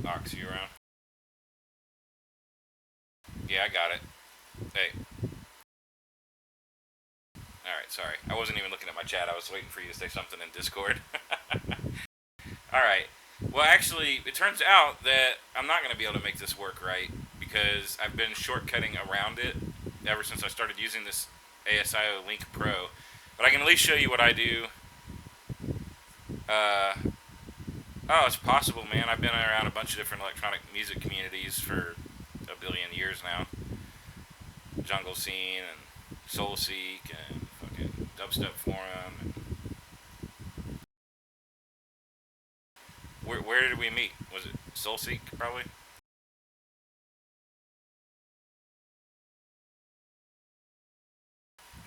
Oxy around. Yeah, I got it. Hey. Alright, sorry. I wasn't even looking at my chat. I was waiting for you to say something in Discord. Alright. Well, actually, it turns out that I'm not going to be able to make this work right because I've been shortcutting around it ever since I started using this ASIO Link Pro. But I can at least show you what I do. Oh, it's possible, man. I've been around a bunch of different electronic music communities for a billion years now. Jungle Scene and Soul Seek and fucking Dubstep Forum. And where did we meet? Was it Soul Seek, probably?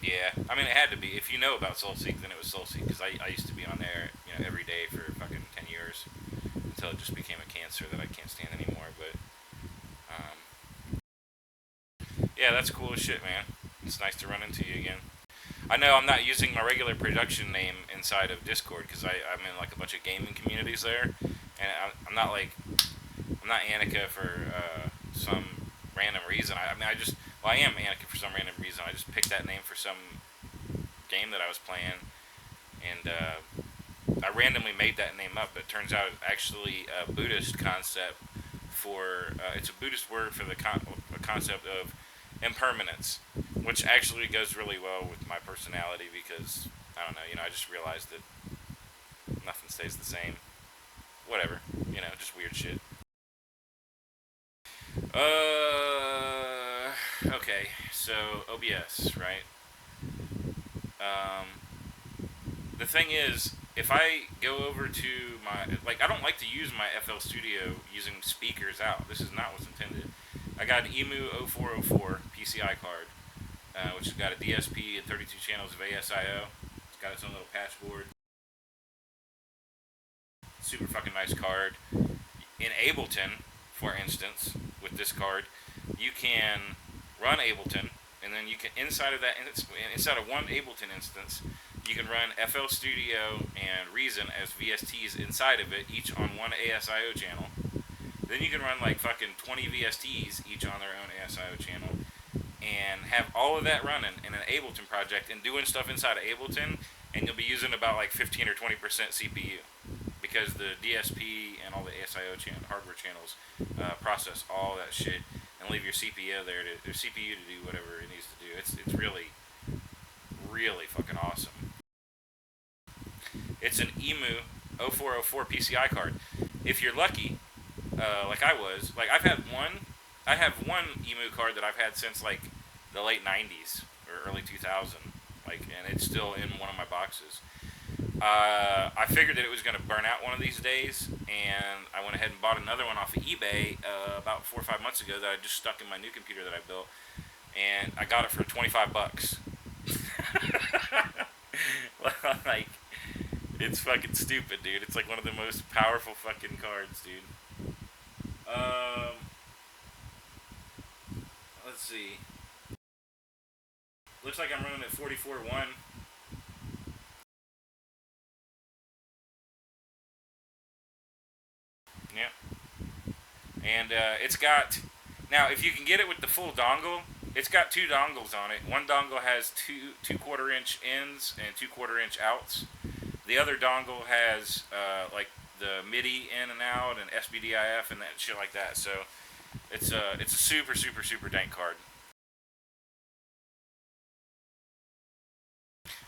Yeah, I mean, it had to be. If you know about Soul Seek, then it was Soul Seek, because I used to be on there, every day for fucking 10 years until it just became a cancer that I can't stand anymore. But, yeah, that's cool as shit, man. It's nice to run into you again. I know I'm not using my regular production name inside of Discord because I'm in like a bunch of gaming communities there, and I'm not like I'm not Annika for some random reason. I mean, I am Annika for some random reason. I just picked that name for some game that I was playing, and I randomly made that name up. But it turns out it's actually a Buddhist concept for it's a Buddhist word for the concept of impermanence, which actually goes really well with my personality because I don't know, I just realized that nothing stays the same. Whatever, just weird shit. Okay, so OBS, right? Um, the thing is, if I go over to I don't like to use my FL Studio using speakers out. This is not what's intended. I got an EMU 0404 PCI card, which has got a DSP and 32 channels of ASIO. It's got its own little patch board. Super fucking nice card. In Ableton, for instance, with this card, you can run Ableton, and then you can inside of one Ableton instance, you can run FL Studio and Reason as VSTs inside of it, each on one ASIO channel. Then you can run like fucking 20 VSTs each on their own ASIO channel, and have all of that running in an Ableton project and doing stuff inside of Ableton, and you'll be using about like 15 or 20% CPU because the DSP and all the ASIO hardware channels process all that shit and leave your CPU there CPU to do whatever it needs to do. It's really, really fucking awesome. It's an EMU 0404 PCI card. If you're lucky, like I was, like I have one EMU card that I've had since like the late 90s or early 2000, and it's still in one of my boxes. I figured that it was going to burn out one of these days, and I went ahead and bought another one off of eBay about 4 or 5 months ago that I just stuck in my new computer that I built, and I got it for $25. Like, it's fucking stupid, dude. It's like one of the most powerful fucking cards, dude. Let's see. Looks like I'm running at 44.1. Yeah. And it's got, now if you can get it with the full dongle, it's got two dongles on it. One dongle has two quarter-inch ins and 2/4-inch outs. The other dongle has like the MIDI in and out and SBDIF and that shit like that. So it's a super super super dank card.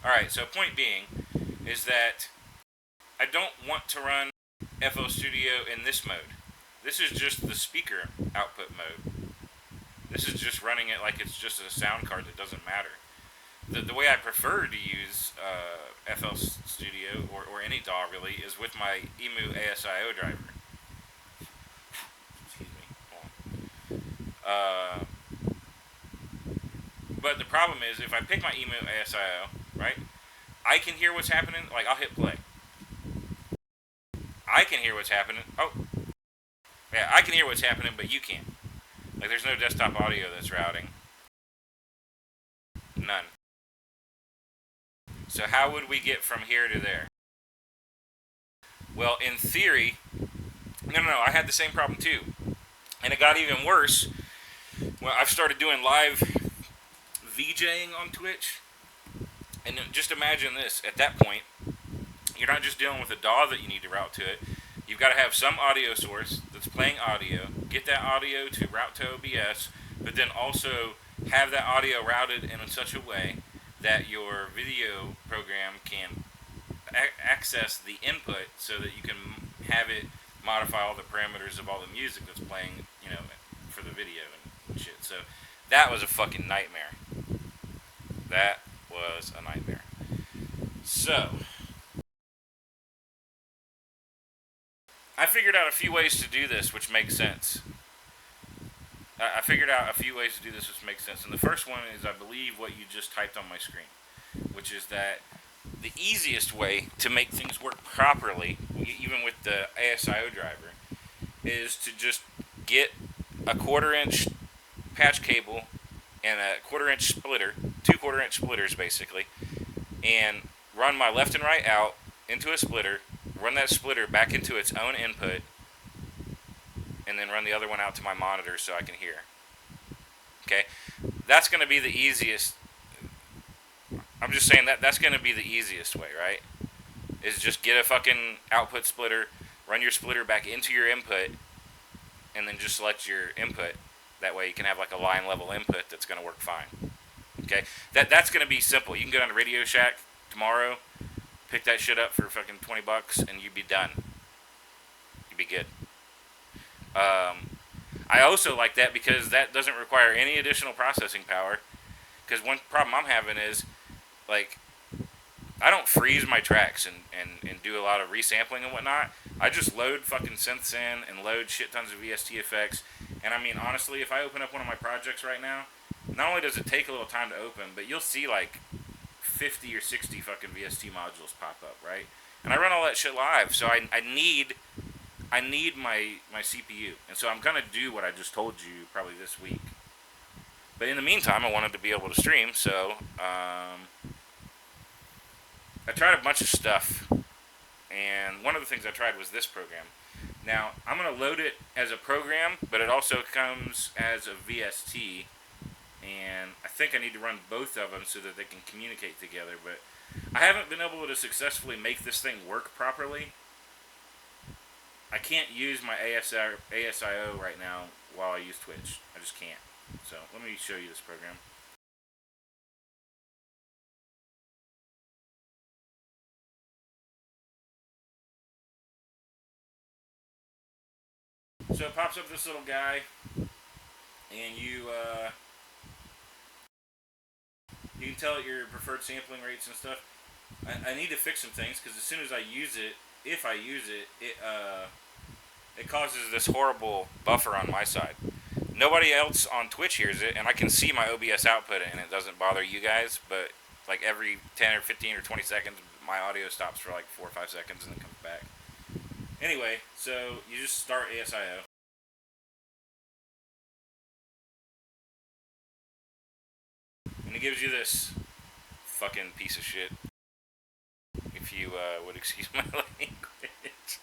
All right. So point being is that I don't want to run FL Studio in this mode. This is just the speaker output mode. This is just running it like it's just a sound card that doesn't matter. The way I prefer to use FL Studio or any DAW really is with my EMU ASIO driver. Excuse me. But the problem is if I pick my EMU ASIO, right, I can hear what's happening. Like I'll hit play. I can hear what's happening. Oh, yeah, I can hear what's happening, but you can't. Like there's no desktop audio that's routing. None. So how would we get from here to there? Well, in theory, No. I had the same problem too, and it got even worse. Well, I've started doing live VJing on Twitch, and just imagine this. At that point, you're not just dealing with a DAW that you need to route to it. You've got to have some audio source that's playing audio, get that audio to route to OBS, but then also have that audio routed in such a way that your video program can access the input so that you can have it modify all the parameters of all the music that's playing, for the video and shit. So that was a fucking nightmare. That was a nightmare. So I figured out a few ways to do this, which makes sense. I figured out a few ways to do this, which makes sense. And the first one is, I believe, what you just typed on my screen, which is that the easiest way to make things work properly, even with the ASIO driver, is to just get a 1/4-inch patch cable and a 1/4-inch splitter, 2 1/4-inch splitters basically, and run my left and right out into a splitter, run that splitter back into its own input, and then run the other one out to my monitor so I can hear. Okay? That's going to be the easiest. I'm just saying that's going to be the easiest way, right? Is just get a fucking output splitter, run your splitter back into your input, and then just select your input. That way you can have like a line level input that's going to work fine. Okay? That's going to be simple. You can go down to Radio Shack tomorrow, pick that shit up for fucking $20, and you'd be done. You'd be good. I also like that because that doesn't require any additional processing power. Because one problem I'm having is, like, I don't freeze my tracks and do a lot of resampling and whatnot. I just load fucking synths in and load shit tons of VST effects. And I mean, honestly, if I open up one of my projects right now, not only does it take a little time to open, but you'll see like 50 or 60 fucking VST modules pop up, right? And I run all that shit live, so I need my CPU. And so I'm going to do what I just told you probably this week. But in the meantime, I wanted to be able to stream, so I tried a bunch of stuff, and one of the things I tried was this program. Now, I'm going to load it as a program, but it also comes as a VST, and I think I need to run both of them so that they can communicate together, but I haven't been able to successfully make this thing work properly. I can't use my ASIO right now while I use Twitch. I just can't. So, let me show you this program. So it pops up this little guy, and you can tell it your preferred sampling rates and stuff. I need to fix some things because as soon as I use it, if I use it, it causes this horrible buffer on my side. Nobody else on Twitch hears it, and I can see my OBS output, and it doesn't bother you guys. But like every 10 or 15 or 20 seconds, my audio stops for like 4 or 5 seconds and then comes back. Anyway, so you just start ASIO. And it gives you this fucking piece of shit. If you would excuse my language.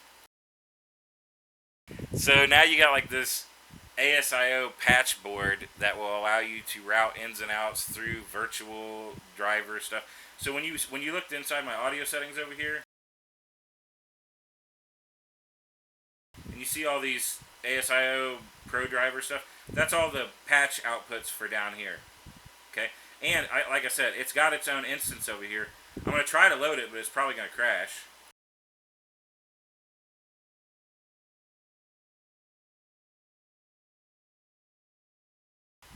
So now you got like this ASIO patch board that will allow you to route ins and outs through virtual driver stuff. So when you looked inside my audio settings over here, and you see all these ASIO Pro driver stuff, that's all the patch outputs for down here. Okay, and like I said, it's got its own instance over here. I'm going to try to load it, but it's probably going to crash.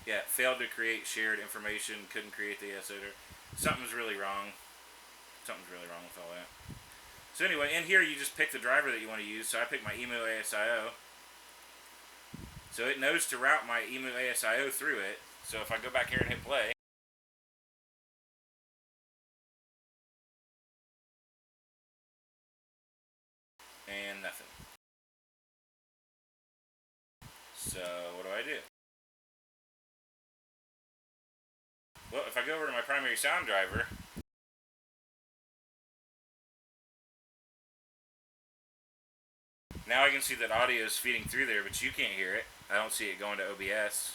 Yeah, failed to create shared information, couldn't create the ASIO. Something's really wrong. Something's really wrong with all that. So anyway, in here you just pick the driver that you want to use. So I picked my Emu ASIO. So it knows to route my Emu ASIO through it. So if I go back here and hit play, and nothing. So what do? Well, if I go over to my primary sound driver, Now I can see that audio is feeding through there, but you can't hear it. I don't see it going to OBS.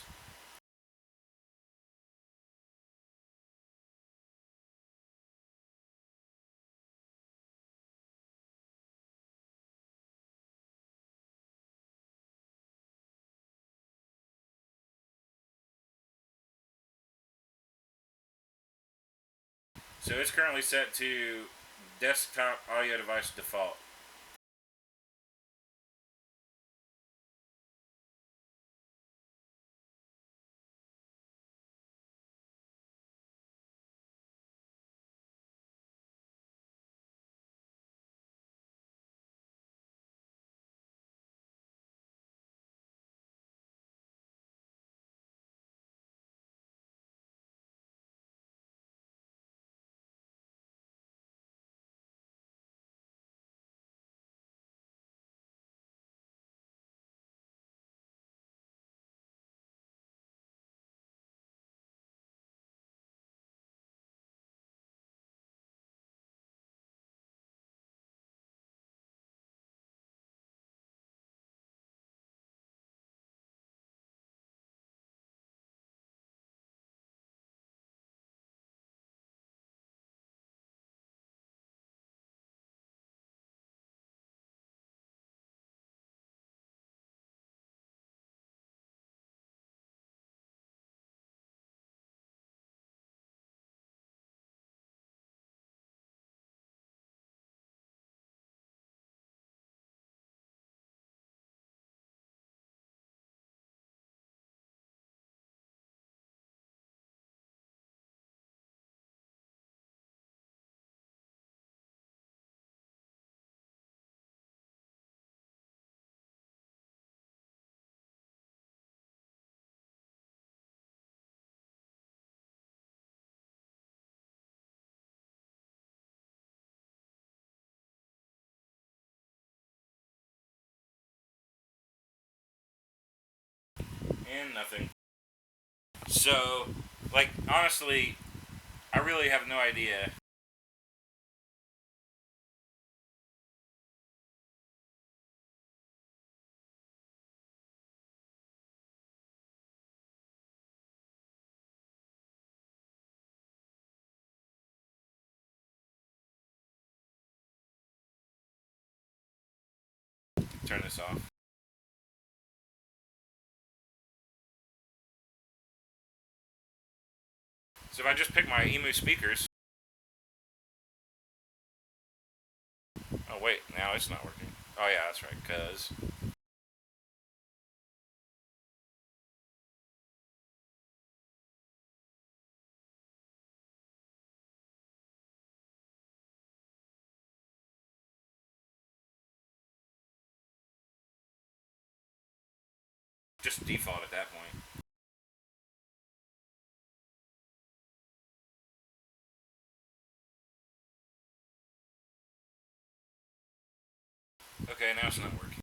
So it's currently set to desktop audio device default. And nothing. So, like, honestly, I really have no idea. Turn this off. So if I just pick my emu speakers. Oh, wait, now it's not working. Oh, yeah, that's right, because. Just default at that point. Okay, now it's not working.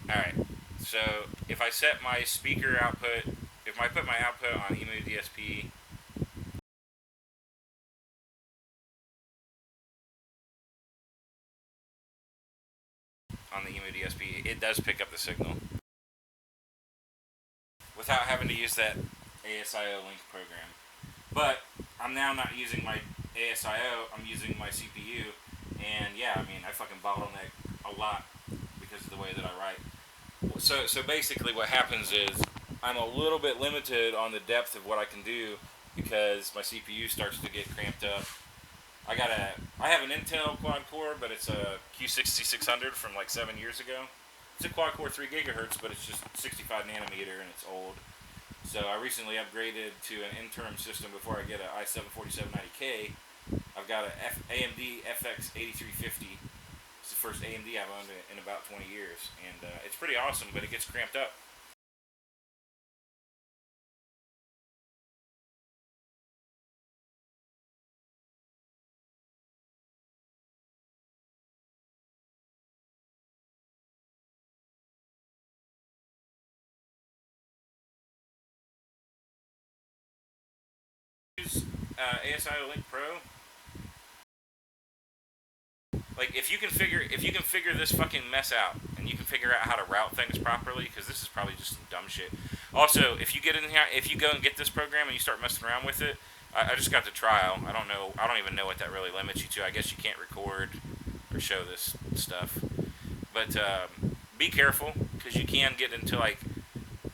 Alright, so if I set my speaker output, if I put my output on emu DSP, on the emu DSP, it does pick up the signal without having to use that ASIO link program. But I'm now not using my ASIO, I'm using my CPU, and yeah, I mean, I fucking bottleneck a lot because of the way that I write. So basically, what happens is I'm a little bit limited on the depth of what I can do because my CPU starts to get cramped up. I have an Intel quad core, but it's a Q6600 from like 7 years ago. It's a quad core 3 gigahertz, but it's just 65 nanometer and it's old. So I recently upgraded to an interim system before I get an i7-4790K. I've got an AMD FX 8350. It's the first AMD I've owned in about 20 years, and it's pretty awesome, but it gets cramped up. use ASIO Link Pro, like if you can figure this fucking mess out and you can figure out how to route things properly, because this is probably just some dumb shit. Also, if you get in here, if you go and get this program and you start messing around with it, I just got the trial. I don't know. I don't even know what that really limits you to. I guess you can't record or show this stuff, but be careful because you can get into like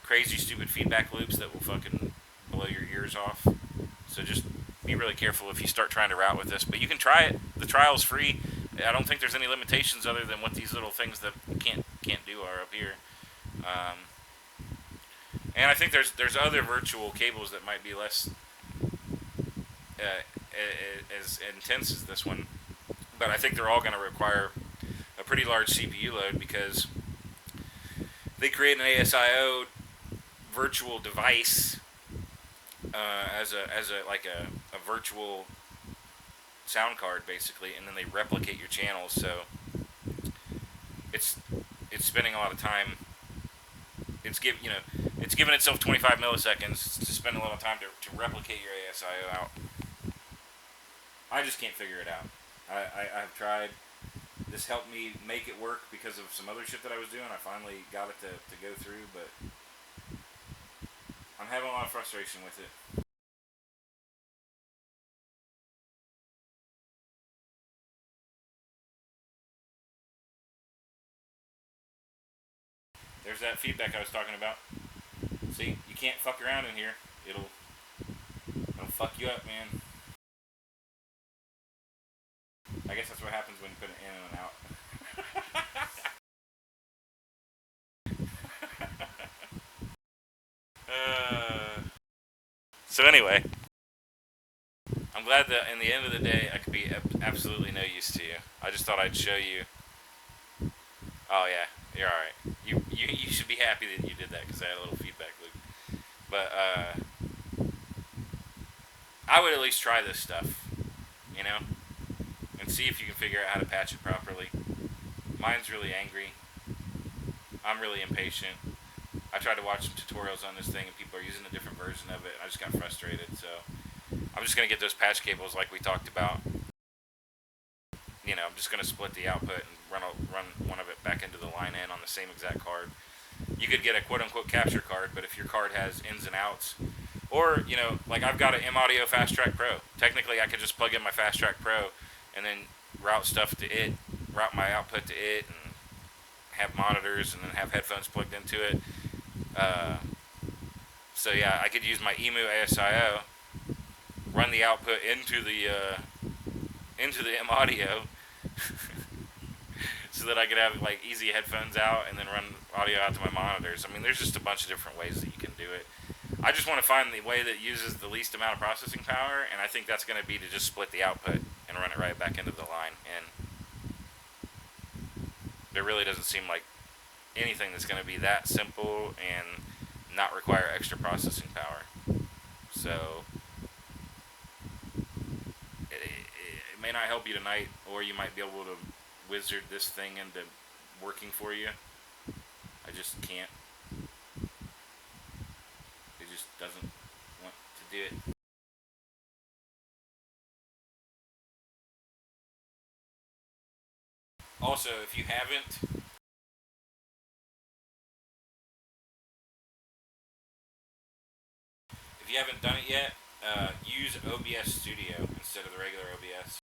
crazy stupid feedback loops that will fucking blow your ears off. So just be really careful if you start trying to route with this. But you can try it. The trial's free. I don't think there's any limitations other than what these little things that you can't do are up here. Um, and I think there's other virtual cables that might be less as intense as this one. But I think they're all going to require a pretty large CPU load because they create an ASIO virtual device as a like a virtual sound card basically, and then they replicate your channels. So it's spending a lot of time. It's giving itself 25 milliseconds to spend a little time to replicate your ASIO out. I just can't figure it out. I've tried. This helped me make it work because of some other shit that I was doing. I finally got it to go through, but I'm having a lot of frustration with it. There's that feedback I was talking about. See, you can't fuck around in here. It'll fuck you up, man. I guess that's what happens when you put it in and out. So anyway, I'm glad that in the end of the day I could be absolutely no use to you. I just thought I'd show you. Oh yeah, you're all right. You should be happy that you did that because I had a little feedback loop. But I would at least try this stuff, you know, and see if you can figure out how to patch it properly. Mine's really angry. I'm really impatient. I tried to watch some tutorials on this thing and people are using a different version of it. And I just got frustrated, so I'm just gonna get those patch cables like we talked about. You know, I'm just gonna split the output and run one of it back into the line in on the same exact card. You could get a quote-unquote capture card, but if your card has ins and outs, or you know, like I've got an M Audio Fast Track Pro. Technically, I could just plug in my Fast Track Pro and then route stuff to it, route my output to it, and have monitors and then have headphones plugged into it. So yeah, I could use my EMU ASIO, run the output into the M Audio, so that I could have like easy headphones out and then run audio out to my monitors. I mean, there's just a bunch of different ways that you can do it. I just want to find the way that uses the least amount of processing power, and I think that's going to be to just split the output and run it right back into the line. And there really doesn't seem like anything that's going to be that simple and not require extra processing power. So it may not help you tonight, or you might be able to wizard this thing into working for you. I just can't. It just doesn't want to do it. Also, if you haven't done it yet, use OBS Studio instead of the regular OBS.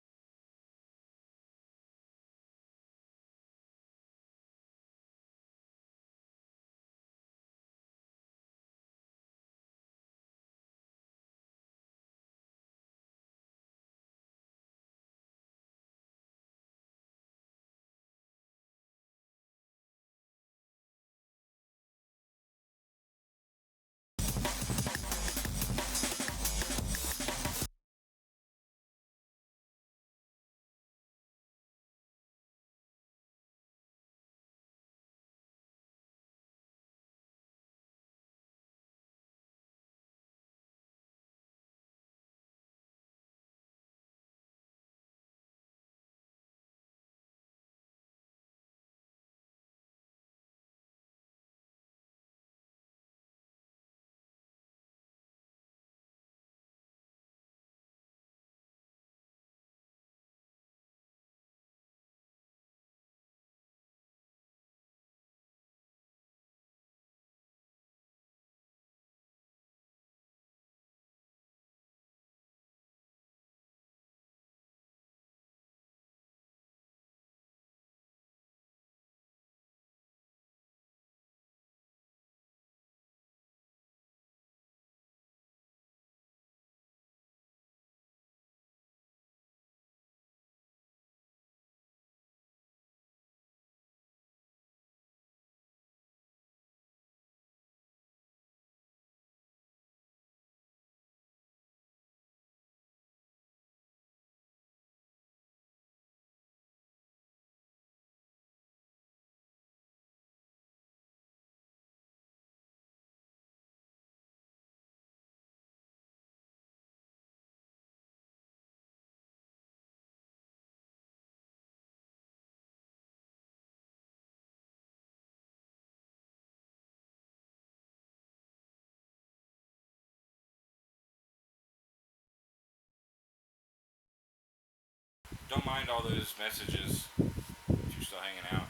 don't mind all those messages if you're still hanging out.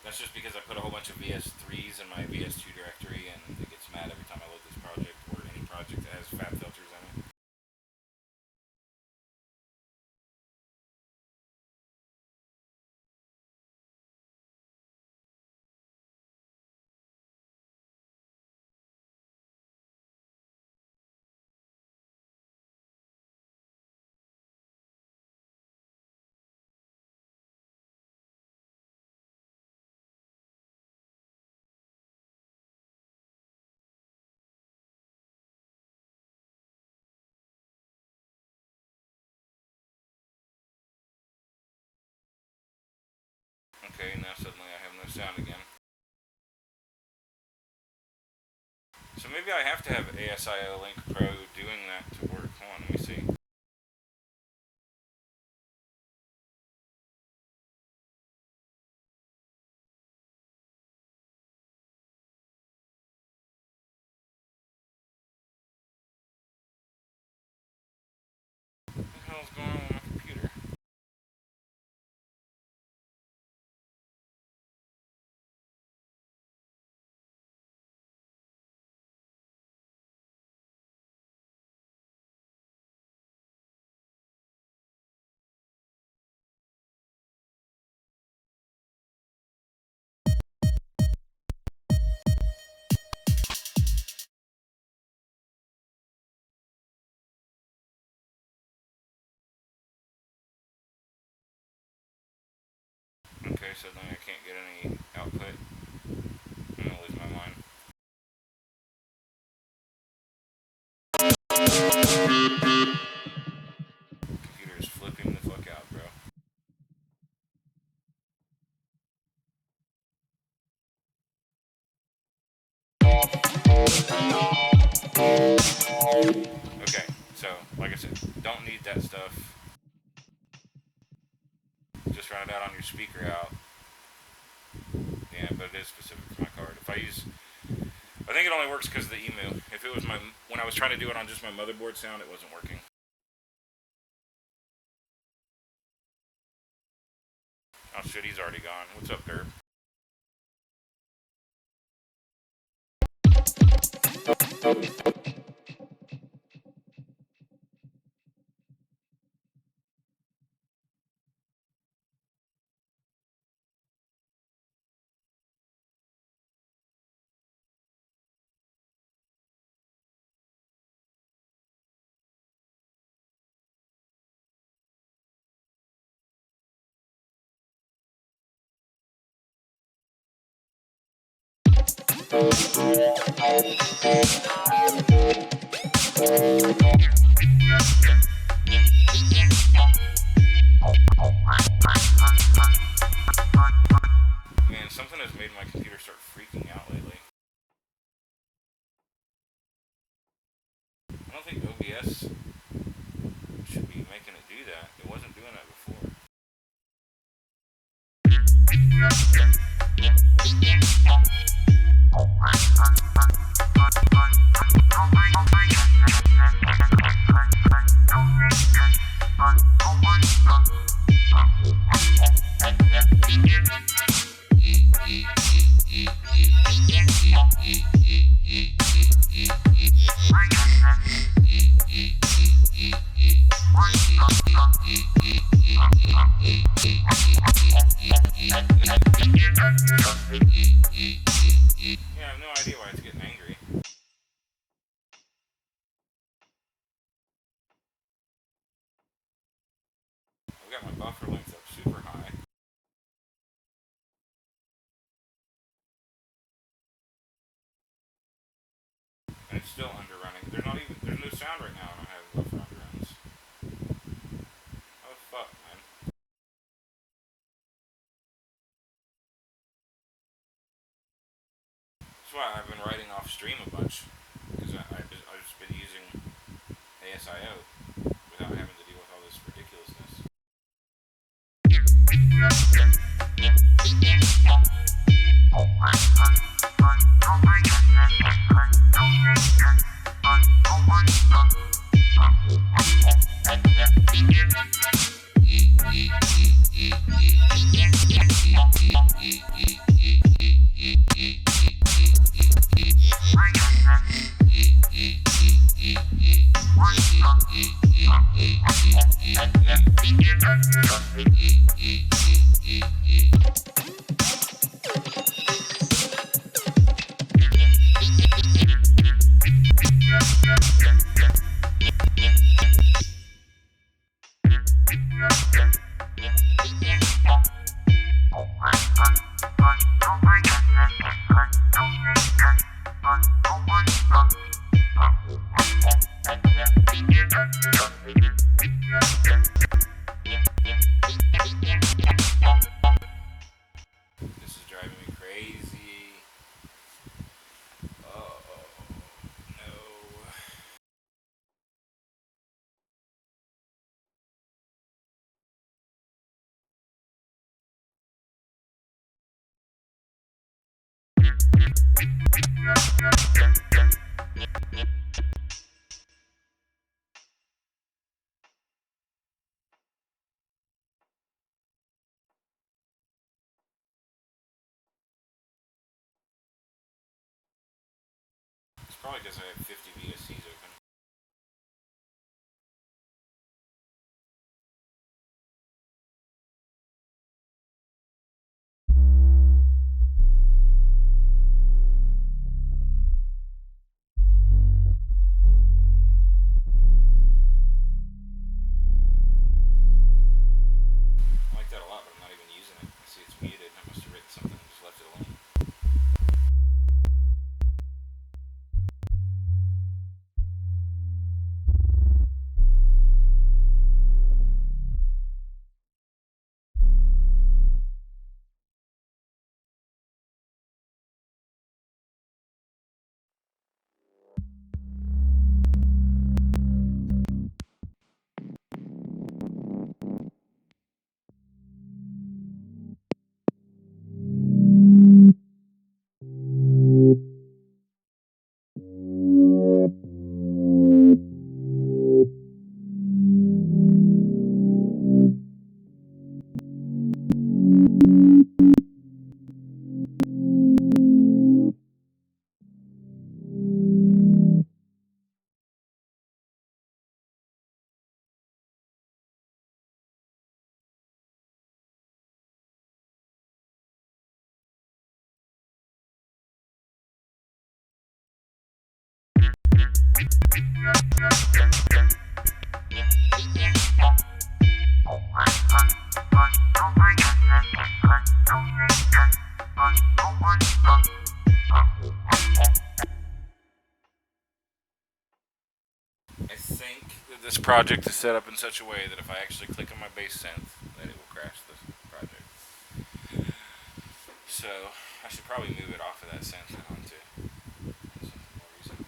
That's just because I put a whole bunch of VS3s in my VS2 directory, and it gets mad every time I load this project or any project that has fab filters in it. Okay, now suddenly I have no sound again. So maybe I have to have ASIO Link Pro doing that to work. Hold on, let me see. What the hell's going on with my computer? Okay, suddenly I can't get any output. I'm gonna lose my mind. Computer is flipping the fuck out, bro. Okay, so like I said, don't need that stuff. Just run it out on your speaker out. Yeah, but it is specific to my card. If I use, I think it only works because of the emu. If it was my, when I was trying to do it on just my motherboard sound, it wasn't working. Oh shit, he's already gone. What's up, Derp? Man, something has made my computer start freaking out lately. I don't think OBS should be making it do that. It wasn't doing that before. Yeah, I have no idea why it's getting angry. I've got my buffer length up super high. And it's still underrunning. There's no sound right now and I have buffer underruns. How the fuck, man? That's why I've been writing off stream a bunch. Because I've just been using ASIO without having to deal with all this ridiculousness. This is driving me crazy. Oh, no. It's probably because I have 50 VSCs open. I like that a lot, but I'm not even using it. I see it's muted. I must have written something and just left it alone. I think that this project is set up in such a way that if I actually click on my base synth, that it will crash this project. So I should probably move it off of that synth and onto something more recent.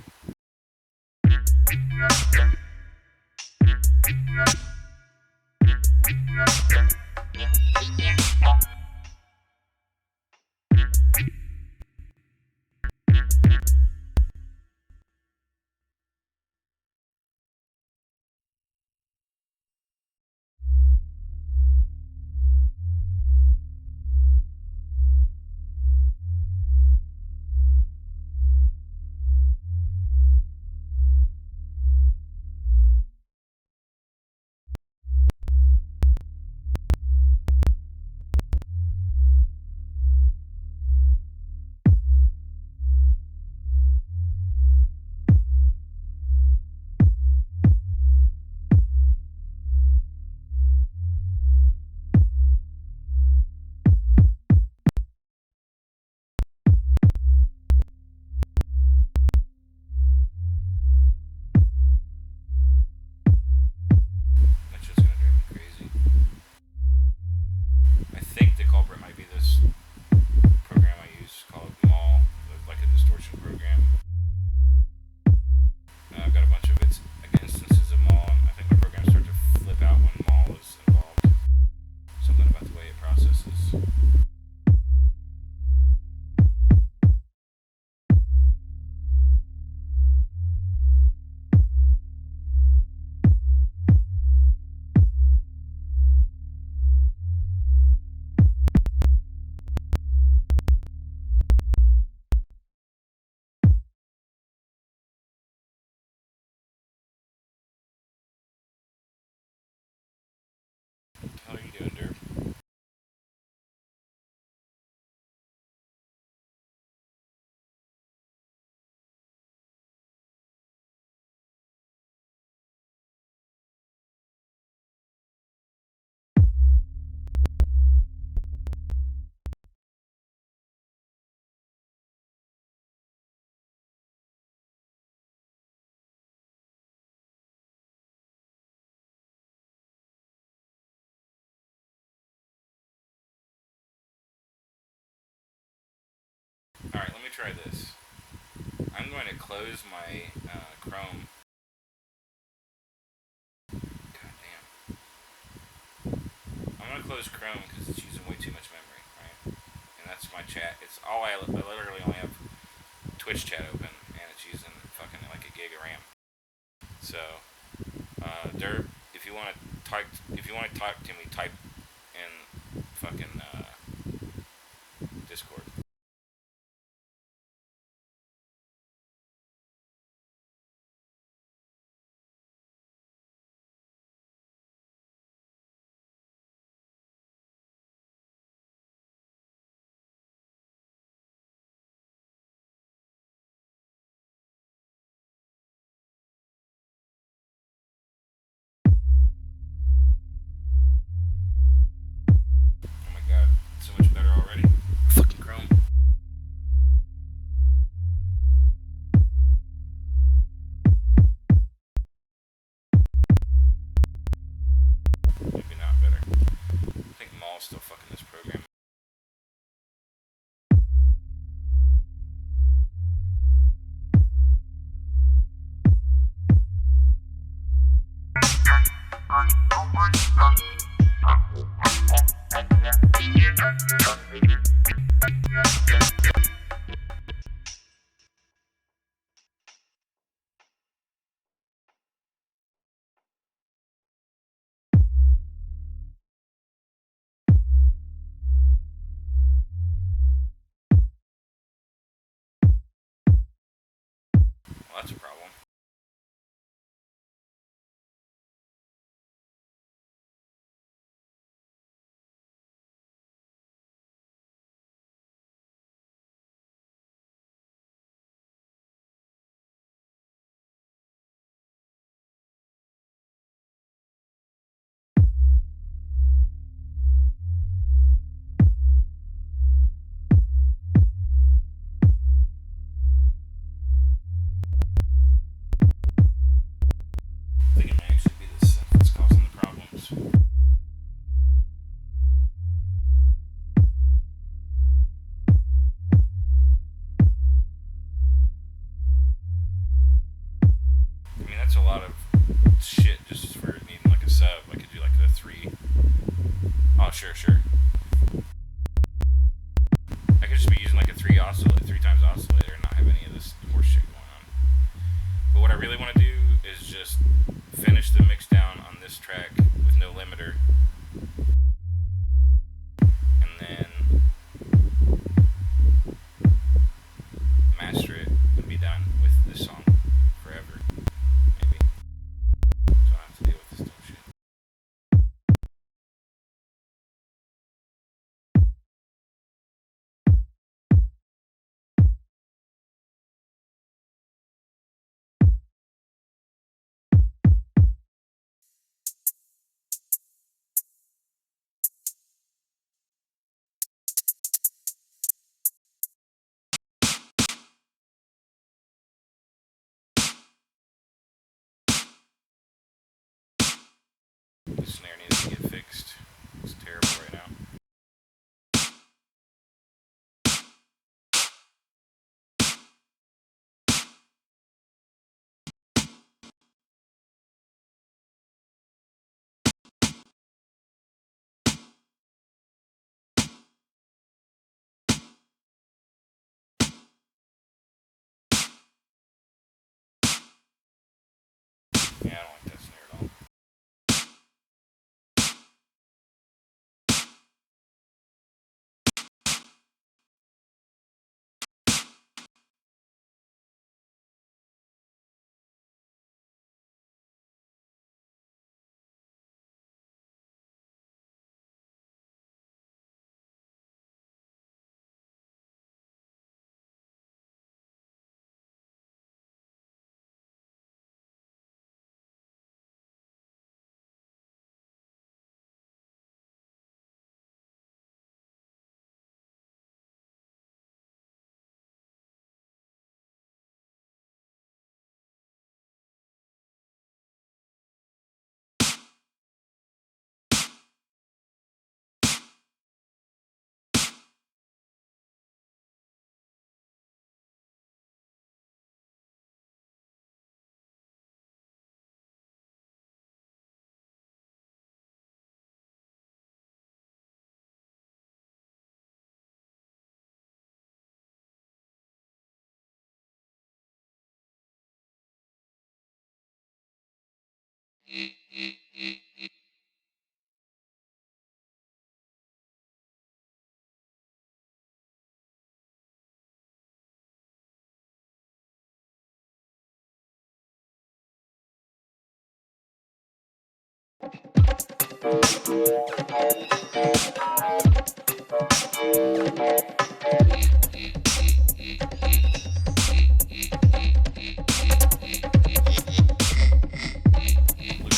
All right, let me try this. I'm going to close my Chrome. God damn. I'm going to close Chrome because it's using way too much memory, right? And that's my chat. It's all I literally only have Twitch chat open, and it's using fucking like a gig of RAM. So, Derp, if you want to talk to me, type in fucking Discord. Oh my god, so much better already. Fucking Chrome. Maybe not better. I think Maul's still fucking this program. Well, that's a problem. I think it may actually be the synth that's causing the problems. I mean, that's a lot of shit just for needing like a sub. I could do like the three. Oh, sure, sure. I could just be using like a three times oscillator, and not have any of this horse shit going on. But what I really want to do is just finish the mix down on this track with no limiter, and then master it and be done with this song forever. Maybe. So I don't have to deal with this dumb shit. The snare needs to get fixed. It's terrible right now. Yeah, I don't like that snare at all. Look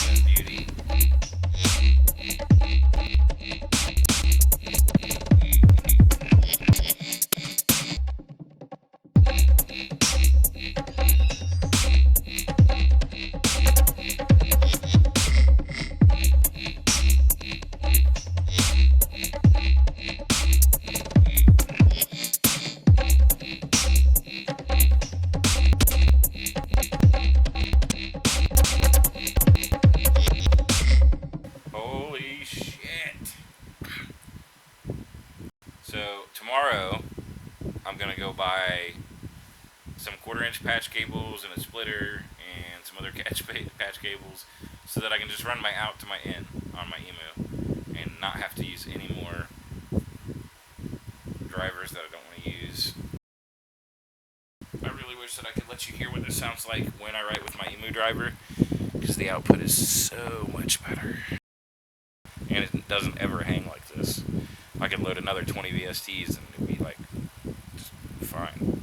at that beauty. Holy shit. So tomorrow I'm gonna go buy some quarter-inch patch cables and a splitter and some other patch cables so that I can just run my out to my in on my emu and not have to use any more drivers that I don't want to use. I really wish that I could let you hear what this sounds like when I write with my emu driver, because the output is so much better. And it doesn't ever hang like this. I could load another 20 VSTs and it'd be like just fine.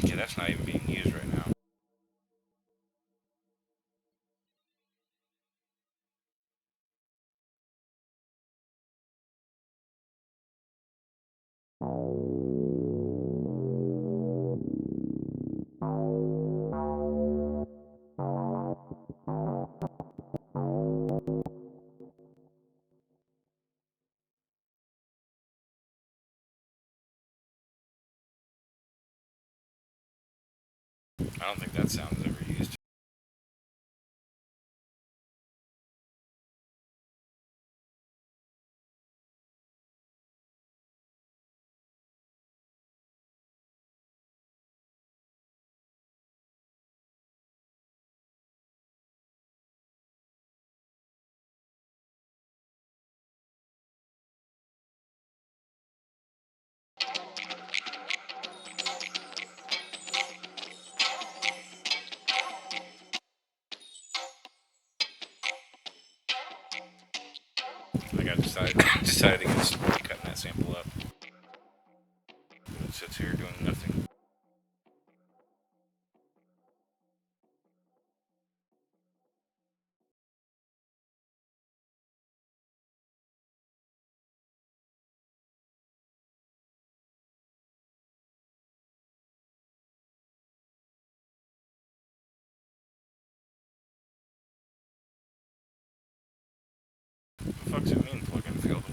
Okay, that's not even being used right now. I don't think that sound is ever used. I got decided against cutting that sample up. It sits here doing nothing. What the fuck's it mean plug-in failed?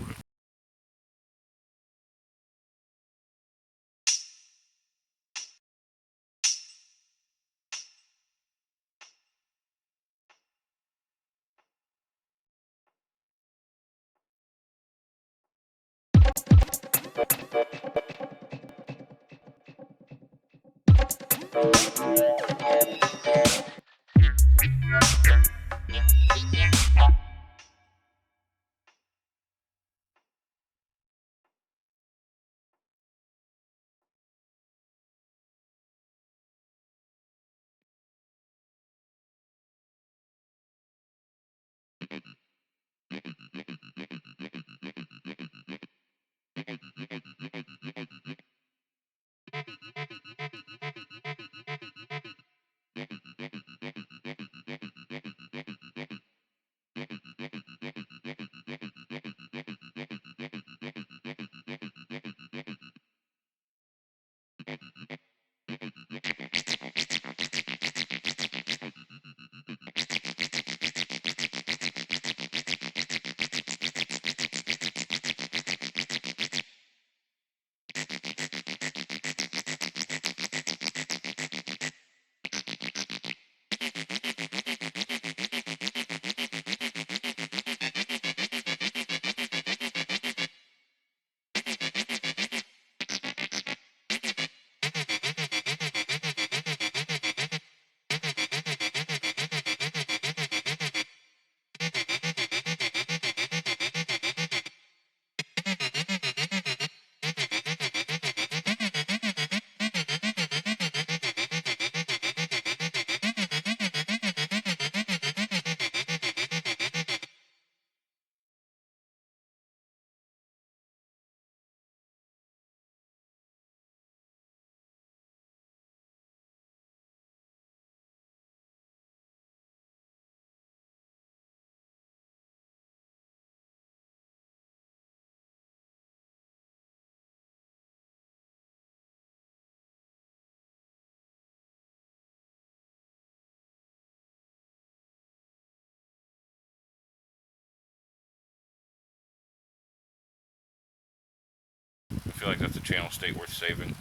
I feel like that's a channel state worth saving.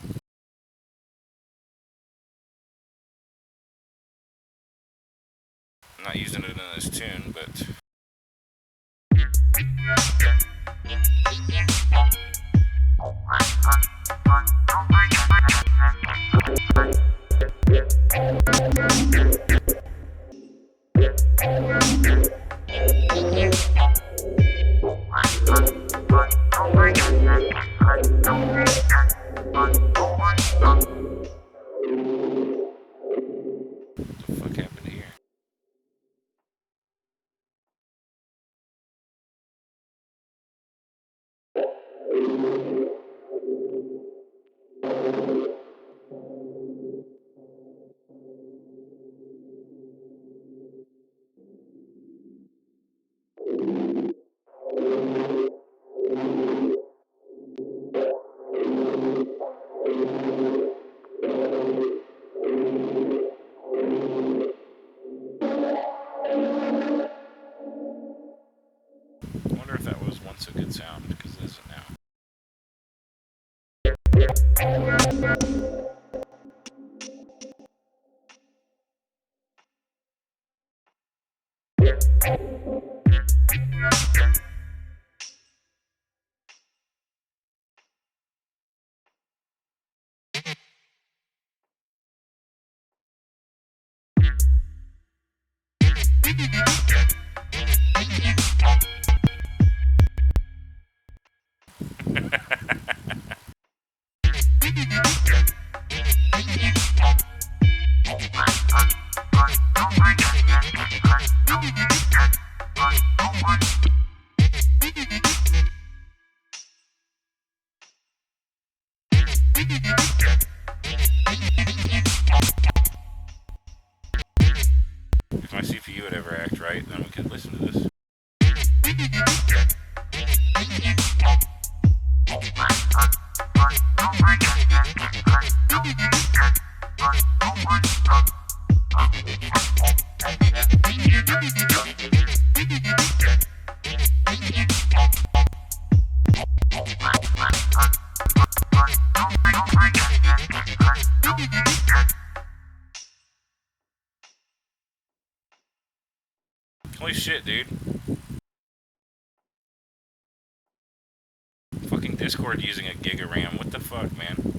I'm not using it in this tune, but... What the fuck happened here? I wonder if that was once a good sound, because it isn't now. If my CPU would ever act right, then we could listen to this. Holy shit, dude. Fucking Discord using a gig of RAM. What the fuck, man?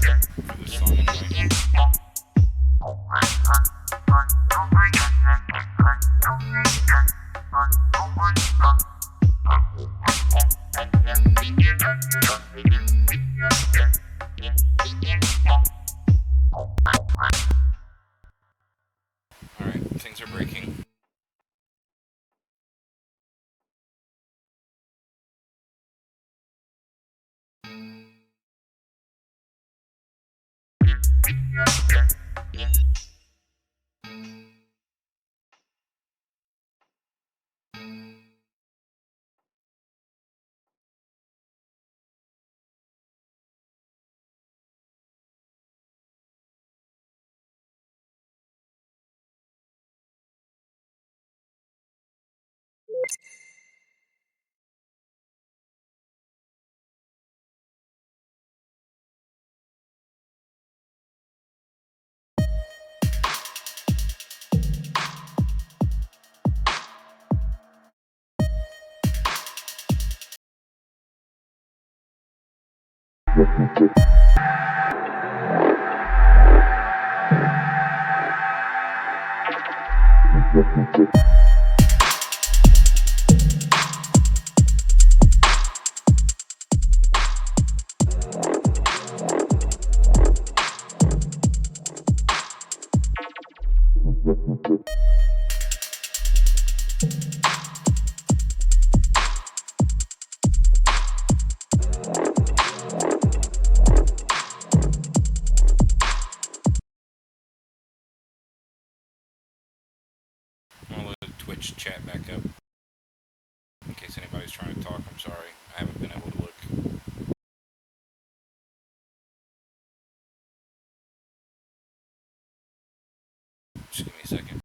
for this song anyway. Alright, things are breaking. I'm gonna load Twitch chat back up in case anybody's trying to talk. I'm sorry, I haven't been able to look. Just give me a second.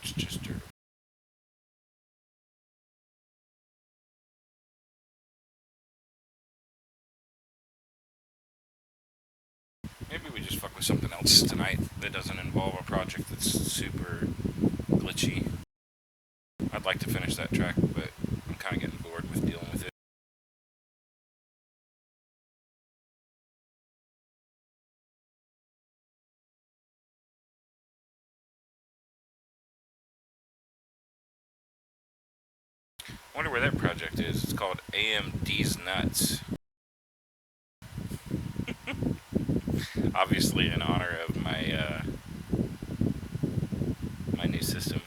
It's just dirt. Maybe we just fuck with something else tonight that doesn't involve a project that's super glitchy. I'd like to finish that track, but I'm kind of getting bored with dealing with it. I wonder where that project is. It's called AMD's Nuts. Obviously in honor of my new system.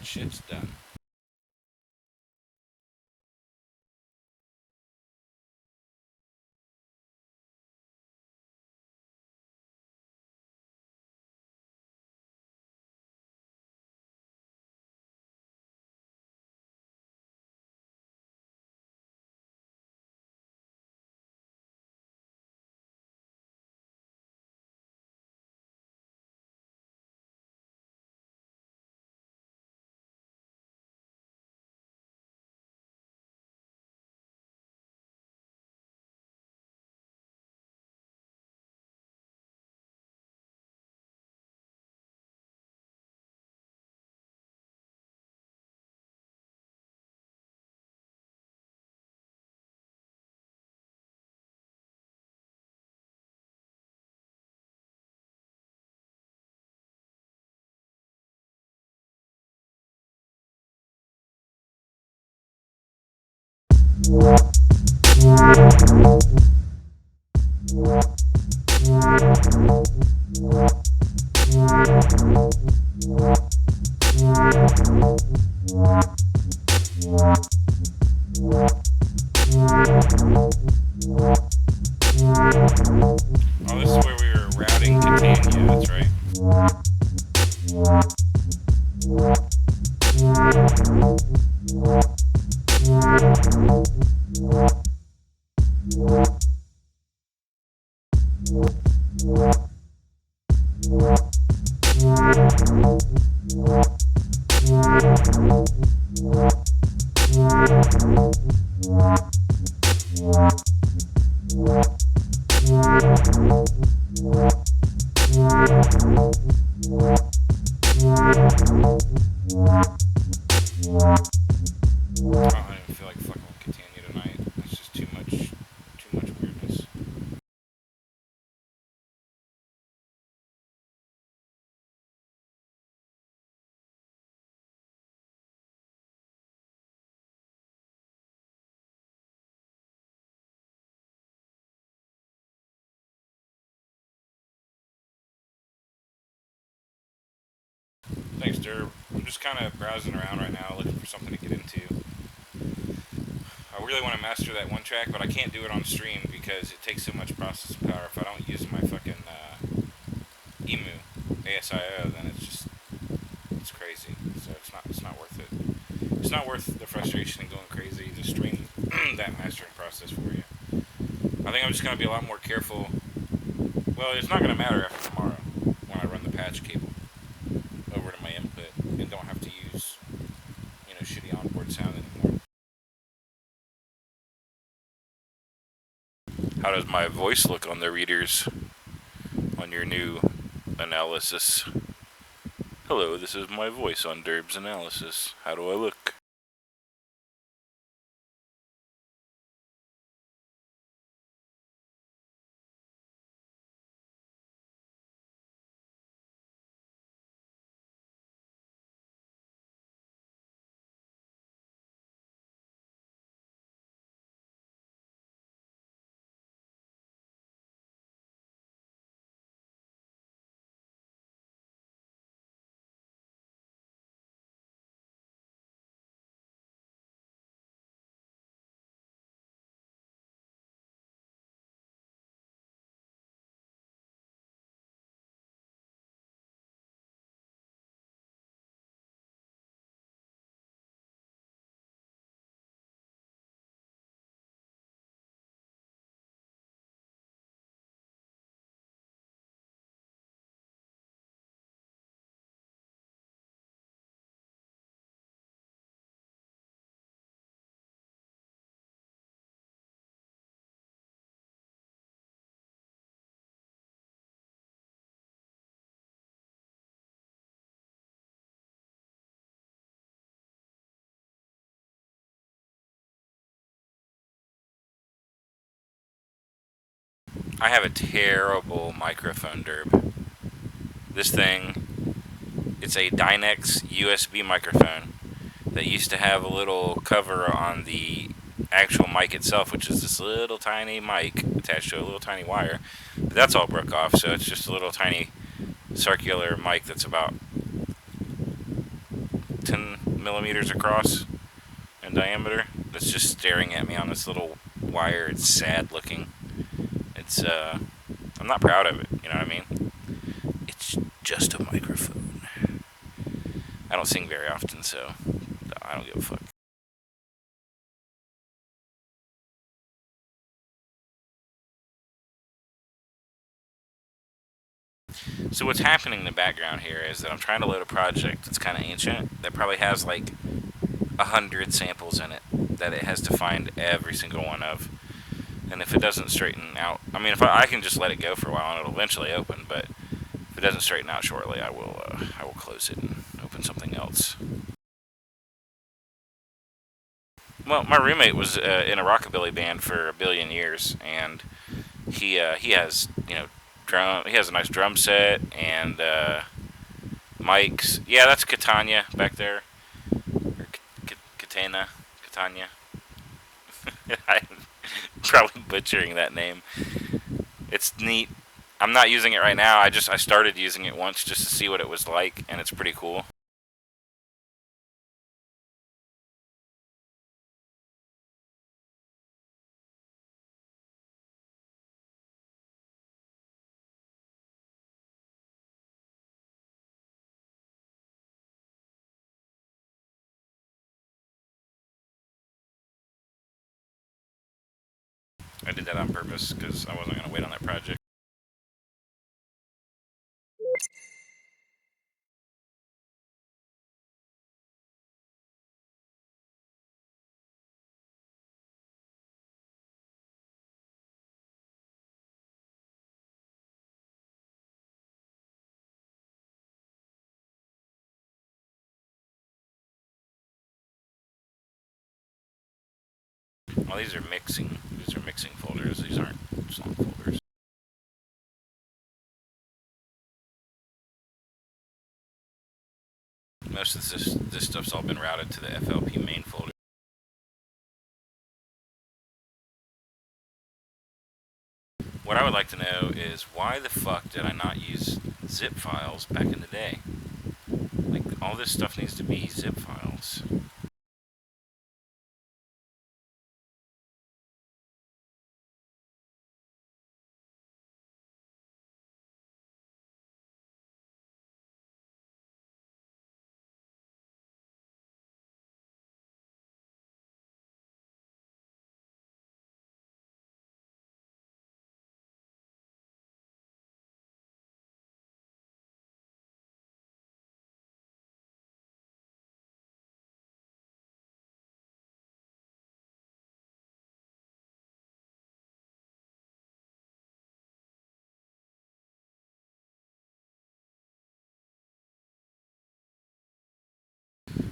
shit's done. Oh, this is where we were routing Catania, that's right. I don't even feel like fucking with Catania tonight. It's just too much weirdness. Thanks, Derb. I'm just kind of browsing around right now, looking for something to get into. I really want to master that one track, but I can't do it on stream because it takes so much processing power. If I don't use my fucking EMU ASIO, then it's crazy. So it's not worth it. It's not worth the frustration and going crazy to stream that mastering process for you. I think I'm just gonna be a lot more careful. Well, it's not gonna matter after tomorrow when I run the patch cable over to my input and don't have to use, shitty onboard sound anymore. How does my voice look on the readers on your new analysis? Hello, this is my voice on Derb's analysis. How do I look? I have a terrible microphone, Derb. This thing, it's a Dynex USB microphone that used to have a little cover on the actual mic itself, which is this little tiny mic attached to a little tiny wire. But that's all broke off, so it's just a little tiny circular mic that's about 10 millimeters across in diameter that's just staring at me on this little wire. It's sad looking. It's I'm not proud of it, you know what I mean? It's just a microphone. I don't sing very often, so I don't give a fuck. So what's happening in the background here is that I'm trying to load a project that's kind of ancient that probably has like 100 samples in it that it has to find every single one of. And if it doesn't straighten out, I mean, if I can just let it go for a while and it'll eventually open, but if it doesn't straighten out shortly, I will close it and open something else. Well, my roommate was in a rockabilly band for a billion years, and he has he has a nice drum set and mics. Yeah, that's Catania back there, or Catania. I'm probably butchering that name. It's neat. I'm not using it right now. I started using it once just to see what it was like, and it's pretty cool. I did that on purpose because I wasn't going to wait on that project. Well, these are mixing. These are mixing folders. These aren't song folders. Most of this stuff's all been routed to the FLP main folder. What I would like to know is why the fuck did I not use zip files back in the day? Like, all this stuff needs to be zip files.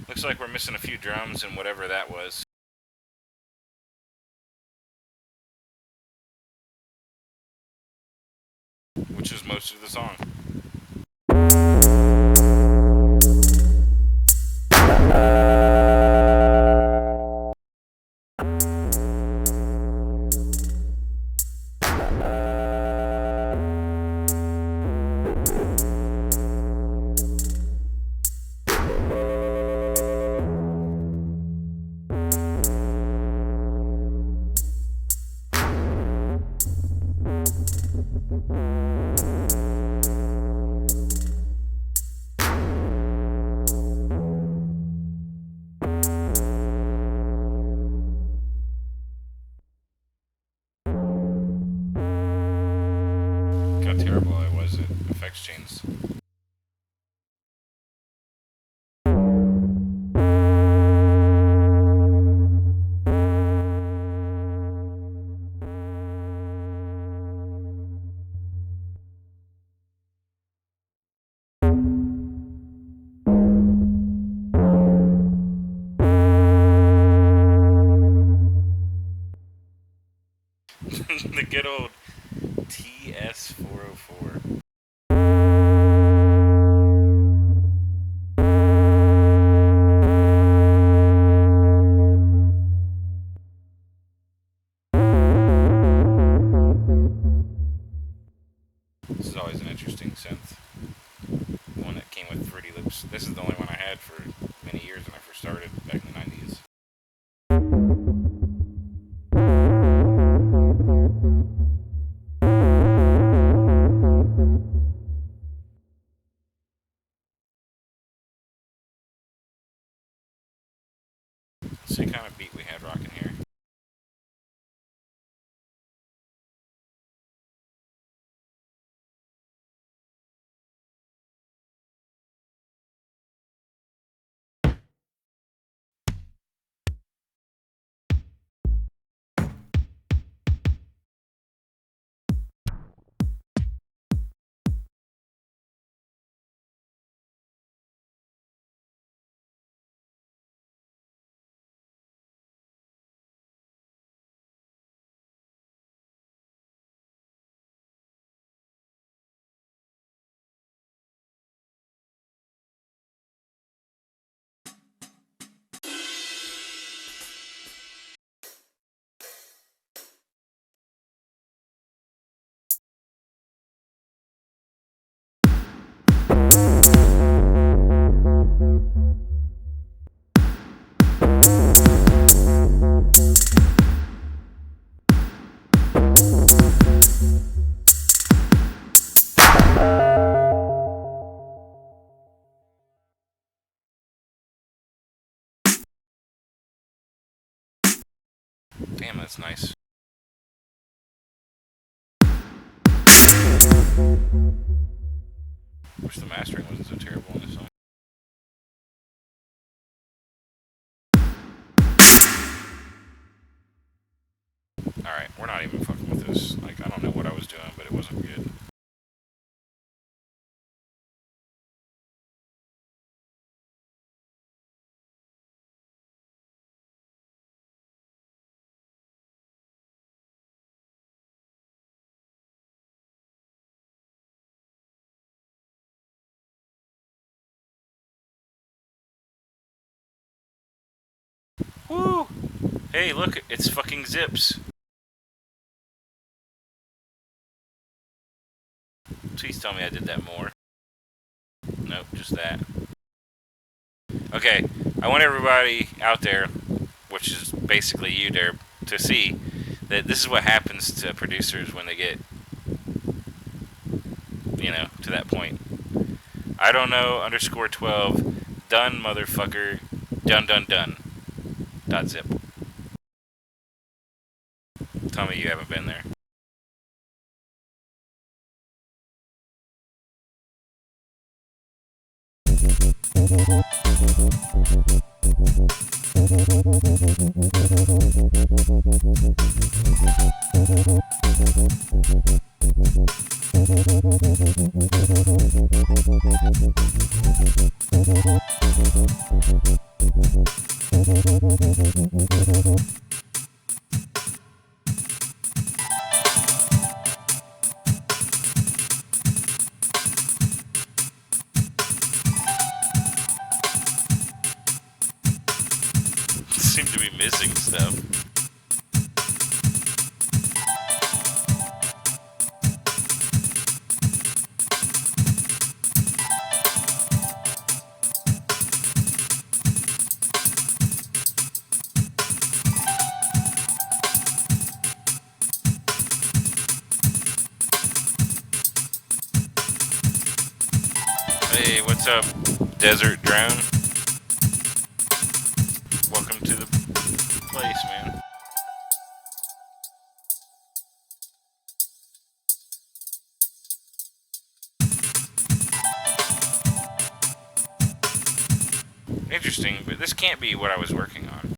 Looks like we're missing a few drums and whatever that was. Which is most of the song. kind of beat we had rocking here. Damn, that's nice. Wish the mastering wasn't so terrible in this song. Alright, we're not even fucking with this. Like, I don't know what I was doing, but it wasn't good. Woo! Hey, look, it's fucking Zips. Please tell me I did that more. Nope, just that. Okay, I want everybody out there, which is basically you there, to see that this is what happens to producers when they get, you know, to that point. I don't know, _12, done, motherfucker, done. .zip. Tell me you haven't been there. Seem to be missing stuff. Hey, what's up, Desert Drone? Welcome to the place, man. Interesting, but this can't be what I was working on.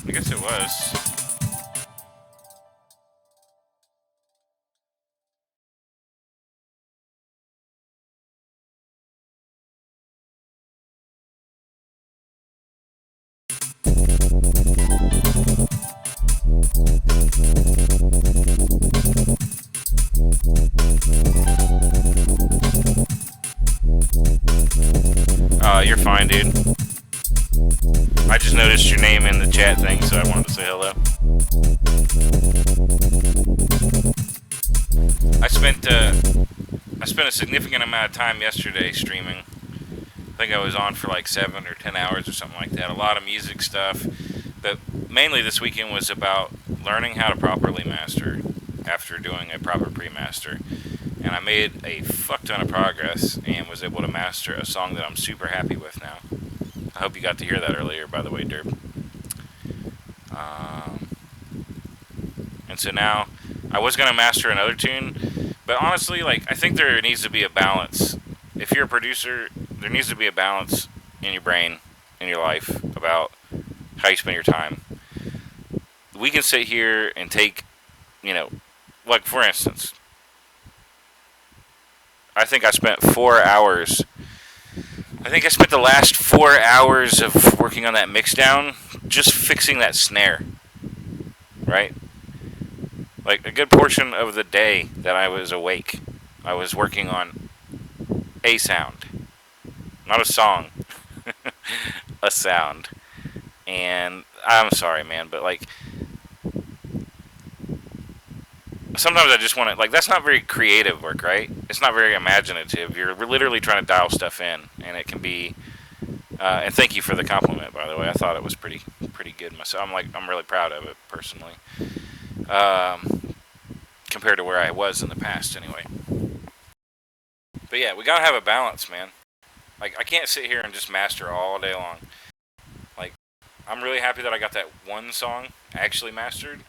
I guess it was. You're fine, dude. I just noticed your name in the chat thing, so I wanted to say hello. I spent a significant amount of time yesterday streaming. think I was on for like 7 or 10 hours or something like that. A lot of music stuff, but mainly this weekend was about learning how to properly master after doing a proper pre-master. And I made a fuck ton of progress and was able to master a song that I'm super happy with now. I hope you got to hear that earlier, by the way, Derp. Um, and so now, I was gonna master another tune, but honestly, like I think there needs to be a balance. If you're a producer, there needs to be a balance in your brain, in your life, about how you spend your time. We can sit here and take, you know, like for instance, I think I spent 4 hours. I think I spent the last 4 hours of working on that mix down just fixing that snare, right? Like a good portion of the day that I was awake, I was working on a sound, not a song, a sound. And I'm sorry, man, but like sometimes I just want to like that's not very creative work, right? It's not very imaginative. You're literally trying to dial stuff in, and it can be. And thank you for the compliment, by the way. I thought it was pretty good myself. I'm really proud of it personally, compared to where I was in the past, anyway. But yeah, we gotta have a balance, man. Like I can't sit here and just master all day long. Like I'm really happy that I got that one song actually mastered,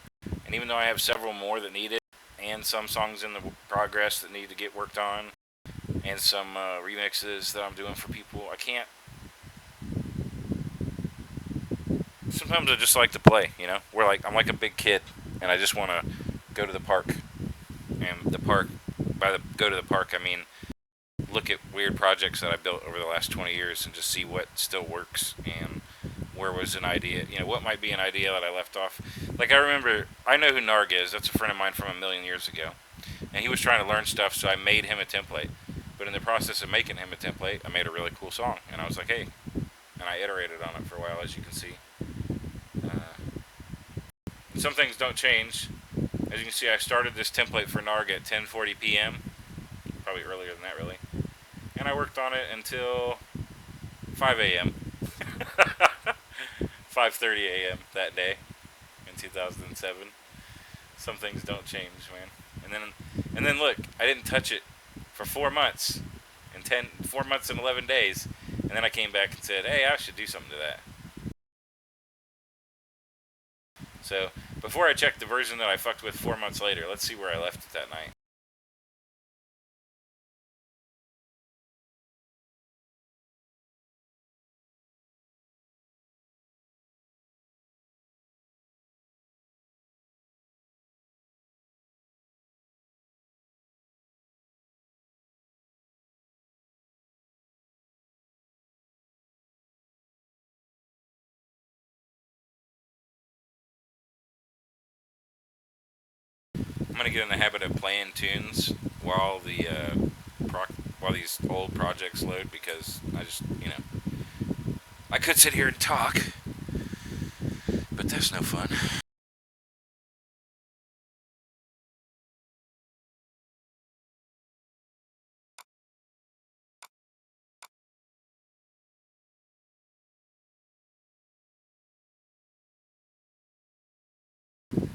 and even though I have several more that need it, and some songs in the progress that need to get worked on, and some remixes that I'm doing for people, I can't. Sometimes I just like to play, you know. I'm like a big kid, and I just want to go to the park, and the park. By the go to the park, I mean look at weird projects that I built over the last 20 years and just see what still works and where was an idea, what might be an idea that I left off. Like I know who Narg is. That's a friend of mine from a million years ago, and he was trying to learn stuff, so I made him a template. But in the process of making him a template, I made a really cool song, and I was like, hey, and I iterated on it for a while, as you can see. Some things don't change. As you can see, I started this template for Narg at 10:40 p.m. Probably earlier than that, really. And I worked on it until 5 a.m. 5:30 a.m. that day in 2007. Some things don't change, man. And then look, I didn't touch it for 4 months, 4 months and 11 days, and then I came back and said, hey, I should do something to that. So before I check the version that I fucked with 4 months later, let's see where I left it that night. I'm gonna get in the habit of playing tunes while while these old projects load, because I just I could sit here and talk, but that's no fun.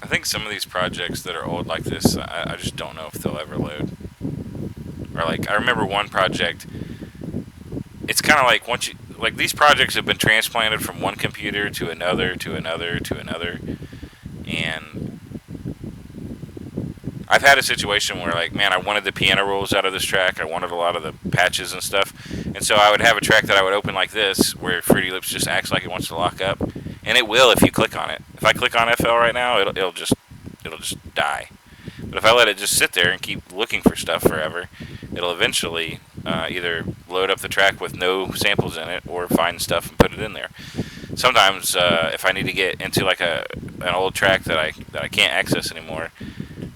I think some of these projects that are old like this, I just don't know if they'll ever load. Or like, I remember one project. It's kind of like once you like these projects have been transplanted from one computer to another to another to another, and I've had a situation where like, man, I wanted the piano rolls out of this track. I wanted a lot of the patches and stuff, and so I would have a track that I would open like this, where Fruity Loops just acts like it wants to lock up, and it will if you click on it. If I click on FL right now, it'll just die. But if I let it just sit there and keep looking for stuff forever, it'll eventually either load up the track with no samples in it or find stuff and put it in there. Sometimes if I need to get into like an old track that I can't access anymore,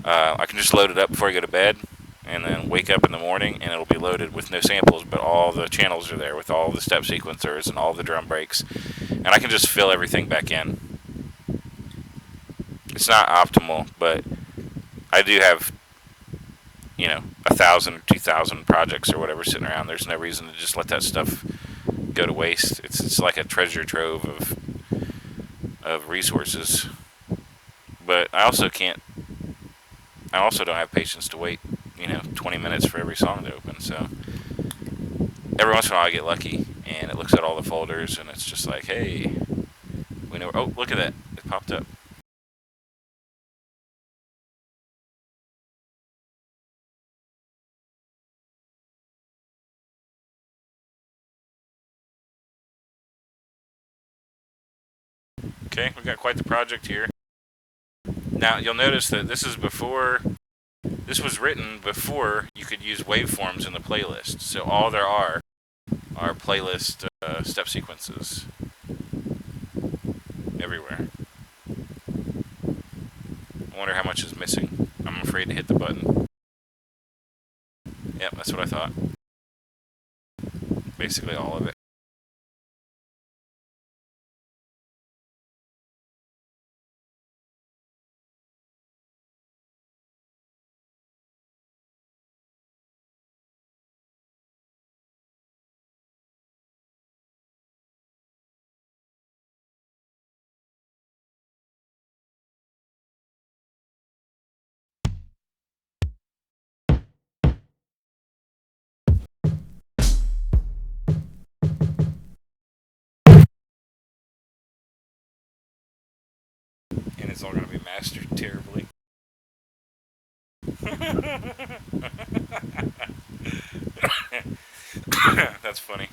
I can just load it up before I go to bed, and then wake up in the morning and it'll be loaded with no samples, but all the channels are there with all the step sequencers and all the drum breaks, and I can just fill everything back in. It's not optimal, but I do have 1,000 or 2,000 projects or whatever sitting around. There's no reason to just let that stuff go to waste. It's like a treasure trove of resources. But I also can't. I also don't have patience to wait, 20 minutes for every song to open. So every once in a while I get lucky, and it looks at all the folders, and it's just like, hey, we know. Oh, look at that! It popped up. Okay, we got quite the project here. Now you'll notice that this is before. This was written before you could use waveforms in the playlist. So all there are playlist step sequences everywhere. I wonder how much is missing. I'm afraid to hit the button. Yep, that's what I thought. Basically all of it. And it's all going to be mastered terribly. That's funny.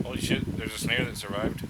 Holy shit, there's a snare that survived.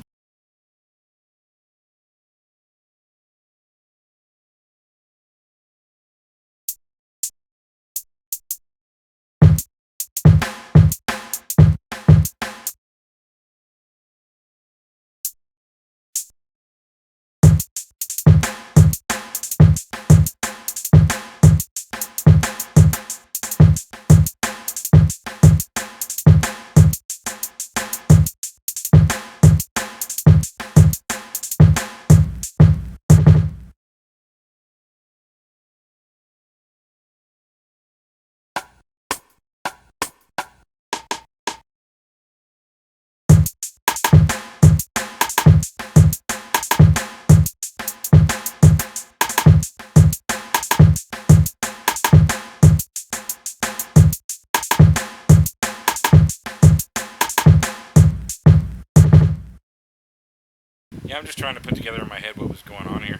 Yeah, I'm just trying to put together in my head what was going on here.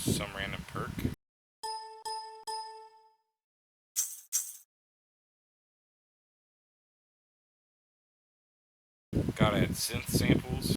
Some random perk. Gotta add synth samples.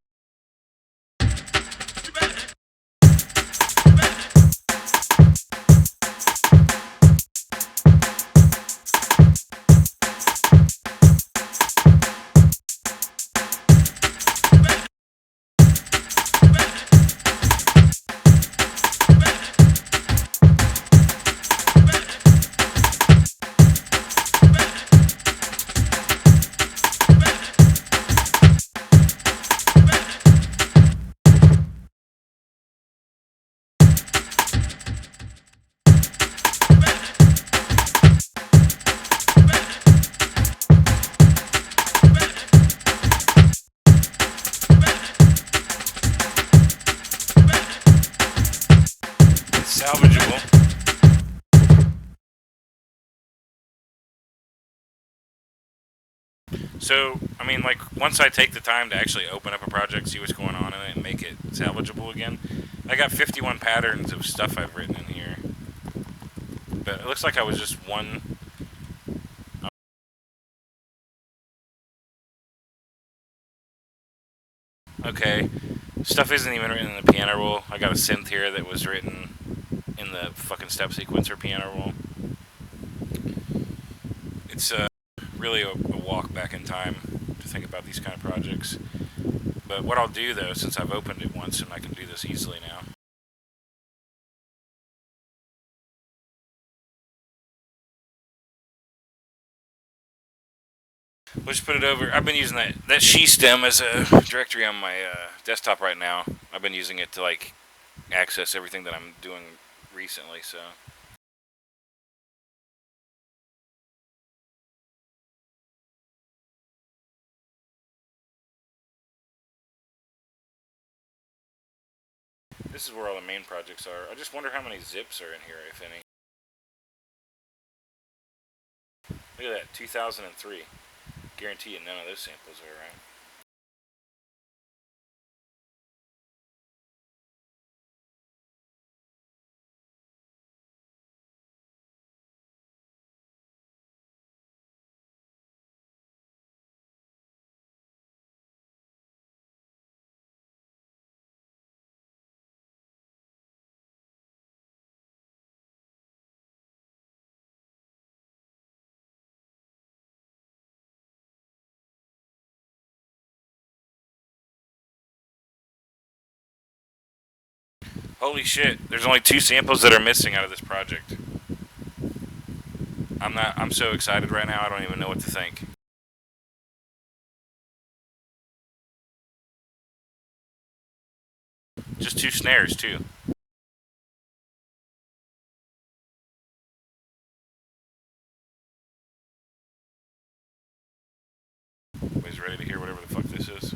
So, I mean, like, once I take the time to actually open up a project, see what's going on in it, and make it salvageable again, I got 51 patterns of stuff I've written in here. But it looks like I was just one. Okay, stuff isn't even written in the piano roll. I got a synth here that was written in the fucking step sequencer piano roll. It's really a walk back in time to think about these kind of projects. But what I'll do, though, since I've opened it once and I can do this easily now, we'll just put it over. I've been using that she stem as a directory on my desktop right now. I've been using it to like access everything that I'm doing recently. So this is where all the main projects are. I just wonder how many zips are in here, if any. Look at that, 2003. Guarantee you none of those samples are around. Holy shit! There's only 2 samples that are missing out of this project. I'm so excited right now. I don't even know what to think. Just 2 snares too. Everybody's ready to hear whatever the fuck this is.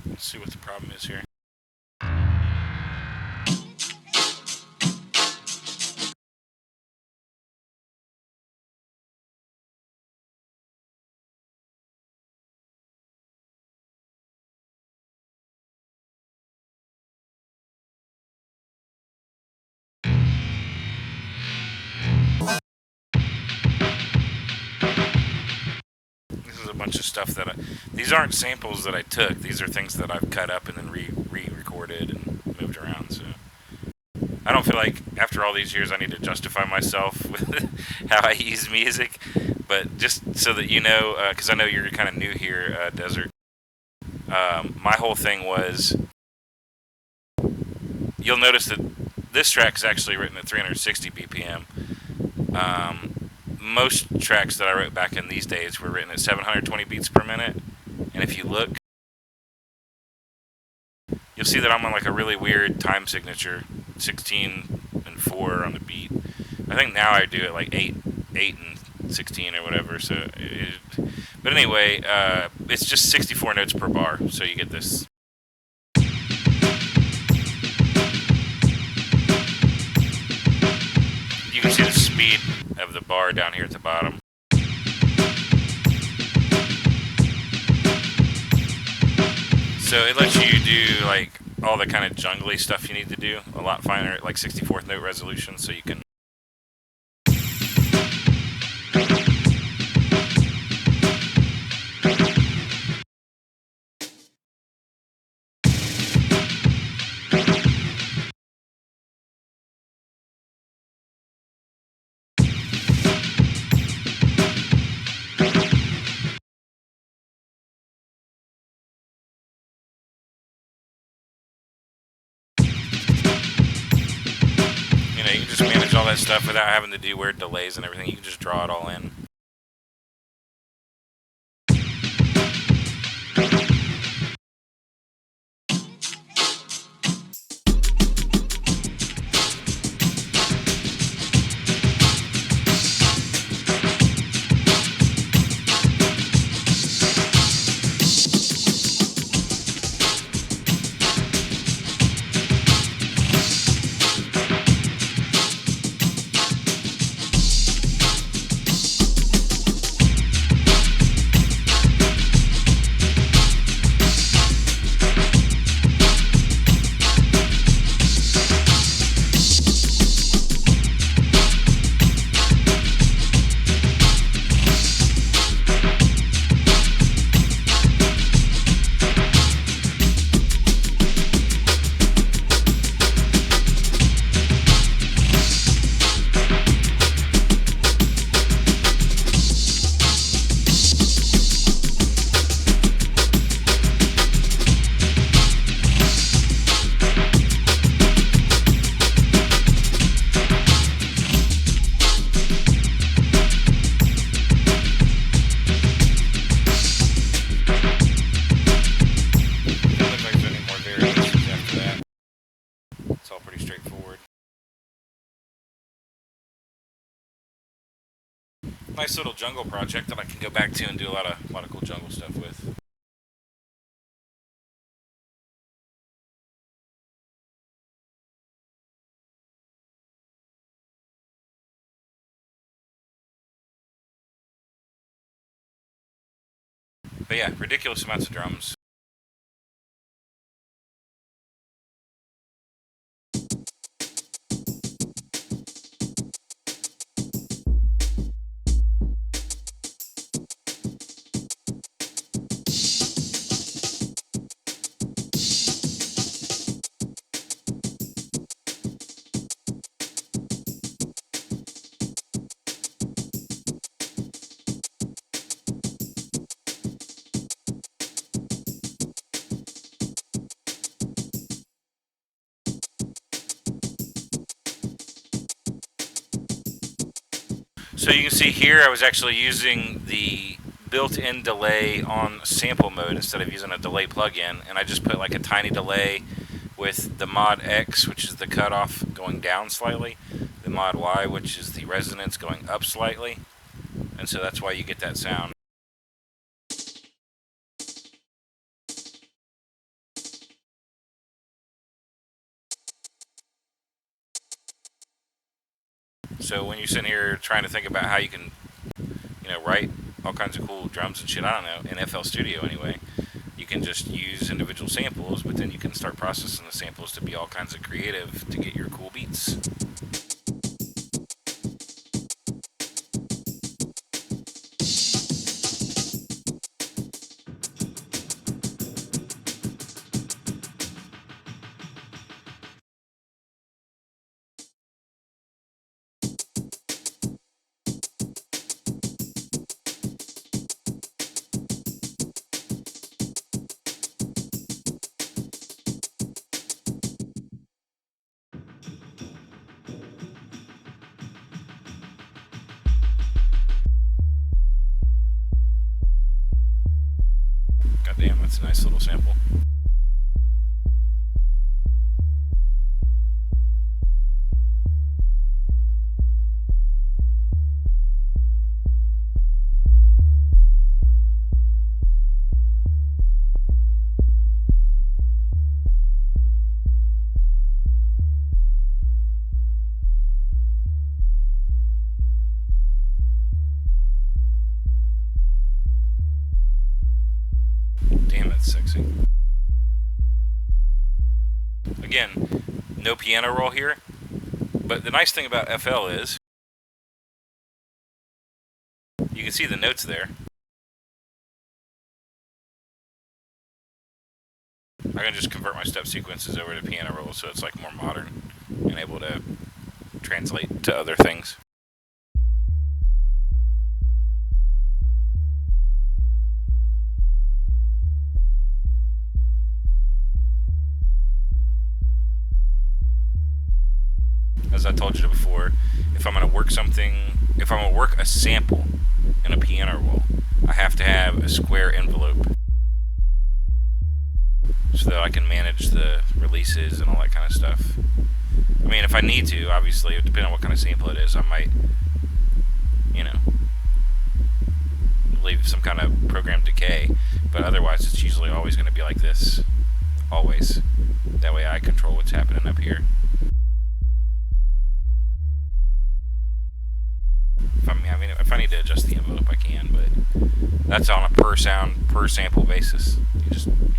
Let's see what the problem is here. This is a bunch of stuff that these aren't samples that I took. These are things that I've cut up and then re-recorded and moved around. So I don't feel like after all these years I need to justify myself with how I use music. But just so that you know, because I know you're kind of new here, Desert. My whole thing was, you'll notice that this track is actually written at 360 BPM. Most tracks that I wrote back in these days were written at 720 beats per minute. And if you look, you'll see that I'm on like a really weird time signature, 16 and 4 on the beat. I think now I do it like 8 and 16 or whatever. So, but anyway, it's just 64 notes per bar. So you get this. You can see the speed of the bar down here at the bottom. So it lets you do like all the kind of jungly stuff you need to do a lot finer at like 64th note resolution, so you can You can just manage all that stuff without having to do weird delays and everything. You can just draw it all in. It's all pretty straightforward. Nice little jungle project that I can go back to and do a lot of cool jungle stuff with. But yeah, ridiculous amounts of drums. So you can see here I was actually using the built-in delay on sample mode instead of using a delay plugin, and I just put like a tiny delay with the mod X, which is the cutoff, going down slightly, the mod Y, which is the resonance, going up slightly, and so that's why you get that sound. So when you're sitting here trying to think about how you can, write all kinds of cool drums and shit, I don't know, in FL Studio anyway, you can just use individual samples, but then you can start processing the samples to be all kinds of creative to get your cool beats. God damn, that's a nice little sample. Damn, that's sexy. Again, no piano roll here, but the nice thing about FL is you can see the notes there. I can just convert my step sequences over to piano roll so it's like more modern and able to translate to other things. as I told you before, if I'm going to work something, if I'm going to work a sample in a piano roll, I have to have a square envelope so that I can manage the releases and all that kind of stuff. I mean, if I need to, obviously, depending on what kind of sample it is, I might, you know, leave some kind of program decay. But otherwise, it's usually always going to be like this. Always. That way I control what's happening up here. If I need to adjust the envelope, I can, but that's on a per sound, per sample basis. You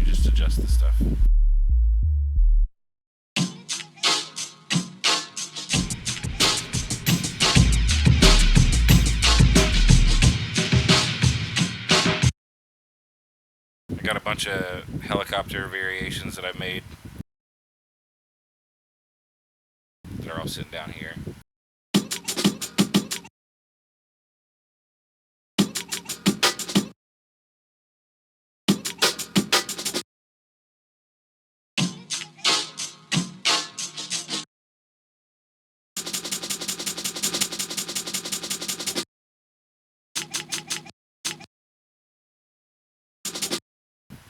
just adjust the stuff. I got a bunch of helicopter variations that I've made that are all sitting down here.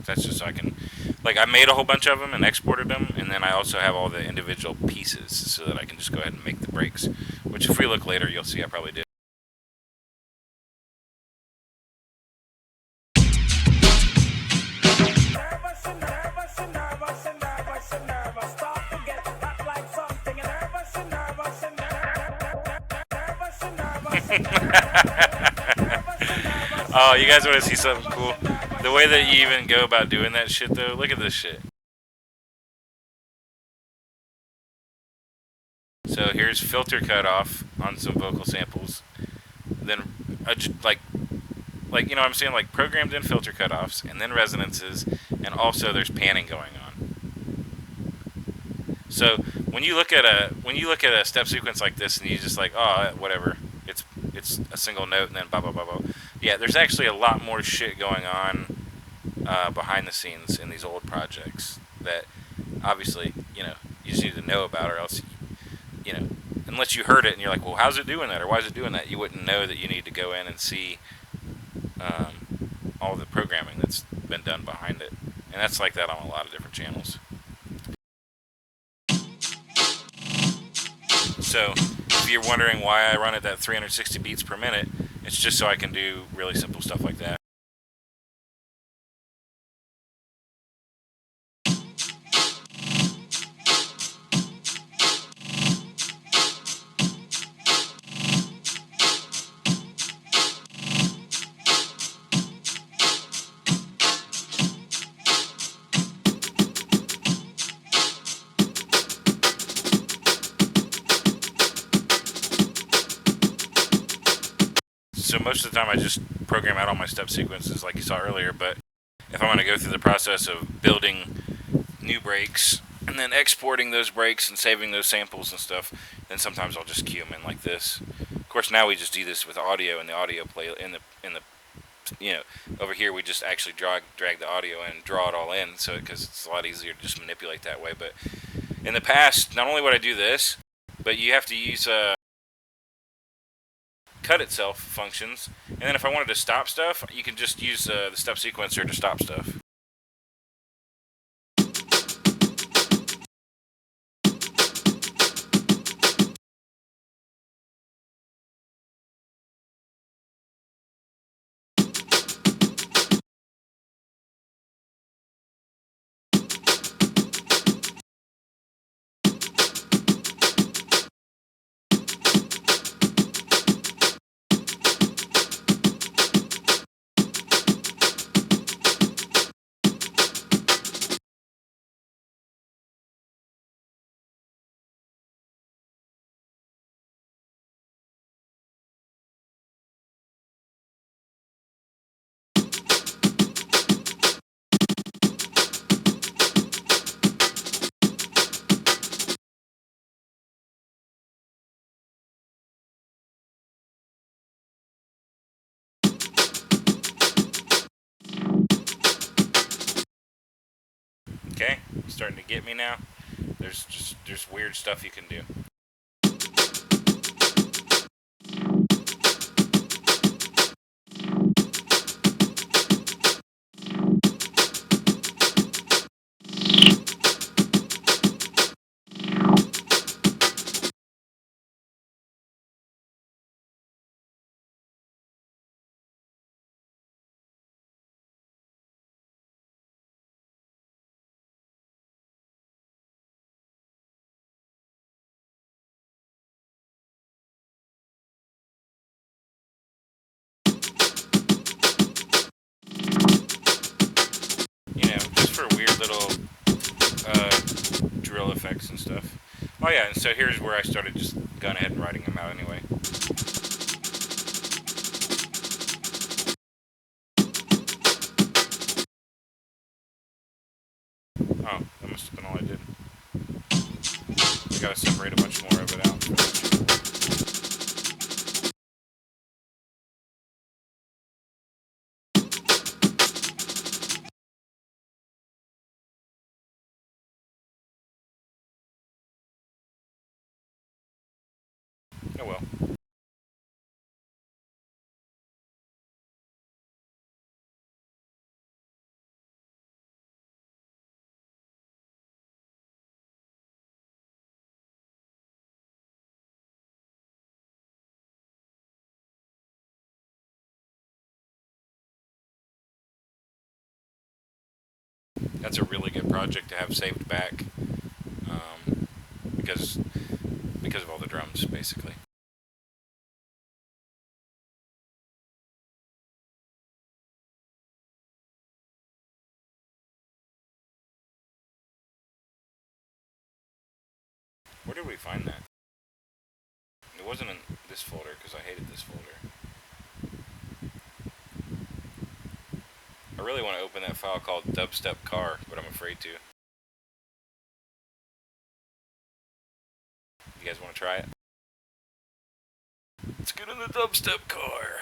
That's just so I can, like, I made a whole bunch of them and exported them, and then I also have all the individual pieces so that I can just go ahead and make the breaks. Which, if we look later, you'll see I probably did. Oh, you guys want to see something cool? The way that you even go about doing that shit, though, look at this shit. So here's filter cutoff on some vocal samples. Then, like you know what I'm saying, like programmed in filter cutoffs, and then resonances, and also there's panning going on. So when you look at a step sequence like this, and you just like, oh, whatever, it's a single note, and then blah blah blah blah. Yeah, there's actually a lot more shit going on behind the scenes in these old projects that obviously, you know, you just need to know about, or else, you know, unless you heard it and you're like, well, how's it doing that, or why is it doing that, you wouldn't know that you need to go in and see all the programming that's been done behind it. And that's like that on a lot of different channels. So if you're wondering why I run it at 360 beats per minute, it's just so I can do really simple stuff like that. So most of the time I just program out all my step sequences like you saw earlier, but if I'm going to go through the process of building new breaks and then exporting those breaks and saving those samples and stuff, then sometimes I'll just cue them in like this. Of course, now we just do this with audio in the audio play in the you know, over here we just actually drag the audio in and draw it all in, so because it's a lot easier to just manipulate that way. But in the past, not only would I do this, but you have to use cut itself functions, and then if I wanted to stop stuff, you can just use the step sequencer to stop stuff. Okay, starting to get me now. There's weird stuff you can do. for weird little drill effects and stuff. Oh yeah, and so here's where I started just going ahead and writing them out anyway. Oh, that must have been all I did. I gotta separate a bunch more of it out. Oh well. That's a really good project to have saved back, um, because of all the drums, basically. Where did we find that? It wasn't in this folder because I hated this folder. I really want to open that file called Dubstep Car, but I'm afraid to. You guys want to try it? Let's get in the Dubstep Car.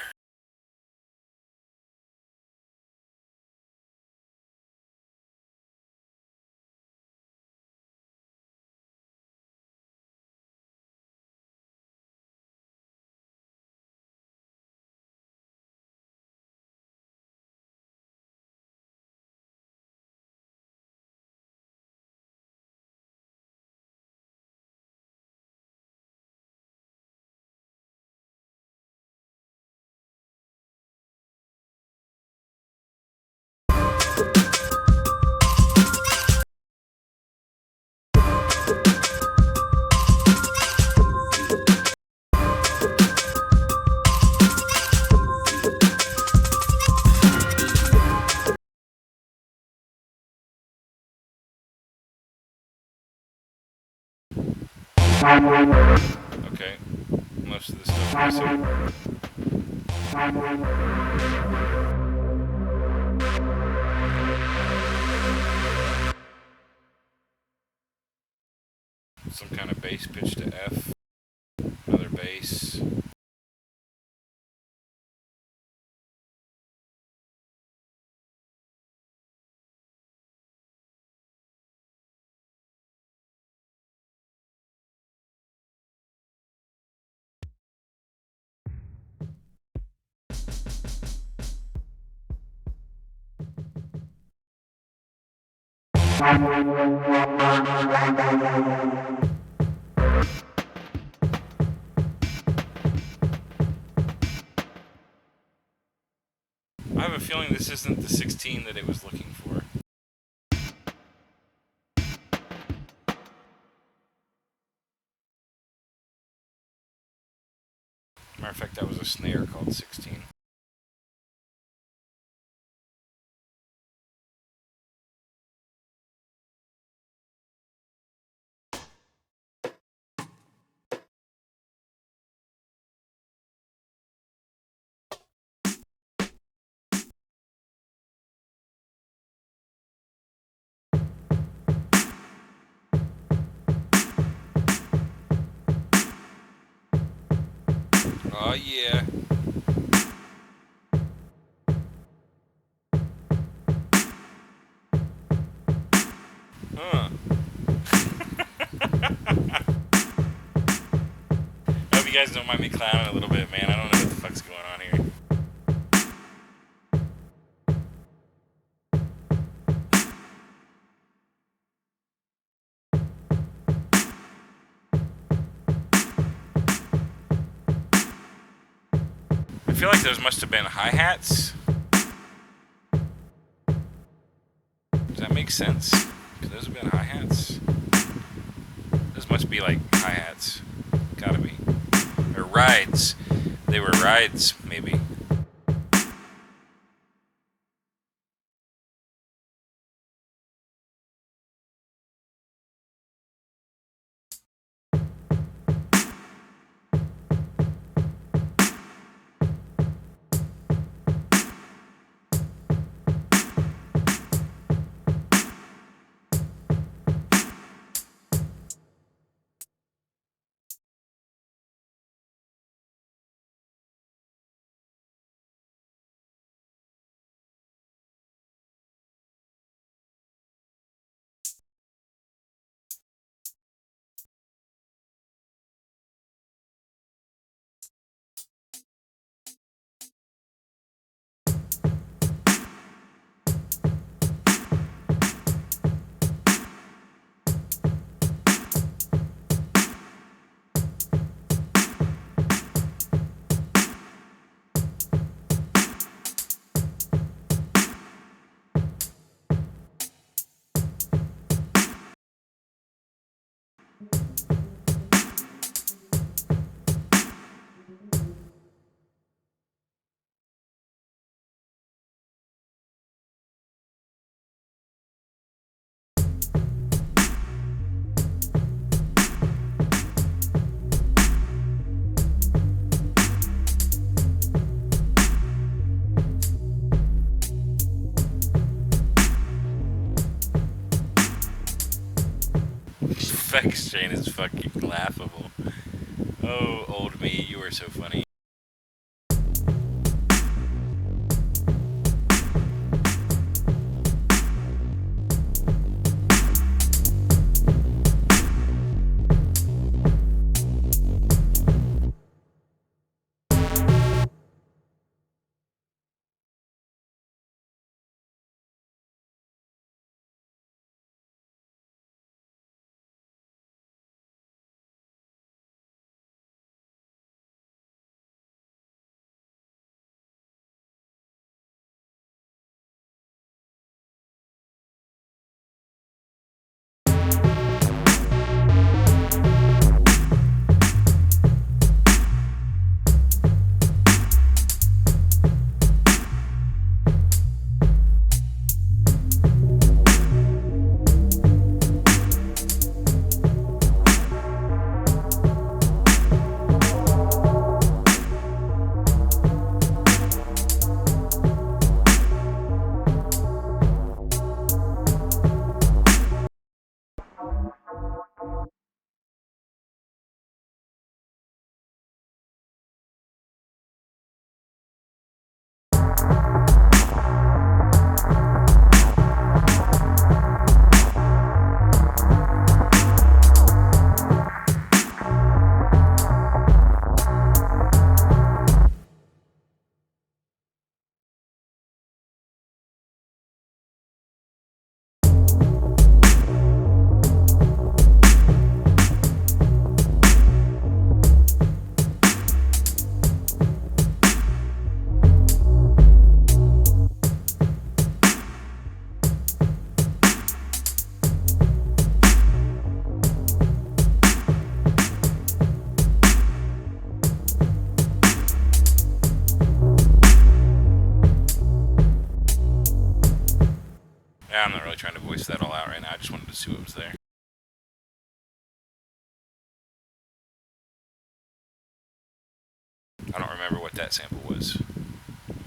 Okay, most of the stuff missing. Some kind of bass pitch to F. Another bass. I have a feeling this isn't the 16 that it was looking for. Matter of fact, that was a snare called 16. Oh yeah. Huh. I hope you guys don't mind me clowning a little bit, man. I don't know what the fuck's going on here. I feel like those must have been hi-hats. Does that make sense? Could those have been hi-hats? Those must be like hi-hats. Gotta be. Or rides. They were rides, maybe. Specs chain is fucking laughable. Oh, old me, you are so funny. Yeah, I'm not really trying to voice that all out right now. I just wanted to see what was there. I don't remember what that sample was.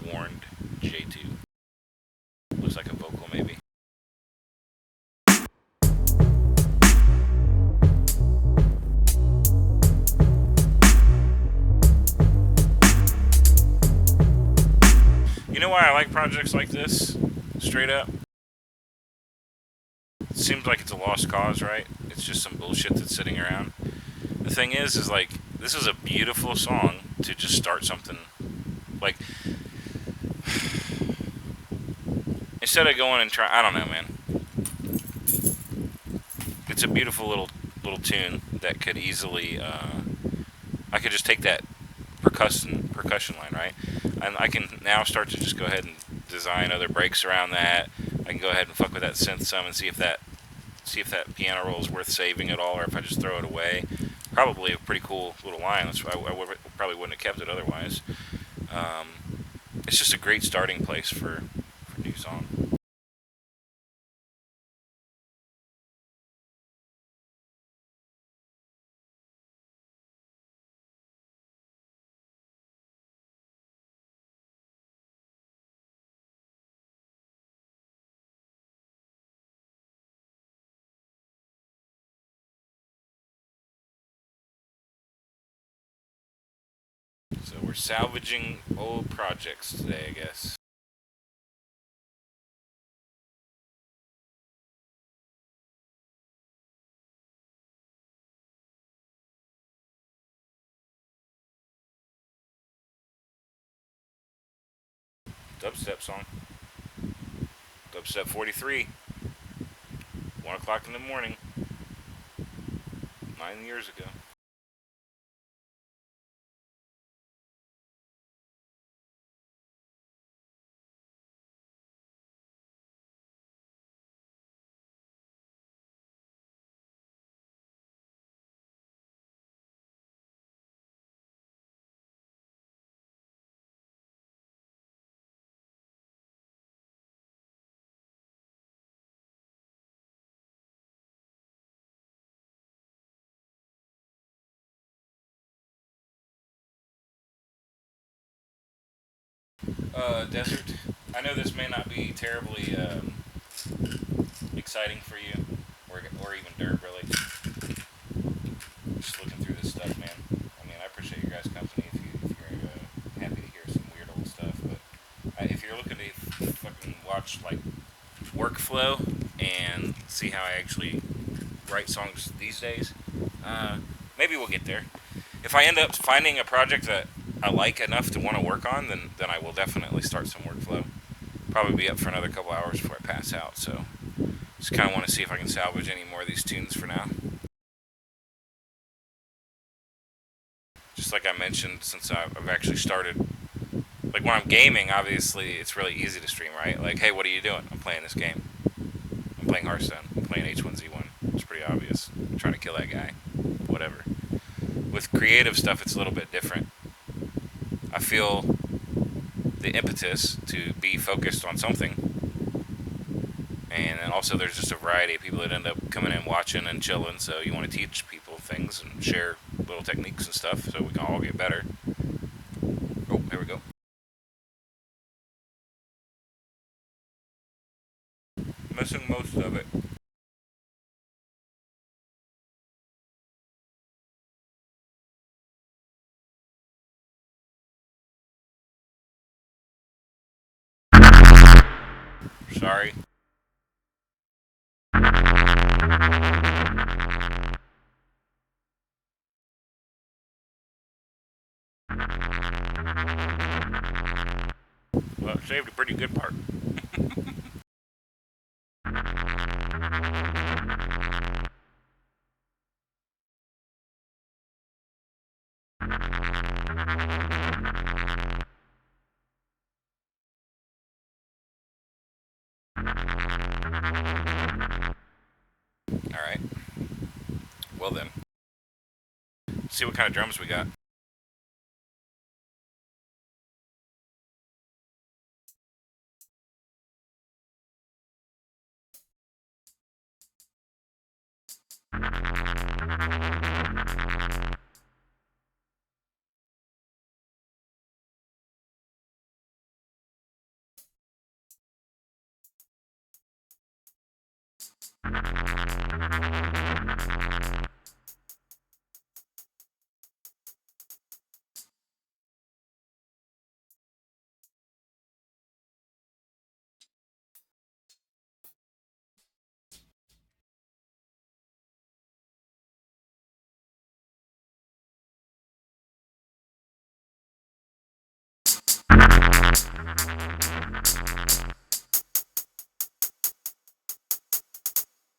Warned J2. Looks like a vocal, maybe. You know why I like projects like this? Straight up. It seems like it's a lost cause, right? It's just some bullshit that's sitting around. The thing is like, this is a beautiful song to just start something. Like, instead of going and try, I don't know, man. It's a beautiful little tune that could easily, I could just take that percussion line, right? And I can now start to just go ahead and design other breaks around that. I can go ahead and fuck with that synth some and see if that piano roll is worth saving at all, or if I just throw it away. Probably a pretty cool little line. Probably wouldn't have kept it otherwise. It's just a great starting place for a new song. So we're salvaging old projects today, I guess. Dubstep song. Dubstep 43. 1 o'clock in the morning. 9 years ago. Desert. I know this may not be terribly exciting for you, or even dirt, really. and watch like workflow and see how I actually write songs these days. Maybe we'll get there. If I end up finding a project that I like enough to want to work on, then I will definitely start some workflow. Probably be up for another couple hours before I pass out. So just kind of want to see if I can salvage any more of these tunes for now. Just like I mentioned, since I've actually started, like when I'm gaming, obviously it's really easy to stream, right? Like, hey, what are you doing? I'm playing this game. I'm playing Hearthstone. I'm playing H1Z1. It's pretty obvious. I'm trying to kill that guy. Whatever. With creative stuff, it's a little bit different. I feel the impetus to be focused on something. And then also there's just a variety of people that end up coming in watching and chilling, so you want to teach people things and share little techniques and stuff so we can all get better. Oh, here we go. Missing most of it. Sorry. Well, it saved a pretty good part. Alright. Well then. Let's see what kind of drums we got.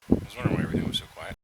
I was wondering why everything was so quiet.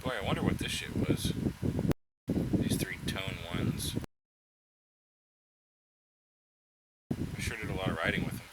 Boy, I wonder what this shit was. These three tone ones. I sure did a lot of writing with them.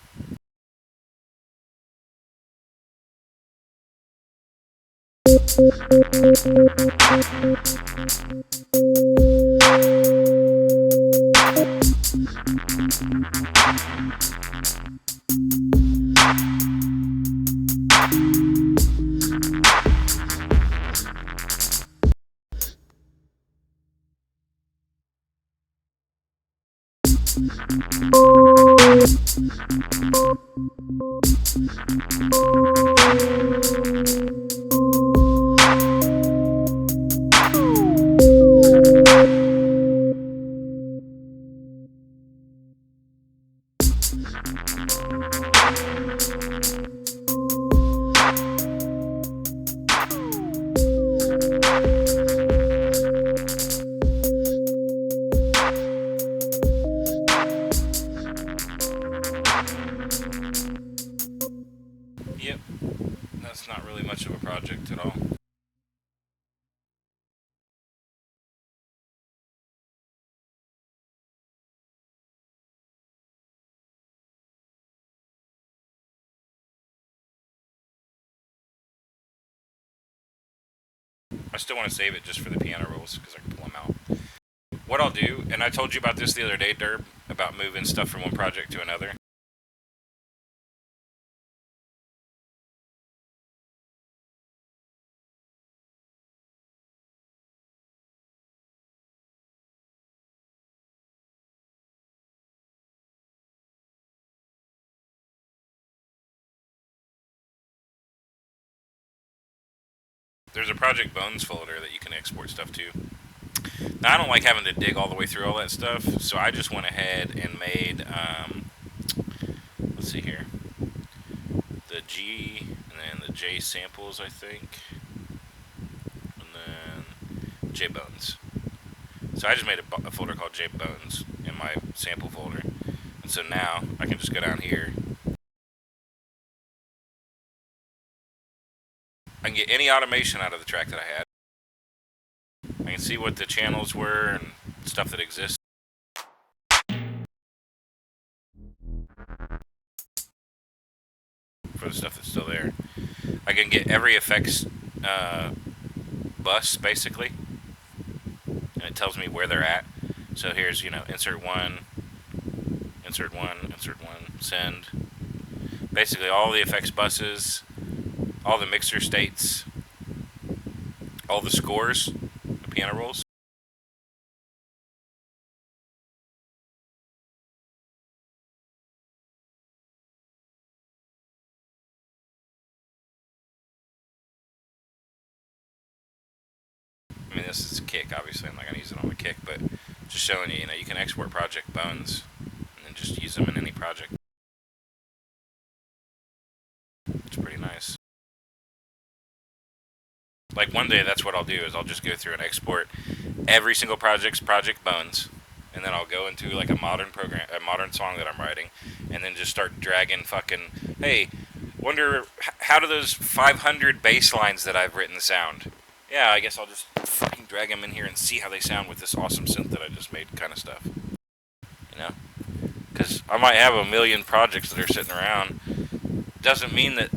Yep, that's not really much of a project at all. I still want to save it just for the piano rolls because I can pull them out. What I'll do, and I told you about this the other day, Derb, about moving stuff from one project to another. There's a Project Bones folder that you can export stuff to. Now, I don't like having to dig all the way through all that stuff, so I just went ahead and made, let's see here, the G and then the J samples, I think, and then J Bones. So I just made a folder called J Bones in my sample folder, and so now I can just go down here. I can get any automation out of the track that I had. I can see what the channels were and stuff that exists. For the stuff that's still there. I can get every effects bus, basically. And it tells me where they're at. So here's, insert one, insert one, insert one, send. Basically all the effects buses, all the mixer states, all the scores, the piano rolls. I mean, this is a kick, obviously. I'm not going to use it on the kick, but just showing you, you can export Project Bones and then just use them in any project. It's pretty nice. Like one day, that's what I'll do is I'll just go through and export every single project's Project Bones, and then I'll go into like a modern song that I'm writing, and then just start dragging fucking, hey, wonder how do those 500 bass lines that I've written sound? Yeah, I guess I'll just fucking drag them in here and see how they sound with this awesome synth that I just made, kind of stuff. Because I might have a million projects that are sitting around. Doesn't mean that,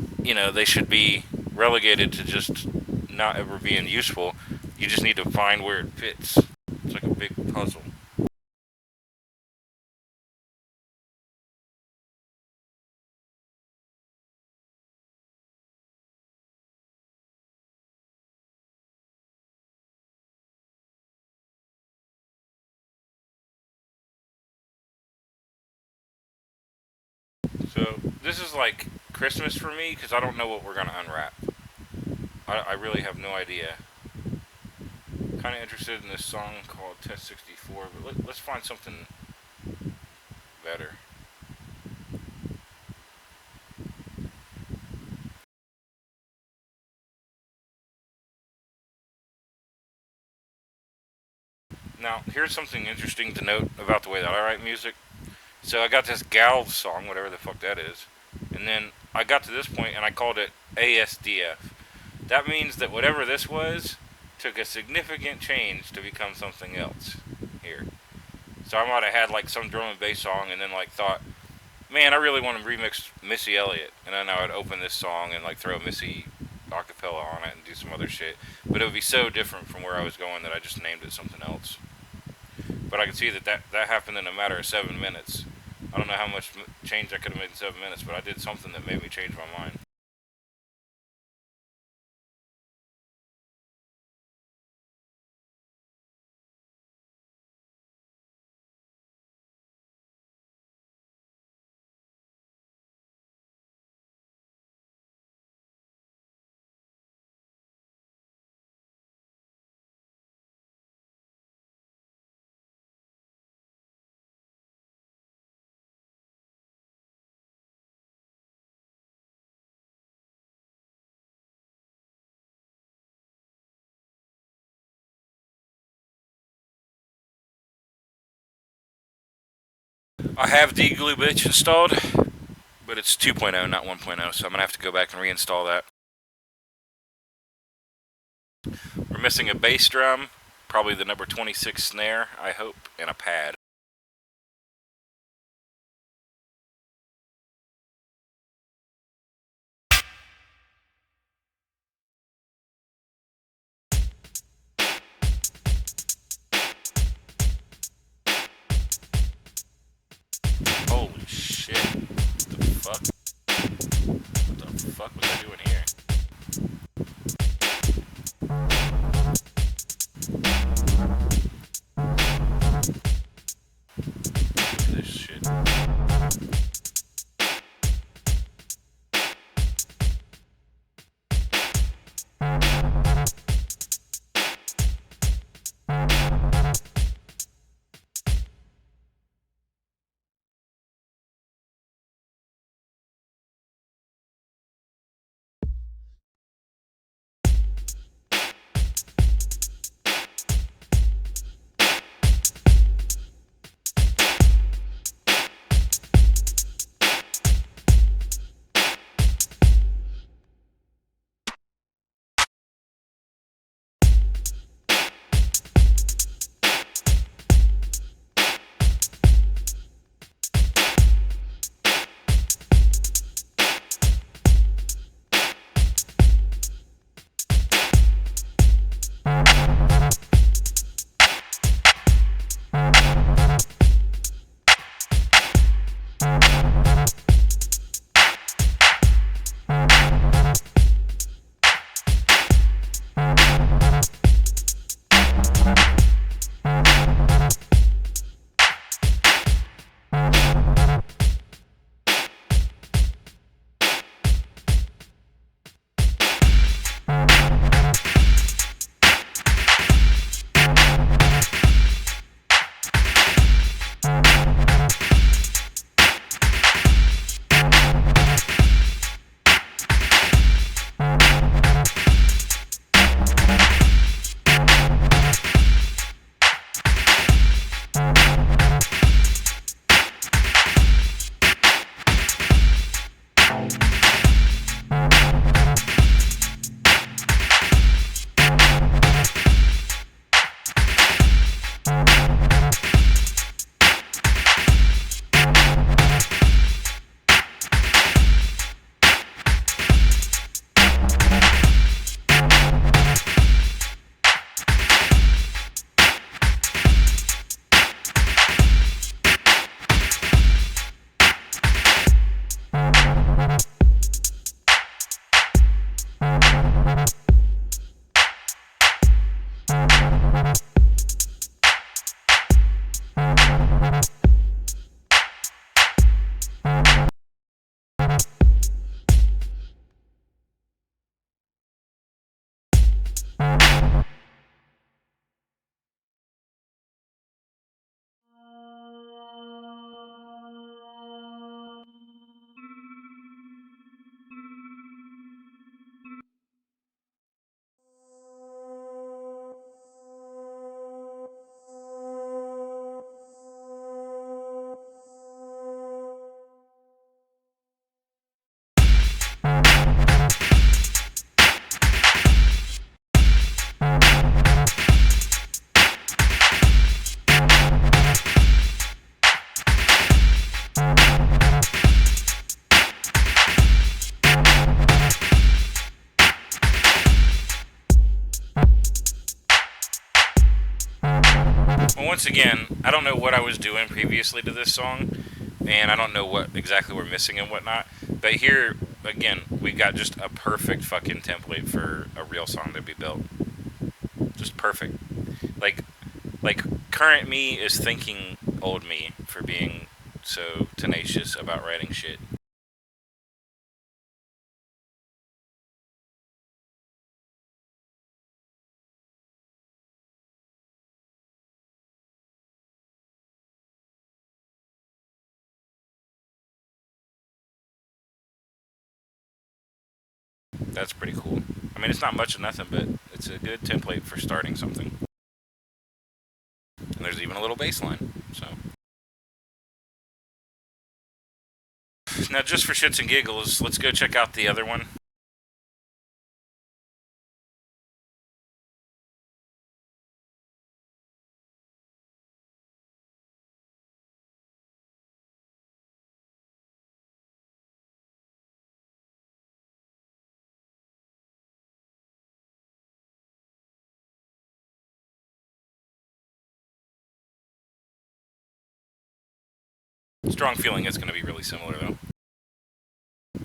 they should be relegated to just not ever being useful. You just need to find where it fits. It's like a big puzzle. So this is like Christmas for me because I don't know what we're gonna unwrap. I really have no idea. Kind of interested in this song called Test 64, but let's find something better. Now, here's something interesting to note about the way that I write music. So I got this Gal song, whatever the fuck that is, and then I got to this point and I called it ASDF. That means that whatever this was took a significant change to become something else here. So I might have had like some drum and bass song and then like thought, man, I really want to remix Missy Elliott, and then I would open this song and like throw Missy acapella on it and do some other shit. But it would be so different from where I was going that I just named it something else. But I can see that happened in a matter of 7 minutes. I don't know how much change I could have made in 7 minutes, but I did something that made me change my mind. I have D-Glue Bitch installed, but it's 2.0, not 1.0, so I'm going to have to go back and reinstall that. We're missing a bass drum, probably the number 26 snare, I hope, and a pad. Holy shit. What the fuck? What the fuck was I doing here? Look at this shit. Well, once again, I don't know what I was doing previously to this song, and I don't know what exactly we're missing and whatnot. But here again, we got just a perfect fucking template for a real song to be built. Just perfect. Like like current me is thanking old me for being so tenacious about writing shit. That's pretty cool. I mean, it's not much of nothing, but it's a good template for starting something. And there's even a little bass line. So now, just for shits and giggles, let's go check out the other one. Strong feeling it's going to be really similar though.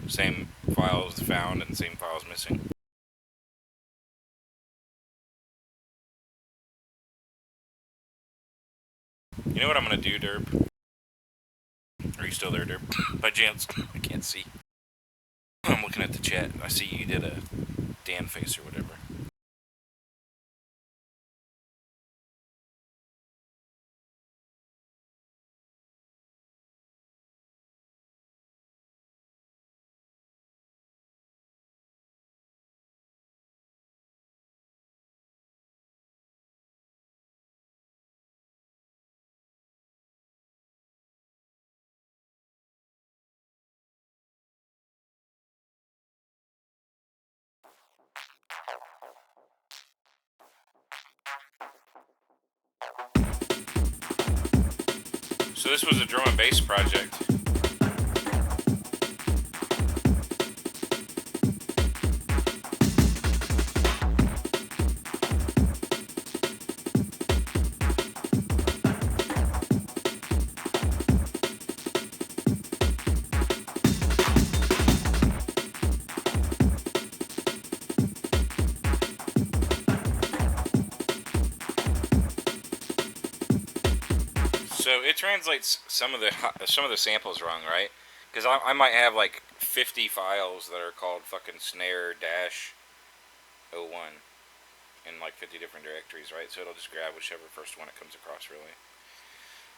Same files found and same files missing. You know what I'm going to do, Derp? Are you still there, Derp? By chance? I can't see. I'm looking at the chat. I see you did a Dan face or whatever. So this was a drum and bass project. So it translates some of the samples wrong, right? Because I might have like 50 files that are called fucking snare dash 01 in like 50 different directories, right? So it'll just grab whichever first one it comes across, really.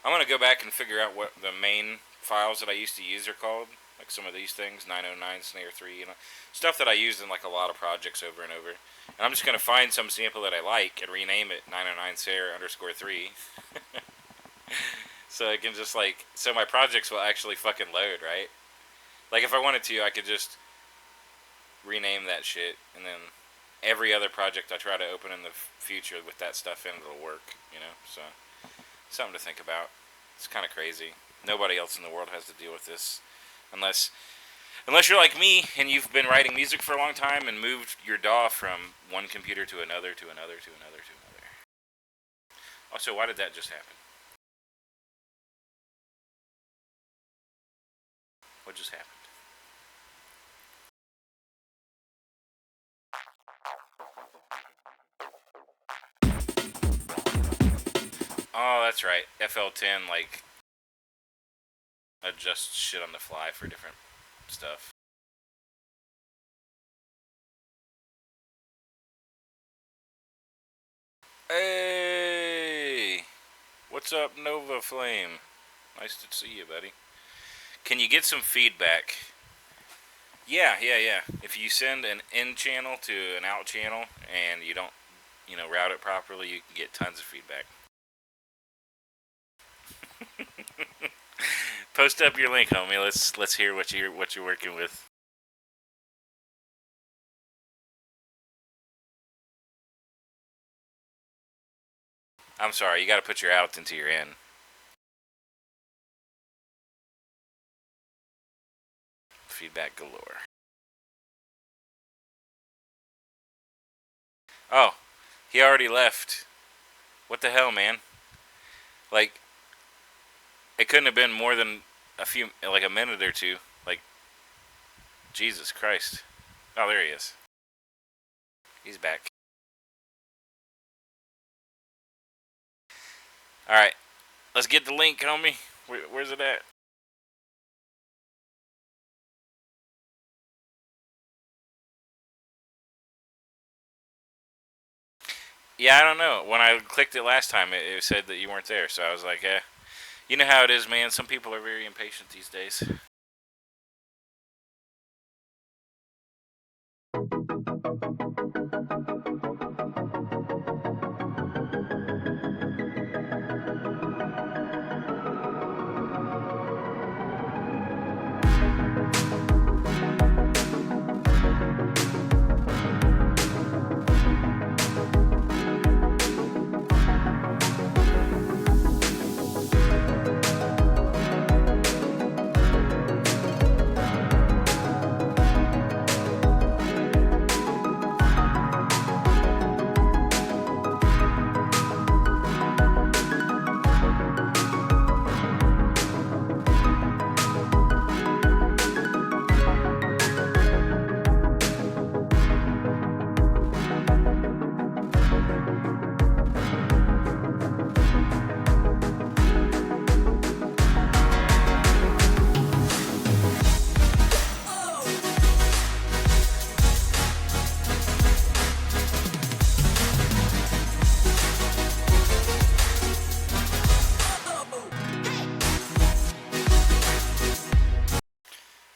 I'm gonna go back and figure out what the main files that I used to use are called, like some of these things, 909 snare 3, stuff that I used in like a lot of projects over and over. And I'm just gonna find some sample that I like and rename it 909 snare underscore 3. So I can just like, so my projects will actually fucking load, right? Like if I wanted to, I could just rename that shit, and then every other project I try to open in the future with that stuff in, it'll work. So something to think about. It's kind of crazy. Nobody else in the world has to deal with this, unless you're like me and you've been writing music for a long time and moved your DAW from one computer to another to another to another to another. Also, why did that just happen? What just happened? Oh, that's right. FL10 like adjusts shit on the fly for different stuff. Hey, what's up, Nova Flame? Nice to see you, buddy. Can you get some feedback? Yeah. If you send an in channel to an out channel and you don't, route it properly, you can get tons of feedback. Post up your link, homie. Let's hear what you're working with. I'm sorry, you got to put your out into your in. Feedback galore. Oh, he already left. What the hell, man? Like, it couldn't have been more than a minute or two. Like, Jesus Christ. Oh, there he is. He's back. All right, let's get the link, homie. Where's it at? Yeah, I don't know. When I clicked it last time, it said that you weren't there, so I was like, you know how it is, man. Some people are very impatient these days.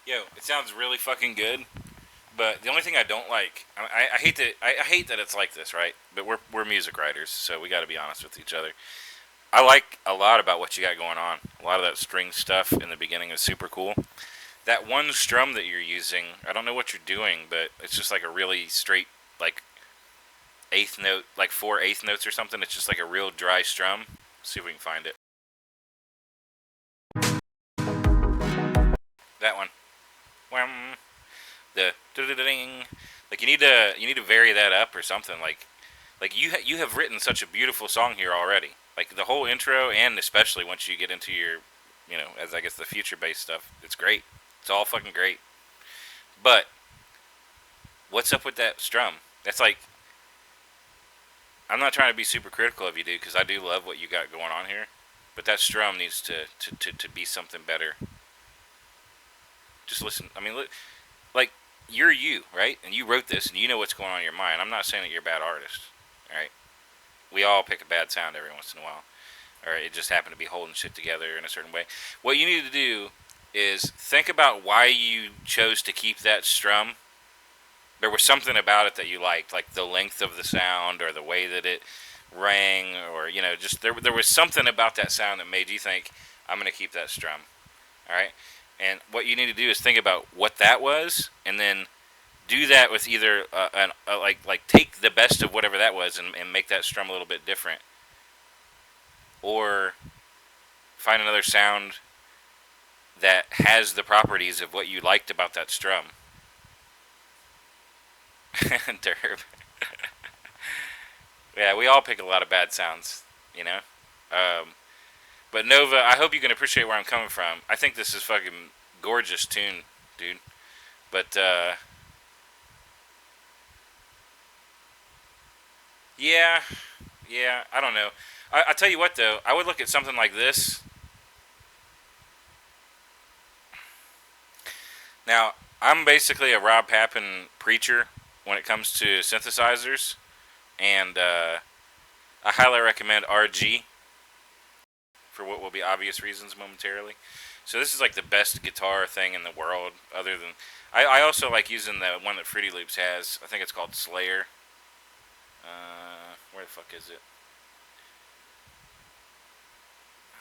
Yo, it sounds really fucking good. But the only thing I don't like, I hate that I hate that it's like this, right? But we're music writers, so we got to be honest with each other. I like a lot about what you got going on. A lot of that string stuff in the beginning is super cool. That one strum that you're using, I don't know what you're doing, but it's just like a really straight, like eighth note, like 4/8 notes or something. It's just like a real dry strum. Let's see if we can find it. That one. Wham. The ding. Like you need to vary that up or something. Like you have written such a beautiful song here already. Like the whole intro, and especially once you get into your, as I guess the future based stuff, it's great. It's all fucking great. But what's up with that strum? That's like, I'm not trying to be super critical of you, dude, because I do love what you got going on here. But that strum needs to be something better. Just listen. I mean, like, you're you, right? And you wrote this, and you know what's going on in your mind. I'm not saying that you're a bad artist, all right? We all pick a bad sound every once in a while. Or it just happened to be holding shit together in a certain way. What you need to do is think about why you chose to keep that strum. There was something about it that you liked, like the length of the sound or the way that it rang, or just there was something about that sound that made you think, I'm going to keep that strum. All right? And what you need to do is think about what that was, and then do that with either like take the best of whatever that was, and make that strum a little bit different, or find another sound that has the properties of what you liked about that strum. Derb. Yeah, we all pick a lot of bad sounds, you know. Um, but Nova, I hope you can appreciate where I'm coming from. I think this is fucking gorgeous tune, dude. But yeah, yeah, I don't know. I tell you what though, I would look at something like this. Now, I'm basically a Rob Pappen preacher when it comes to synthesizers, and I highly recommend RG for what will be obvious reasons momentarily. So this is like the best guitar thing in the world, other than I also like using the one that Fruity Loops has. I think it's called Slayer. Where the fuck is it?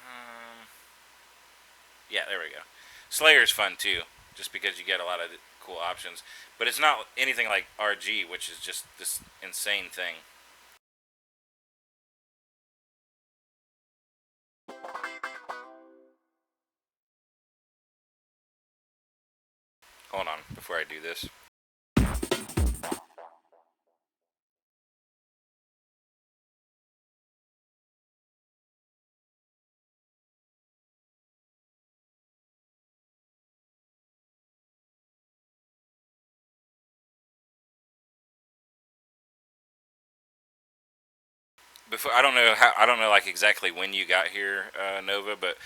Um, yeah, there we go. Slayer's fun too, just because you get a lot of cool options. But it's not anything like RG, which is just this insane thing. Hold on, before I do this. before I don't know like exactly when you got here, Nova, but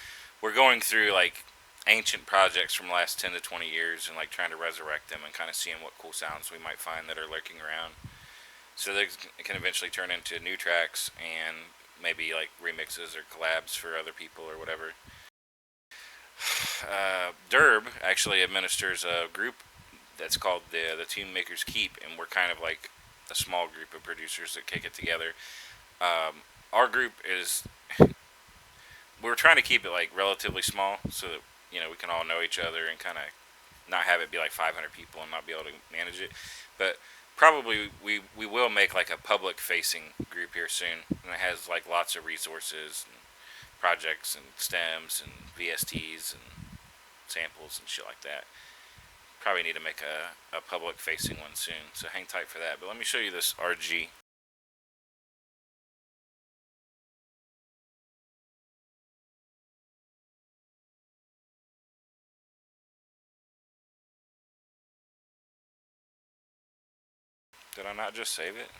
we're going through like ancient projects from the last 10 to 20 years and like trying to resurrect them and kind of seeing what cool sounds we might find that are lurking around. So they can eventually turn into new tracks and maybe like remixes or collabs for other people or whatever. Derb actually administers a group that's called the Tune Makers Keep, and we're kind of like a small group of producers that kick it together. Our group is we're trying to keep it like relatively small so that we can all know each other and kind of not have it be like 500 people and not be able to manage it. But probably we will make like a public facing group here soon, and it has like lots of resources and projects and stems and VSTs and samples and shit like that. Probably need to make a public facing one soon, so hang tight for that. But let me show you this RG. Did I not just save it?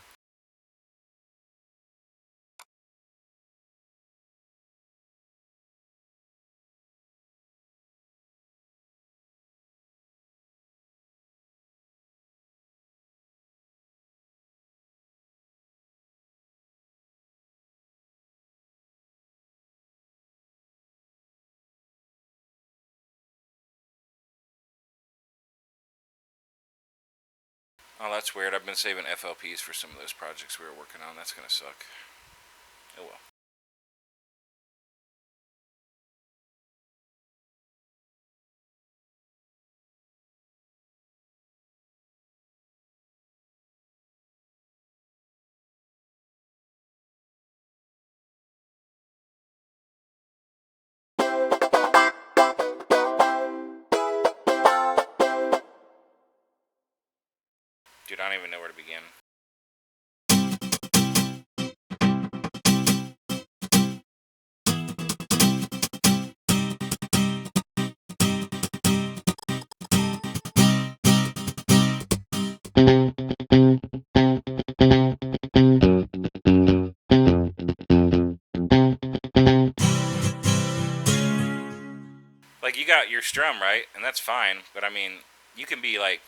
Oh, that's weird. I've been saving FLPs for some of those projects we were working on. That's gonna suck. Oh well. Dude, I don't even know where to begin. Like, you got your strum, right? And that's fine, but I mean, you can be like.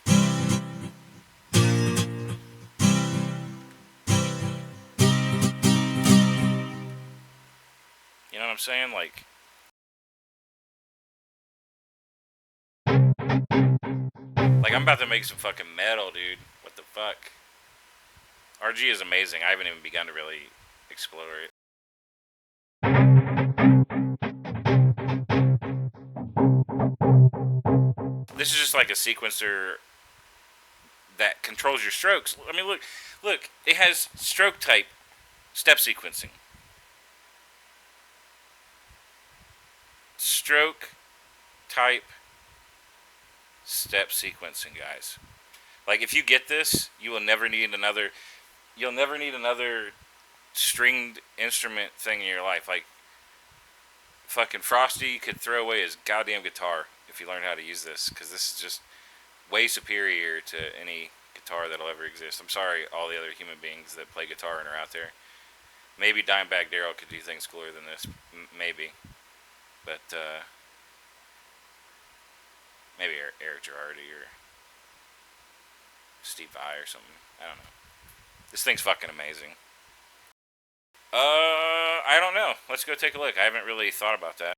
You know what I'm saying? Like I'm about to make some fucking metal, dude. What the fuck? RG is amazing. I haven't even begun to really explore it. This is just like a sequencer that controls your strokes. I mean, look, it has stroke type step sequencing. Stroke type step sequencing, guys. Like if you get this, you will never need another. You'll never need another stringed instrument thing in your life. Like fucking Frosty could throw away his goddamn guitar if you learn how to use this, because this is just way superior to any guitar that'll ever exist. I'm sorry, all the other human beings that play guitar and are out there. Maybe Dimebag Darrell could do things cooler than this. Maybe. But, maybe Eric Girardi or Steve Vai or something. I don't know. This thing's fucking amazing. I don't know. Let's go take a look. I haven't really thought about that.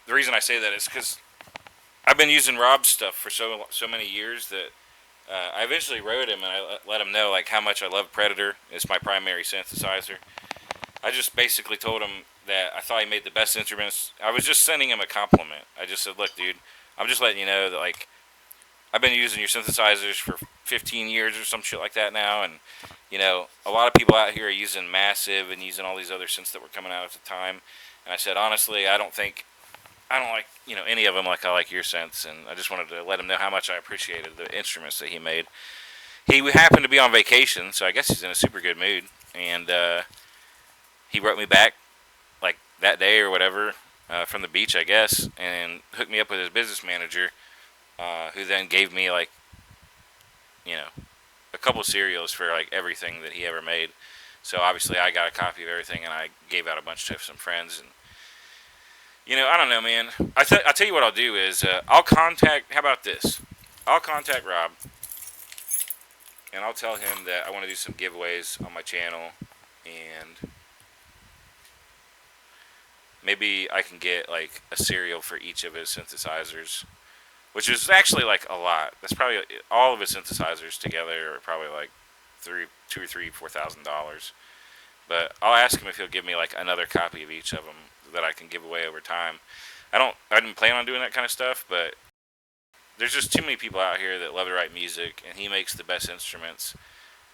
The reason I say that is because I've been using Rob's stuff for so many years that I eventually wrote him and I let him know like how much I love Predator. It's my primary synthesizer. I just basically told him that I thought he made the best instruments. I was just sending him a compliment. I just said, look, dude, I'm just letting you know that like I've been using your synthesizers for 15 years or some shit like that now, and a lot of people out here are using Massive and using all these other synths that were coming out at the time. And I said, honestly, I don't like any of them like I like your synths, and I just wanted to let him know how much I appreciated the instruments that he made. He happened to be on vacation, so I guess he's in a super good mood, and he wrote me back like that day or whatever from the beach, I guess, and hooked me up with his business manager, who then gave me like couple serials for like everything that he ever made. So obviously I got a copy of everything, and I gave out a bunch to some friends. And I don't know, man. I'll tell you what I'll do is I'll contact. How about this? I'll contact Rob, and I'll tell him that I want to do some giveaways on my channel, and maybe I can get like a serial for each of his synthesizers, which is actually like a lot. That's probably all of his synthesizers together are probably like two or three, $4,000. But I'll ask him if he'll give me like another copy of each of them that I can give away over time. I didn't plan on doing that kind of stuff, but there's just too many people out here that love to write music, and he makes the best instruments.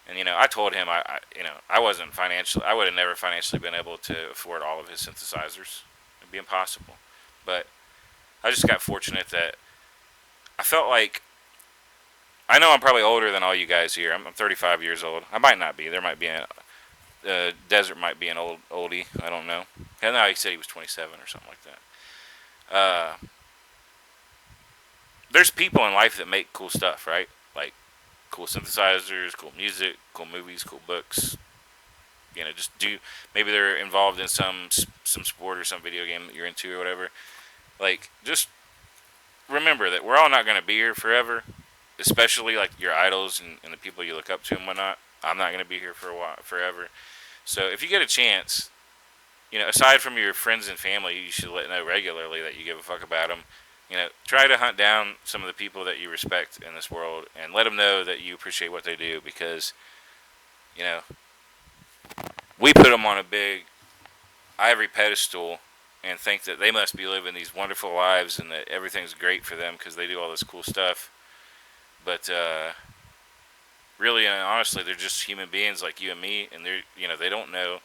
And I told him I wasn't I would have never financially been able to afford all of his synthesizers. It'd be impossible. But I just got fortunate that I felt like I know I'm probably older than all you guys here. I'm 35 years old. I might not be. There might be Desert might be an oldie. I don't know. And now he said he was 27 or something like that. There's people in life that make cool stuff, right? Like cool synthesizers, cool music, cool movies, cool books. Just maybe they're involved in some sport or some video game that you're into or whatever. Like, just remember that we're all not going to be here forever, especially like your idols and the people you look up to and whatnot. I'm not going to be here for a while, forever. So if you get a chance, aside from your friends and family, you should let know regularly that you give a fuck about them. Try to hunt down some of the people that you respect in this world and let them know that you appreciate what they do, because, we put them on a big ivory pedestal and think that they must be living these wonderful lives and that everything's great for them because they do all this cool stuff. But really and honestly, they're just human beings like you and me, and they don't know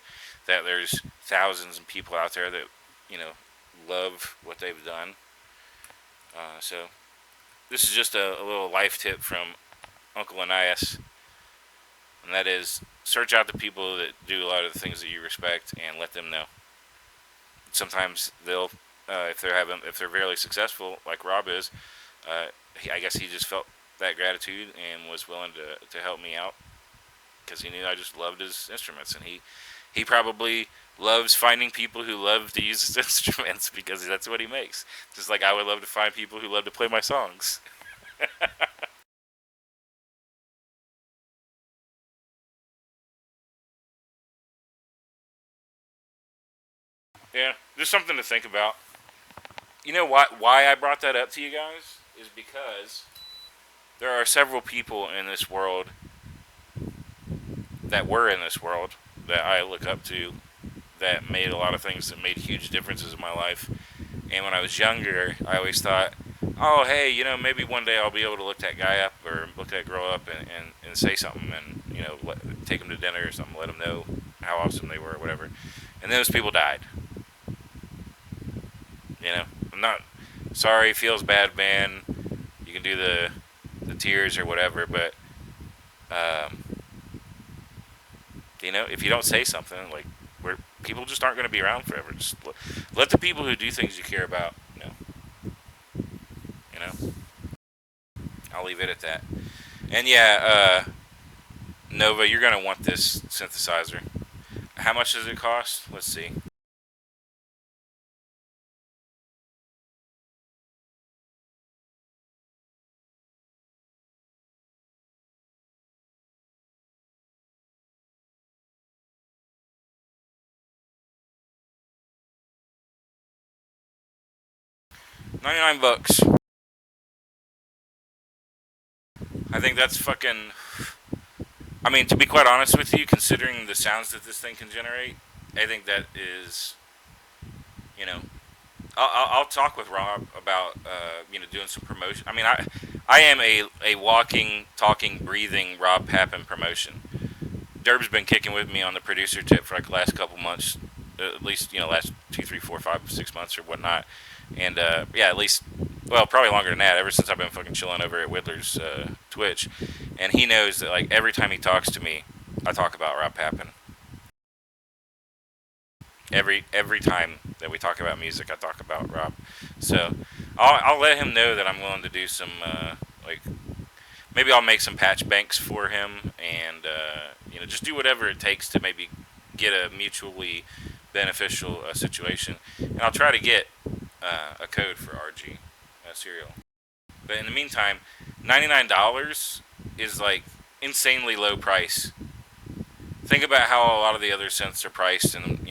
that there's thousands of people out there that love what they've done. So this is just a little life tip from Uncle Annias, and that is search out the people that do a lot of the things that you respect and let them know. Sometimes they'll, if they're very successful, like Rob is, I guess he just felt that gratitude and was willing to help me out because he knew I just loved his instruments, and he probably loves finding people who love to use his instruments because that's what he makes. Just like I would love to find people who love to play my songs. Yeah, just something to think about. You know why I brought that up to you guys is because there are several people in this world that were in this world that I look up to that made a lot of things that made huge differences in my life. And when I was younger, I always thought, oh, hey, maybe one day I'll be able to look that guy up or look that girl up and say something and, take them to dinner or something, let them know how awesome they were or whatever. And those people died. I'm not sorry, feels bad, man. You can do the tears or whatever, but, if you don't say something, like, people just aren't going to be around forever. Just let the people who do things you care about, I'll leave it at that. And yeah, Nova, you're going to want this synthesizer. How much does it cost? Let's see. $99. I think that's fucking. I mean, to be quite honest with you, considering the sounds that this thing can generate, I think that is, you know, I'll talk with Rob about, doing some promotion. I mean, I am a walking, talking, breathing Rob Pappin promotion. Derb's been kicking with me on the producer tip for like the last couple months, at least last 2, 3, 4, 5, 6 months or whatnot, and yeah, at least, well, probably longer than that. Ever since I've been fucking chilling over at Whittler's Twitch, and he knows that like every time he talks to me, I talk about Rob Pappin. Every time that we talk about music, I talk about Rob. So I'll let him know that I'm willing to do some like maybe I'll make some patch banks for him, and just do whatever it takes to maybe get a mutually beneficial situation, and I'll try to get a code for RG cereal. But in the meantime, $99 is like insanely low price. Think about how a lot of the other scents are priced, and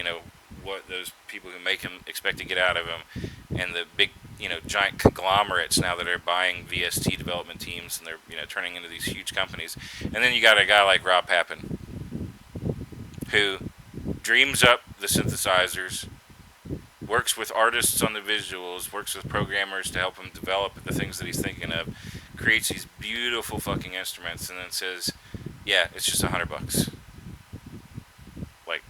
what those people who make them expect to get out of them, and the big giant conglomerates now that are buying VST development teams, and they're turning into these huge companies. And then you got a guy like Rob Pappen who dreams up the synthesizers, works with artists on the visuals, works with programmers to help him develop the things that he's thinking of, creates these beautiful fucking instruments, and then says, "Yeah, it's just $100." Like,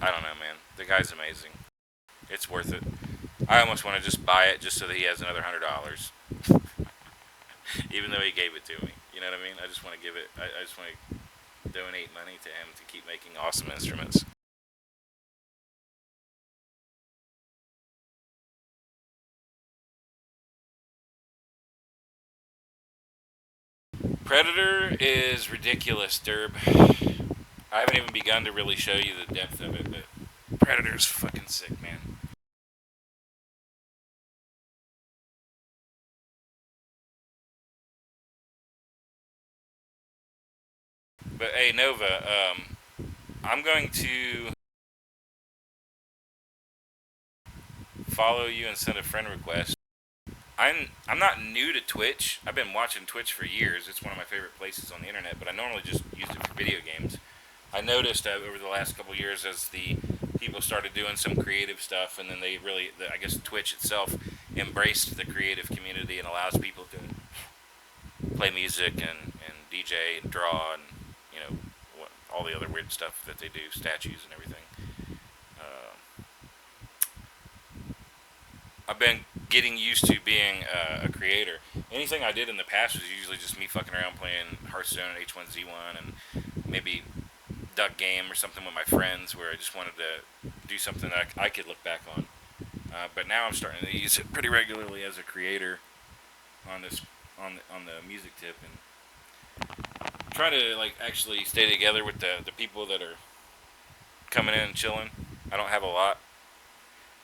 I don't know, man. The guy's amazing. It's worth it. I almost want to just buy it just so that he has another $100, even though he gave it to me. You know what I mean? I just want to give it. I just want to donate money to him to keep making awesome instruments. Predator is ridiculous, Derb. I haven't even begun to really show you the depth of it, but Predator's fucking sick, man. But hey, Nova, I'm going to follow you and send a friend request. I'm not new to Twitch. I've been watching Twitch for years. It's one of my favorite places on the internet, but I normally just use it for video games. I noticed over the last couple of years as the people started doing some creative stuff, and then they really, I guess Twitch itself embraced the creative community and allows people to play music and DJ and draw and all the other weird stuff that they do, statues and everything. I've been getting used to being a creator. Anything I did in the past was usually just me fucking around playing Hearthstone and H1Z1 and maybe Duck Game or something with my friends, where I just wanted to do something that I could look back on. But now I'm starting to use it pretty regularly as a creator on the music tip, and try to like actually stay together with the people that are coming in and chilling. I don't have a lot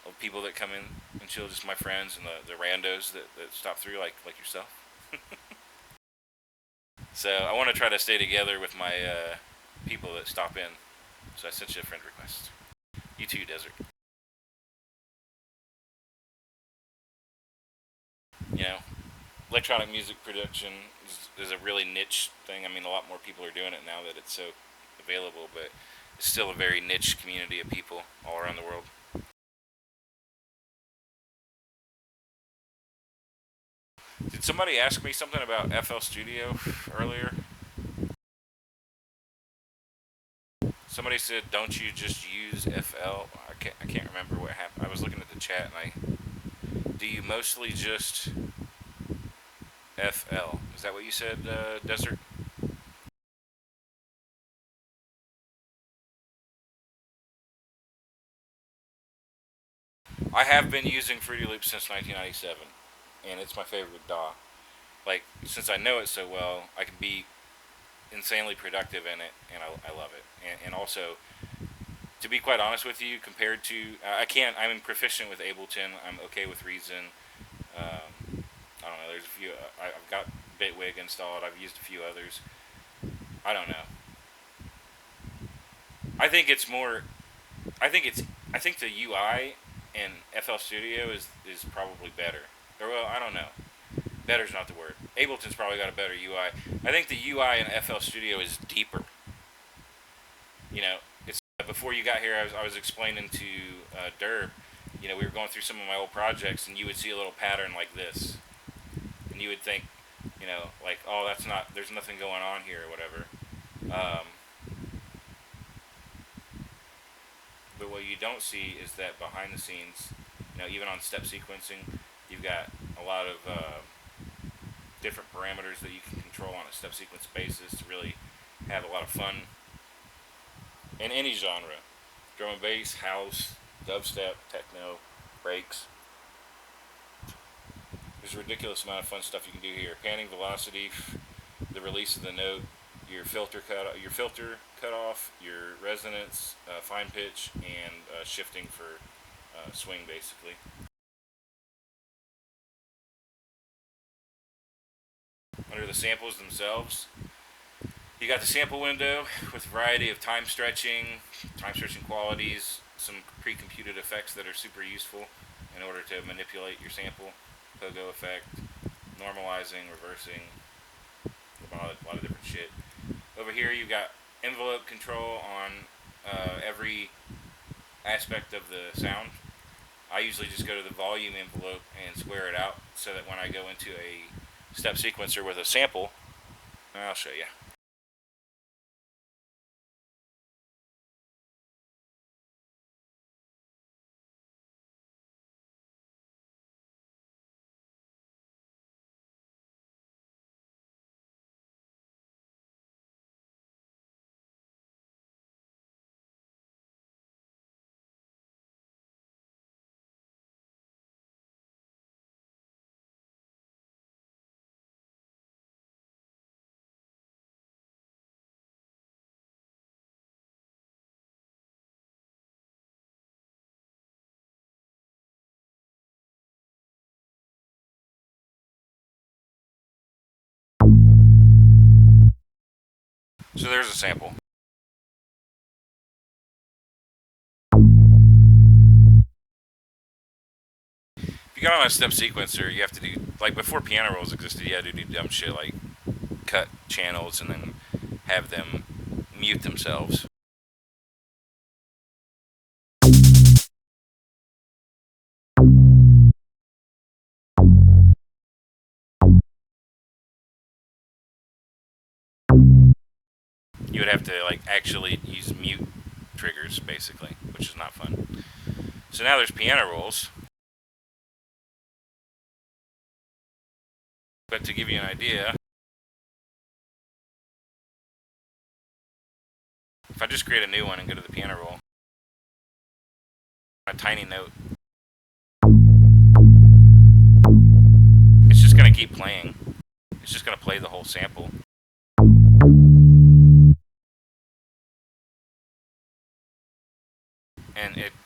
of people that come in and chill, just my friends and the randos that stop through, like yourself. So I want to try to stay together with my people that stop in. So I sent you a friend request. You too, Desert. You know, electronic music production is a really niche thing. I mean, a lot more people are doing it now that it's so available, but it's still a very niche community of people all around the world. Did somebody ask me something about FL Studio earlier? Somebody said, "Don't you just use FL?" I can't remember what happened. I was looking at the chat, and do you mostly just FL? Is that what you said, Desert? I have been using Fruity Loops since 1997, and it's my favorite DAW. Like, since I know it so well, I can be insanely productive in it, and I love it. And also, to be quite honest with you, compared to I'm proficient with Ableton. I'm okay with Reason. I don't know. There's a few. I've got Bitwig installed. I've used a few others. I don't know. I think it's more. I think it's. I think the UI in FL Studio is probably better. Or well, I don't know. Better's not the word. Ableton's probably got a better UI. I think the UI in FL Studio is deeper. You know, it's before you got here. I was explaining to Derb. We were going through some of my old projects, and you would see a little pattern like this, and you would think, like, oh, that's not. There's nothing going on here, or whatever. Um, but what you don't see is that behind the scenes, even on step sequencing, you've got a lot of different parameters that you can control on a step sequence basis to really have a lot of fun in any genre. Drum and bass, house, dubstep, techno, breaks. There's a ridiculous amount of fun stuff you can do here. Panning velocity. the release of the note, your filter cut off, your resonance, fine pitch, and shifting for swing, basically. Under the samples themselves, you got the sample window with a variety of time stretching qualities, some pre-computed effects that are super useful in order to manipulate your sample, pogo effect, normalizing, reversing, a lot of different shit. Over here you got envelope control on every aspect of the sound. I usually just go to the volume envelope and square it out so that when I go into a step sequencer with a sample, I'll show you. So there's a sample. If you got on a step sequencer, you have to do, like before piano rolls existed, you had to do dumb shit like cut channels and then have them mute themselves. You would have to like actually use mute triggers, basically, which is not fun. So now there's piano rolls. But to give you an idea, if I just create a new one and go to the piano roll, a tiny note, it's just going to keep playing. It's just going to play the whole sample.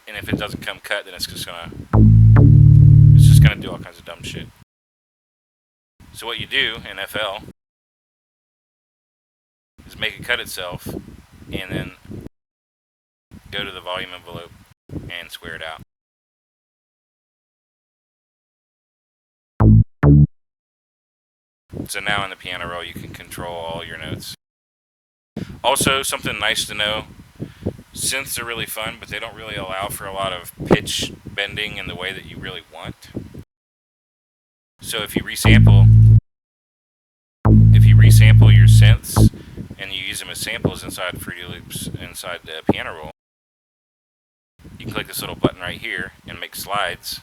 And if it doesn't come cut, then it's just gonna do all kinds of dumb shit. So what you do in FL is make it cut itself, and then go to the volume envelope and square it out. So now in the piano roll, you can control all your notes. Also, something nice to know, synths are really fun, but they don't really allow for a lot of pitch bending in the way that you really want. So if you resample your synths and you use them as samples inside Fruity Loops inside the piano roll, you can click this little button right here and make slides.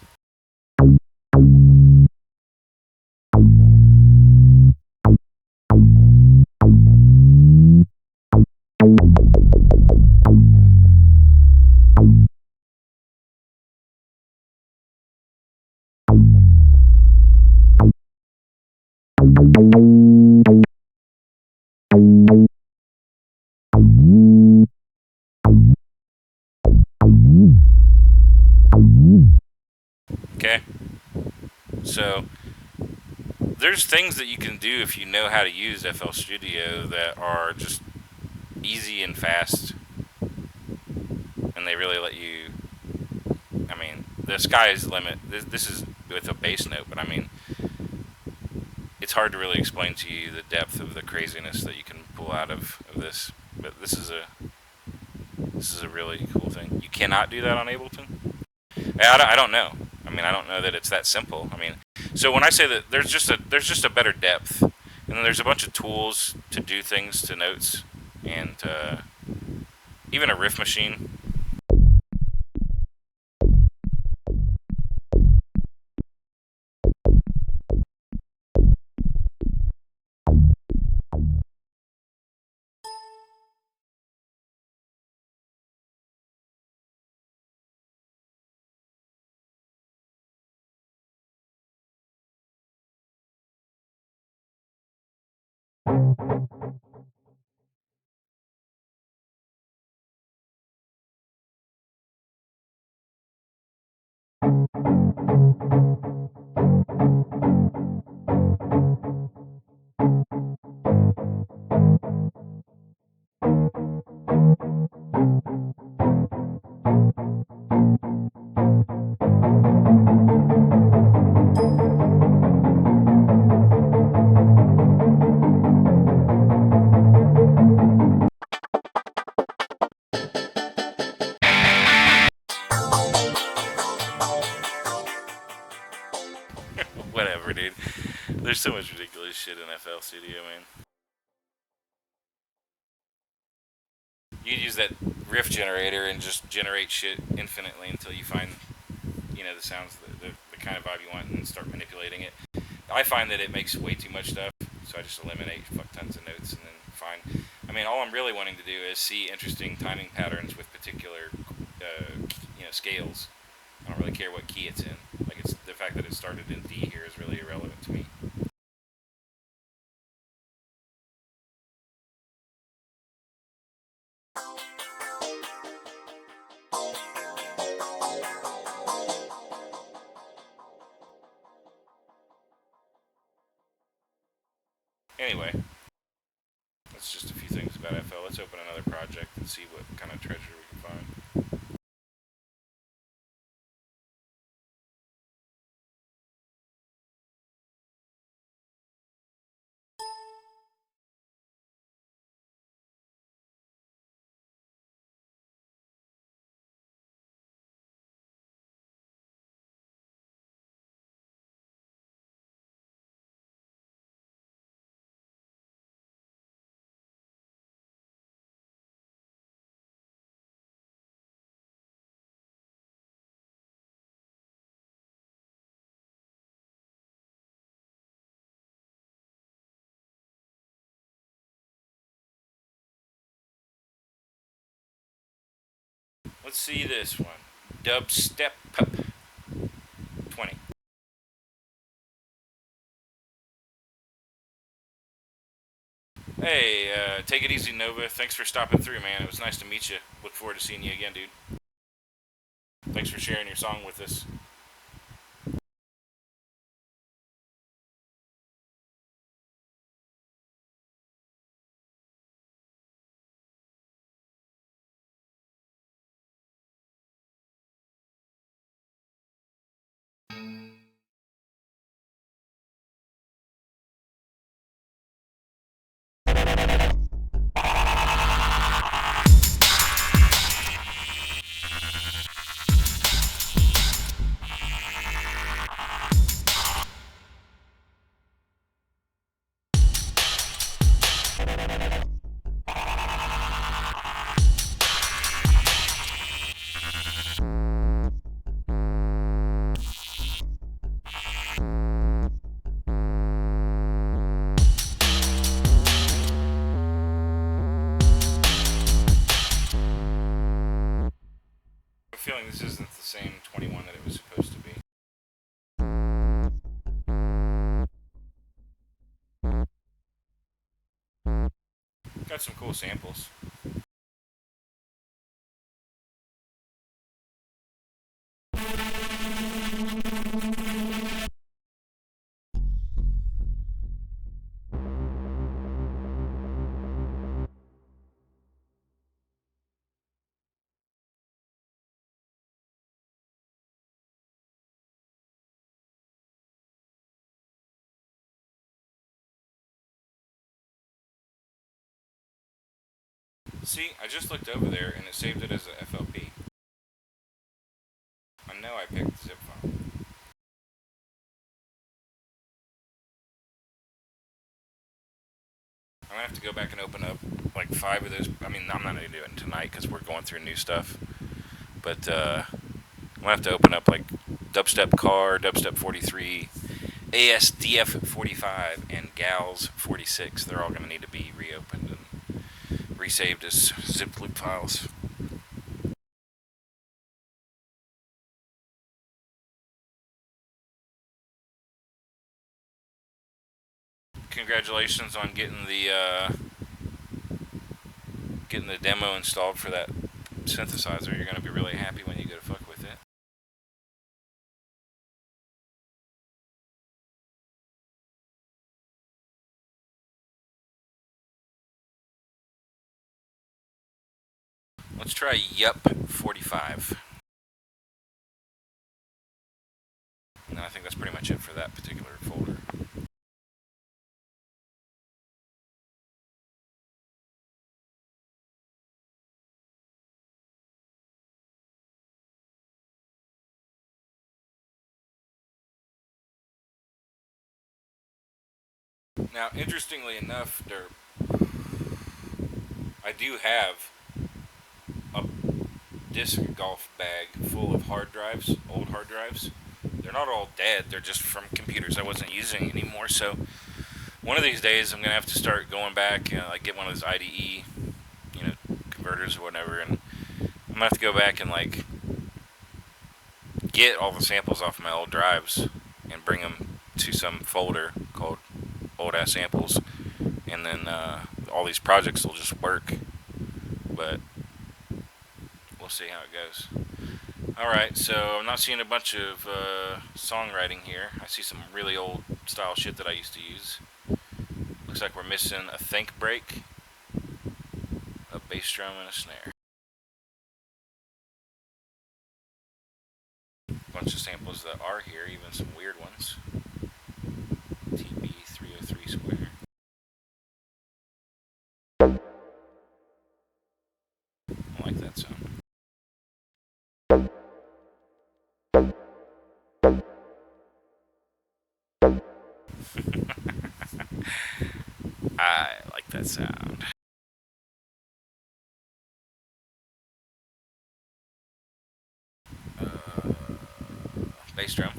Okay, so there's things that you can do if you know how to use FL Studio that are just easy and fast, and they really let you. I mean, the sky is the limit. This is with a bass note, but I mean, it's hard to really explain to you the depth of the craziness that you can pull out of this. But this is a really cool thing. You cannot do that on Ableton. I don't know. I mean, I don't know that it's that simple. I mean, so when I say that there's just a better depth, and then there's a bunch of tools to do things to notes, and even a riff machine. Whatever, dude. There's so much ridiculous shit in FL Studio, man. You use that riff generator and just generate shit infinitely until you find, the sounds, the kind of vibe you want, and start manipulating it. I find that it makes way too much stuff, so I just eliminate fuck tons of notes and then find. I mean, all I'm really wanting to do is see interesting timing patterns with particular, scales. I don't really care what key it's in. Like, it's the fact that it started in D here is really irrelevant to me. Anyway, that's just a few things about FL. Let's open another project and see what kind of treasure we can find. Let's see this one. Dubstep Pup 20. Hey, take it easy, Nova. Thanks for stopping through, man. It was nice to meet you. Look forward to seeing you again, dude. Thanks for sharing your song with us. I'm feeling this isn't the same 21 that it was supposed to be. Got some cool samples. See, I just looked over there and it saved it as a FLP. I know I picked the zip file. I'm gonna have to go back and open up like 5 of those. I mean, I'm not gonna do it tonight because we're going through new stuff. But I'm gonna have to open up like Dubstep Car, Dubstep 43, ASDF 45, and Gals 46. They're all gonna need to be reopened and resaved as zip loop files. Congratulations. congratulations on getting the demo installed for that synthesizer. You're gonna be really happy when you go to fuck with it. Let's try Yup 45. And I think that's pretty much it for that particular folder. Now, interestingly enough, I do have a disc golf bag full of hard drives, old hard drives. They're not all dead, they're just from computers I wasn't using anymore. So one of these days I'm going to have to start going back and like get one of those IDE, converters or whatever, and I'm going to have to go back and like get all the samples off my old drives and bring them to some folder called old ass samples, and then all these projects will just work, but we'll see how it goes. Alright, so I'm not seeing a bunch of songwriting here. I see some really old style shit that I used to use. Looks like we're missing a think break, a bass drum, and a snare. Bunch of samples that are here, even some weird ones. TB303 square. I like that sound. I like that sound. Bass drum.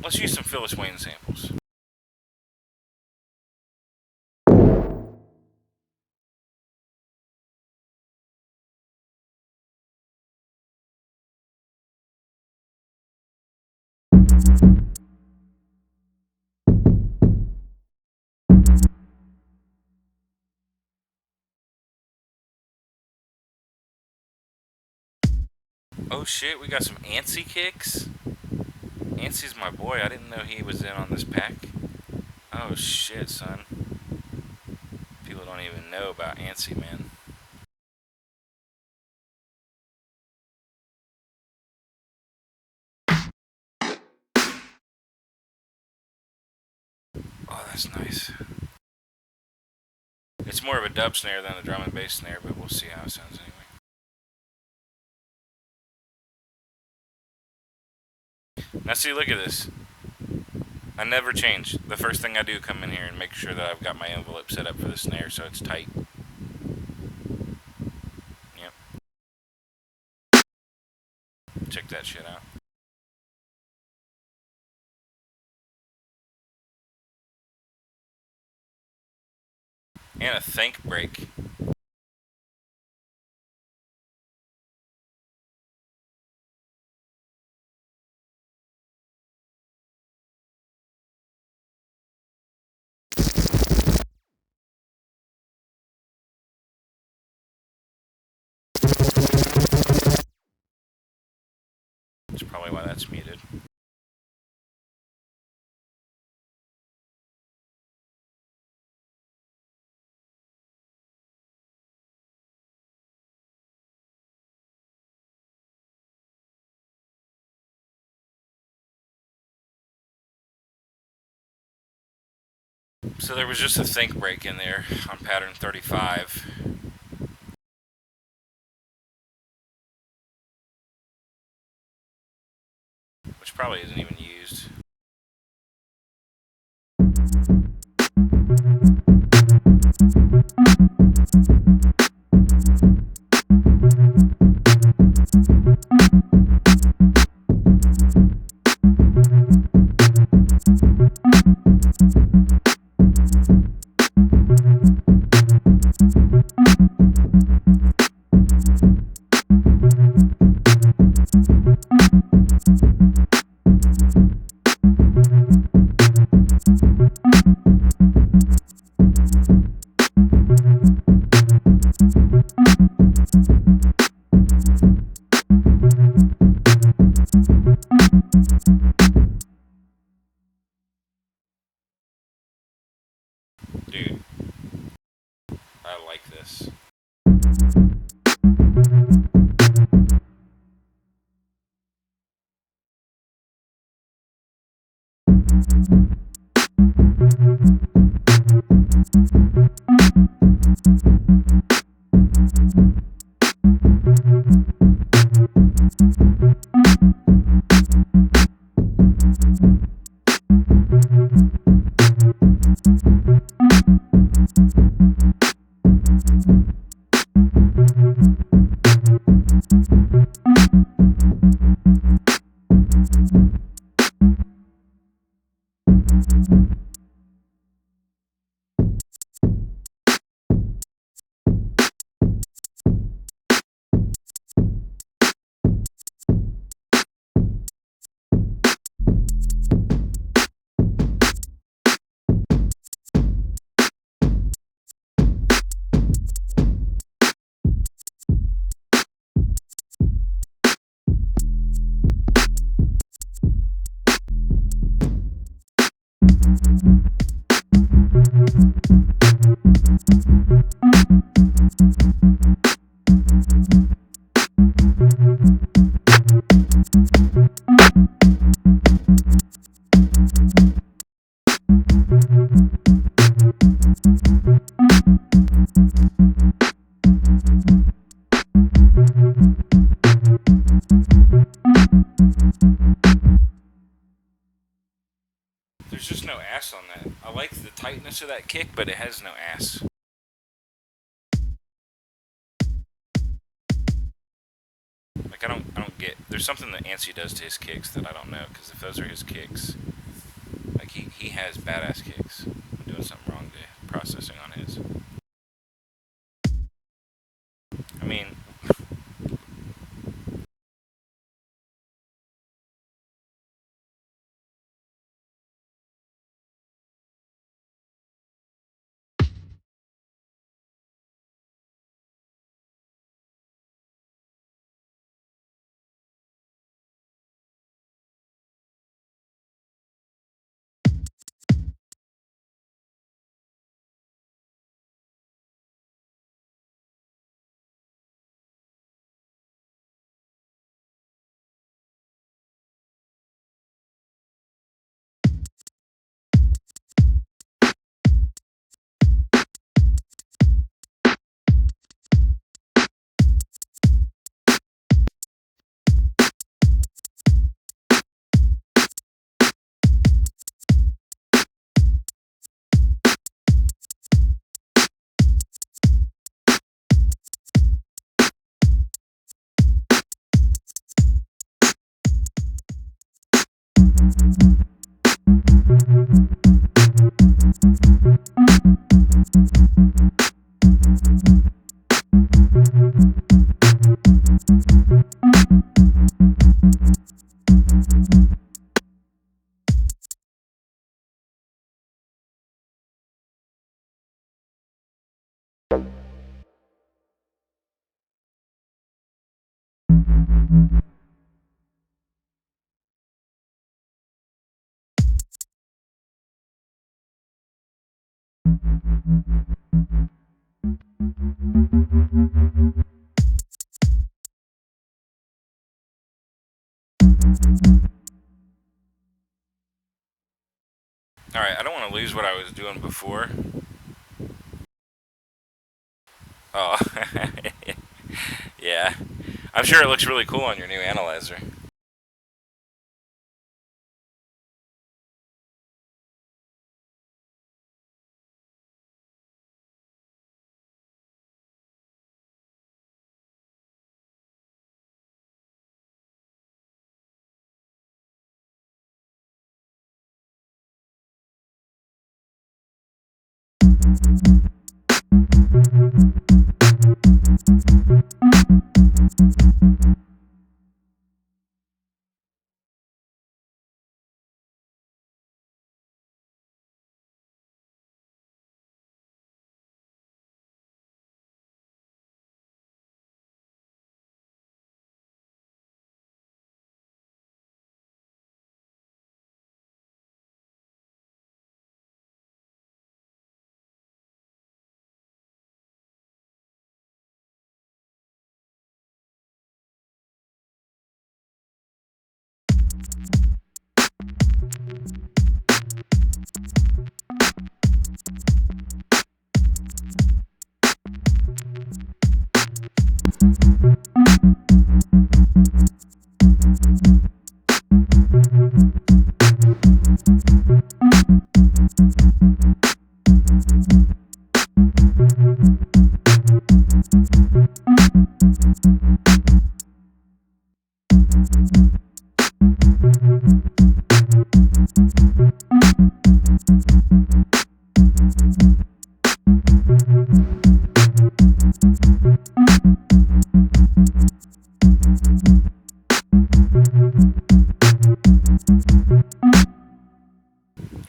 Let's use some Phyllis Wayne samples. Oh shit, we got some Antsy kicks? Antsy's my boy, I didn't know he was in on this pack. Oh shit, son. People don't even know about Antsy, man. Oh, that's nice. It's more of a dub snare than a drum and bass snare, but we'll see how it sounds anyway. Now see, look at this. I never change. The first thing I do, come in here and make sure that I've got my envelope set up for the snare so it's tight. Yep. Check that shit out. And a think break. That's probably why that's muted. So there was just a think break in there on pattern 35. Which probably isn't even used. Dude, I like this. There's just no ass on that. I like the tightness of that kick, but it has no ass. Like I don't get. There's something that Ansi does to his kicks that I don't know. Because if those are his kicks, like he has badass kicks. I'm doing something wrong to processing on his. I mean, alright, I don't want to lose what I was doing before. Oh, yeah. I'm sure it looks really cool on your new analyzer.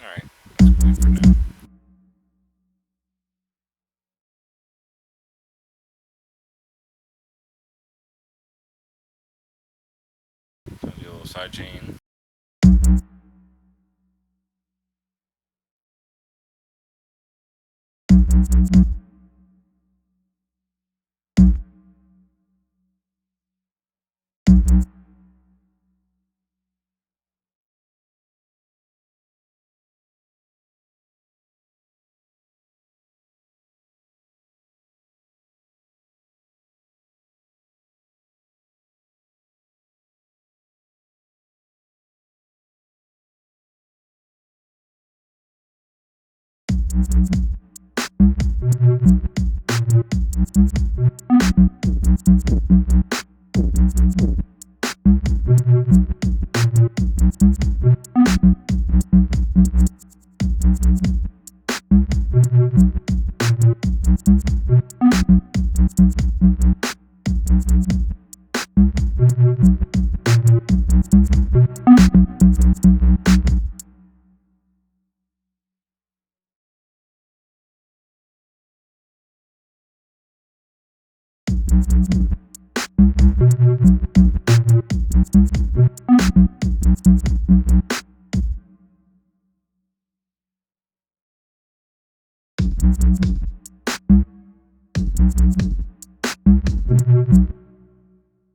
Alright, that's good for now. So do a little side chain.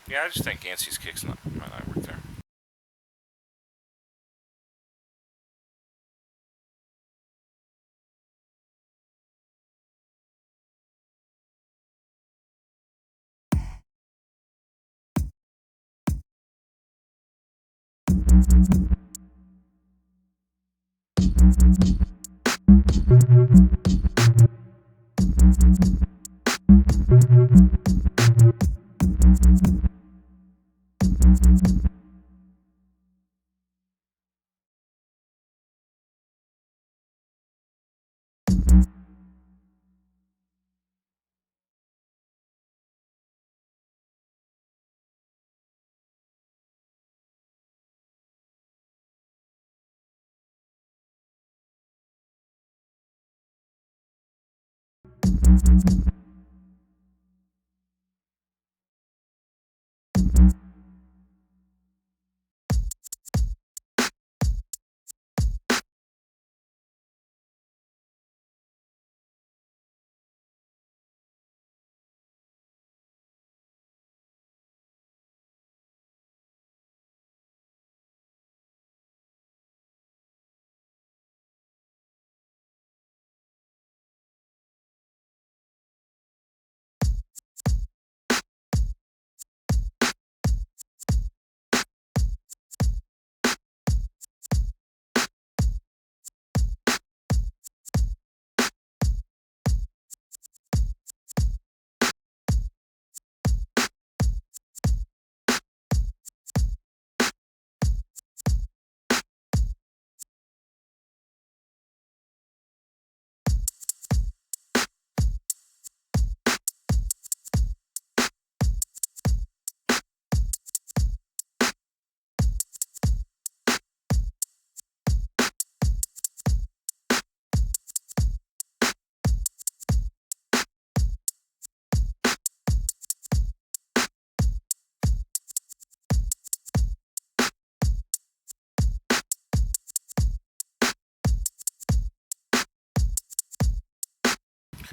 Yeah, I just think Ansi's kicks might not work there.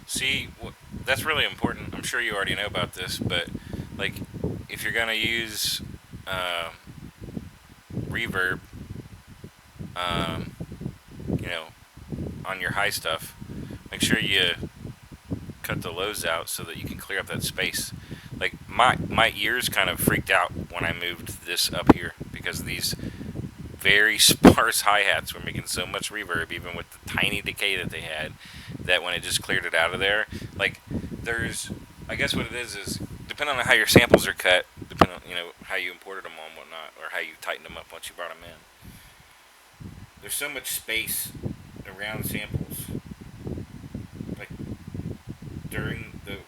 See, that's really important. I'm sure you already know about this, but like, if you're gonna use uh, reverb, um, you know, on your high stuff, make sure you cut the lows out so that you can clear up that space. Like my ears kind of freaked out when I moved this up here because these very sparse hi hats were making so much reverb, even with the tiny decay that they had, that when it just cleared it out of there, like there's, I guess what it is depending on how your samples are cut, depending on how you imported them on whatnot, or how you tightened them up once you brought them in. There's so much space around samples, like during the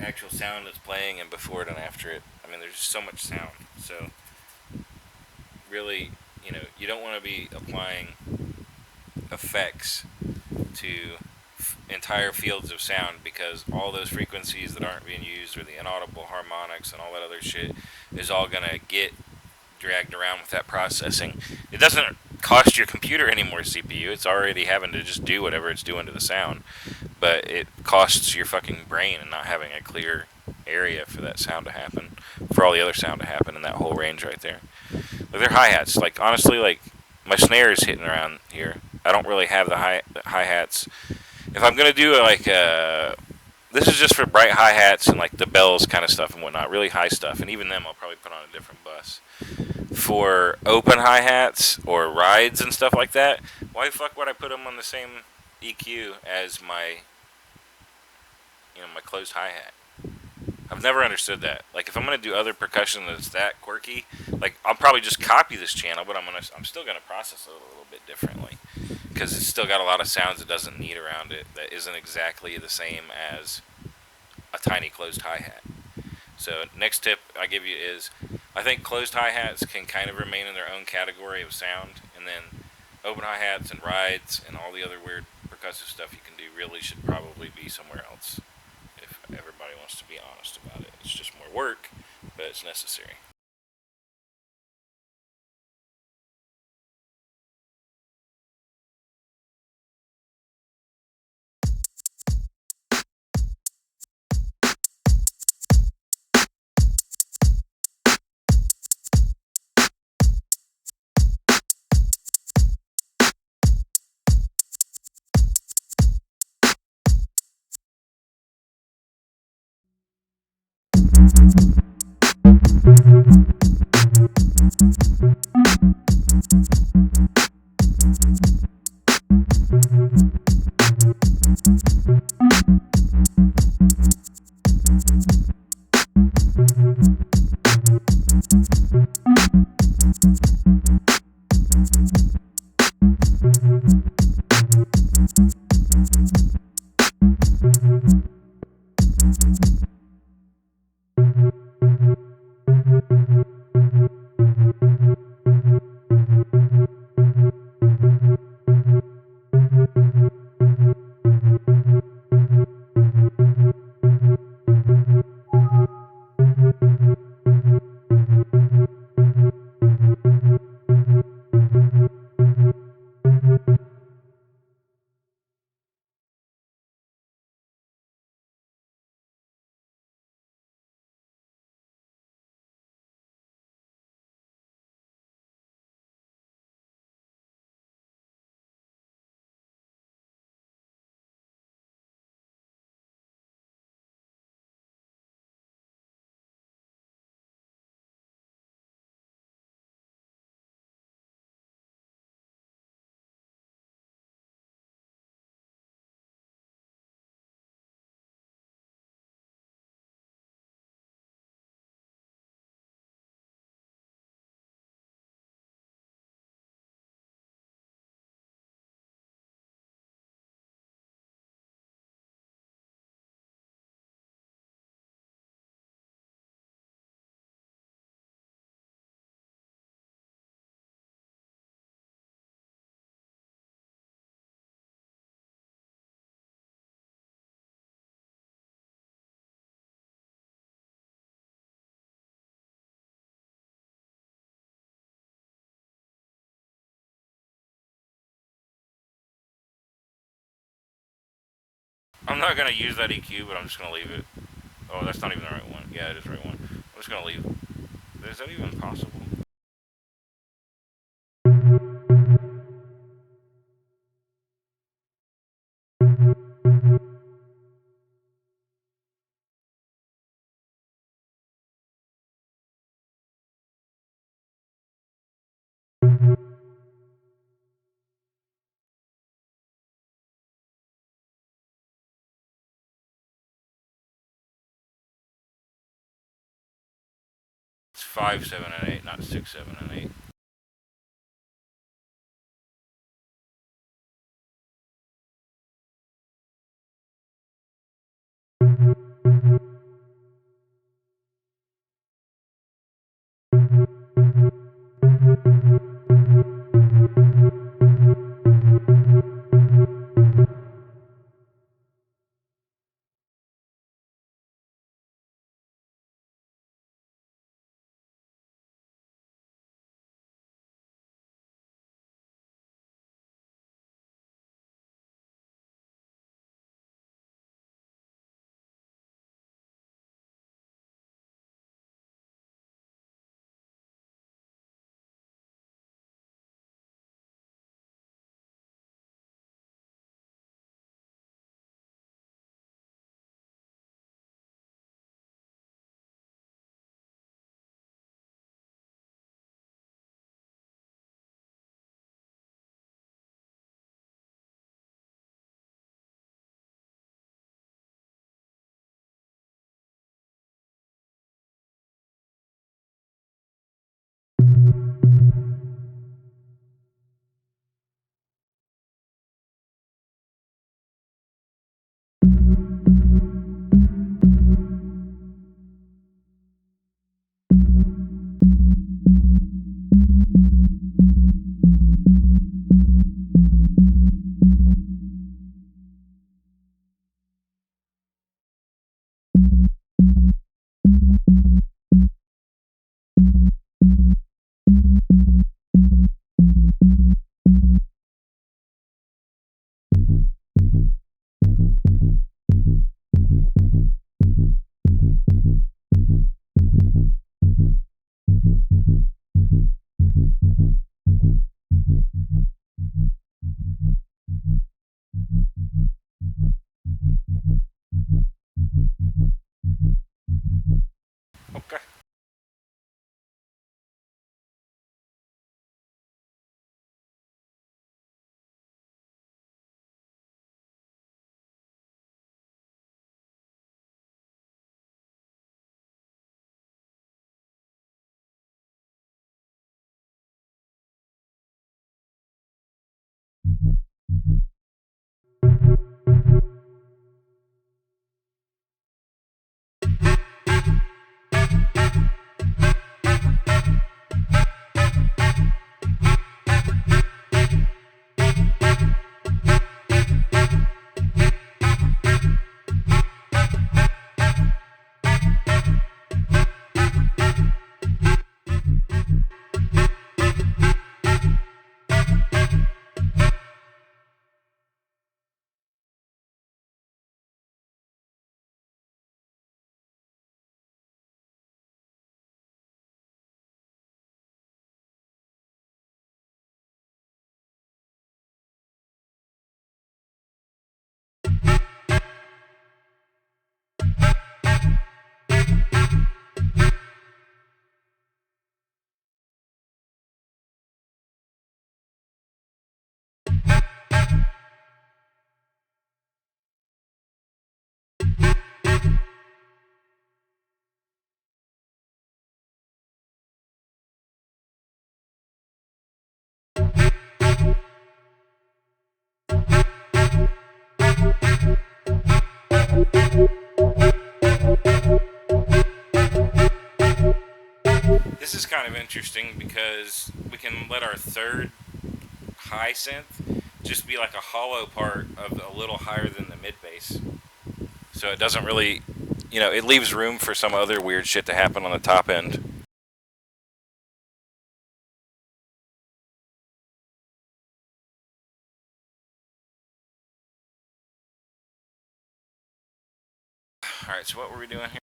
actual sound that's playing and before it and after it. I mean, there's just so much sound. So really, you don't want to be applying effects to entire fields of sound, because all those frequencies that aren't being used, or the inaudible harmonics and all that other shit, is all gonna get dragged around with that processing. It doesn't cost your computer any more CPU. It's already having to just do whatever it's doing to the sound, but it costs your fucking brain and not having a clear area for that sound to happen, for all the other sound to happen in that whole range right there. Like, they're hi-hats. Like, honestly, like, my snare is hitting around here. I don't really have the hi-hats. If I'm gonna do like this is just for bright hi-hats and like the bells kind of stuff and whatnot, really high stuff, and even them I'll probably put on a different bus. For open hi-hats or rides and stuff like that, why the fuck would I put them on the same EQ as my, my closed hi-hat? I've never understood that. Like, if I'm gonna do other percussion that's that quirky, like, I'll probably just copy this channel, but I'm still gonna process it a little bit differently, because it's still got a lot of sounds it doesn't need around it that isn't exactly the same as a tiny closed hi-hat. So next tip I give you is, I think closed hi-hats can kind of remain in their own category of sound, and then open hi-hats and rides and all the other weird percussive stuff you can do really should probably be somewhere else, if everybody wants to be honest about it. It's just more work, but it's necessary. I'm not gonna use that EQ, but I'm just gonna leave it. Oh, that's not even the right one. Yeah, it is the right one. I'm just gonna leave it. Is that even possible? It's 5, 7, and 8, not 6, 7, and 8. This is kind of interesting because we can let our third high synth just be like a hollow part of a little higher than the mid bass. So it doesn't really, it leaves room for some other weird shit to happen on the top end. Alright, so what were we doing here?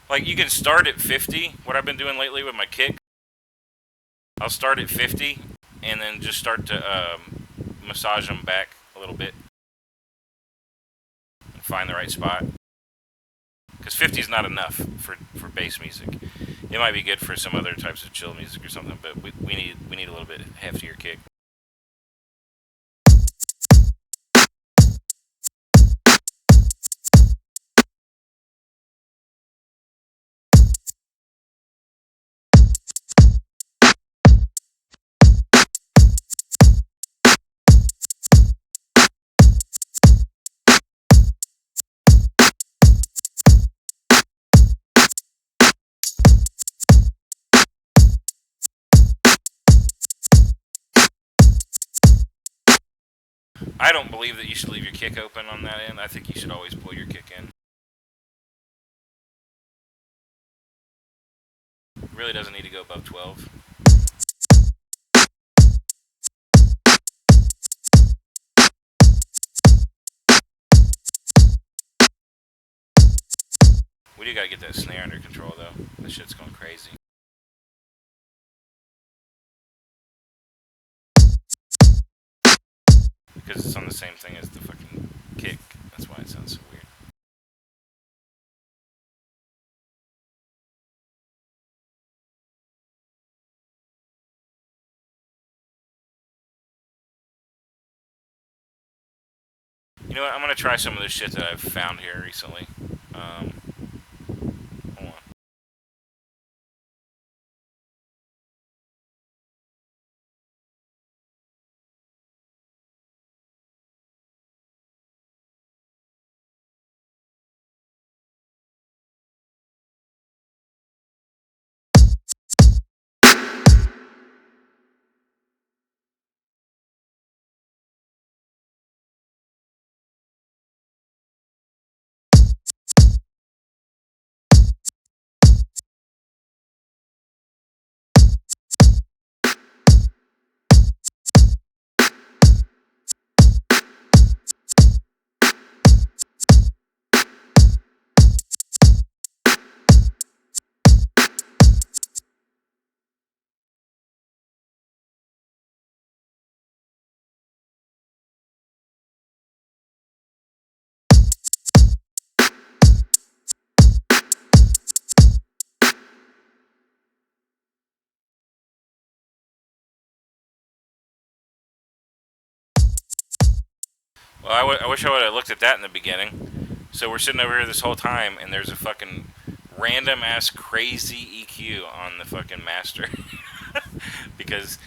Like, you can start at 50. What I've been doing lately with my kick, I'll start at 50 and then just start to massage them back a little bit and find the right spot. Because 50 is not enough for bass music. It might be good for some other types of chill music or something, but we need a little bit heftier kick. I don't believe that you should leave your kick open on that end. I think you should always pull your kick in. It really doesn't need to go above 12. We do gotta get that snare under control though. That shit's going crazy. Because it's on the same thing as the fucking kick. That's why it sounds so weird. You know what? I'm gonna try some of this shit that I've found here recently. Hold on. Well, I wish I would have looked at that in the beginning. So we're sitting over here this whole time, and there's a fucking random ass crazy EQ on the fucking master. Because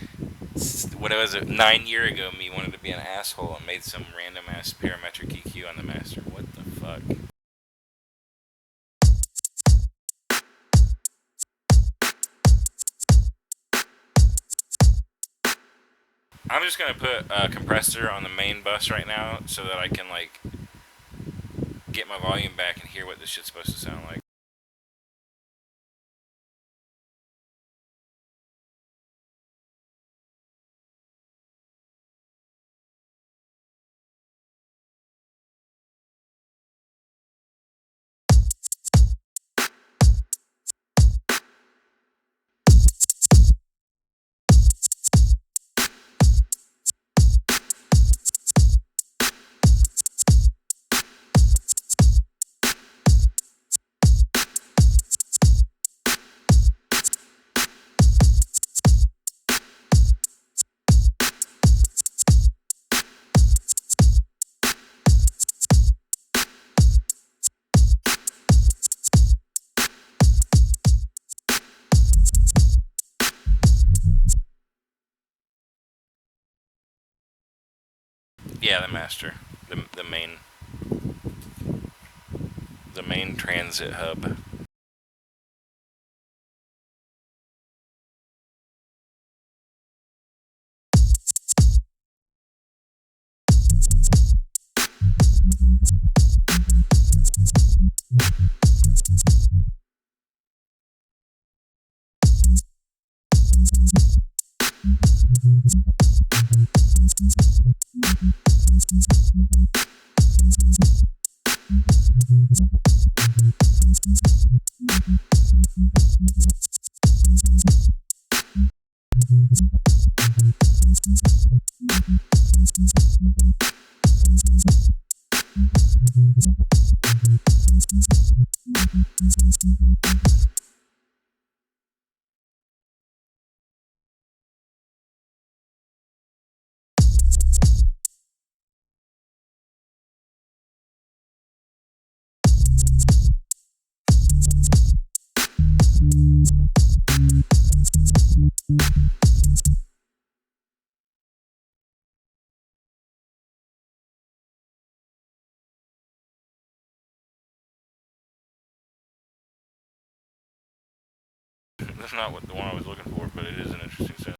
what was it, 9 years ago, me wanted to be an asshole and made some random ass parametric EQ on the master. What the fuck? I'm just gonna put a compressor on the main bus right now so that I can like get my volume back and hear what this shit's supposed to sound like. Yeah, the master, the main transit hub. That's not what the one I was looking for, but it is an interesting sound.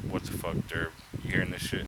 What the fuck, Derb? You hearing this shit?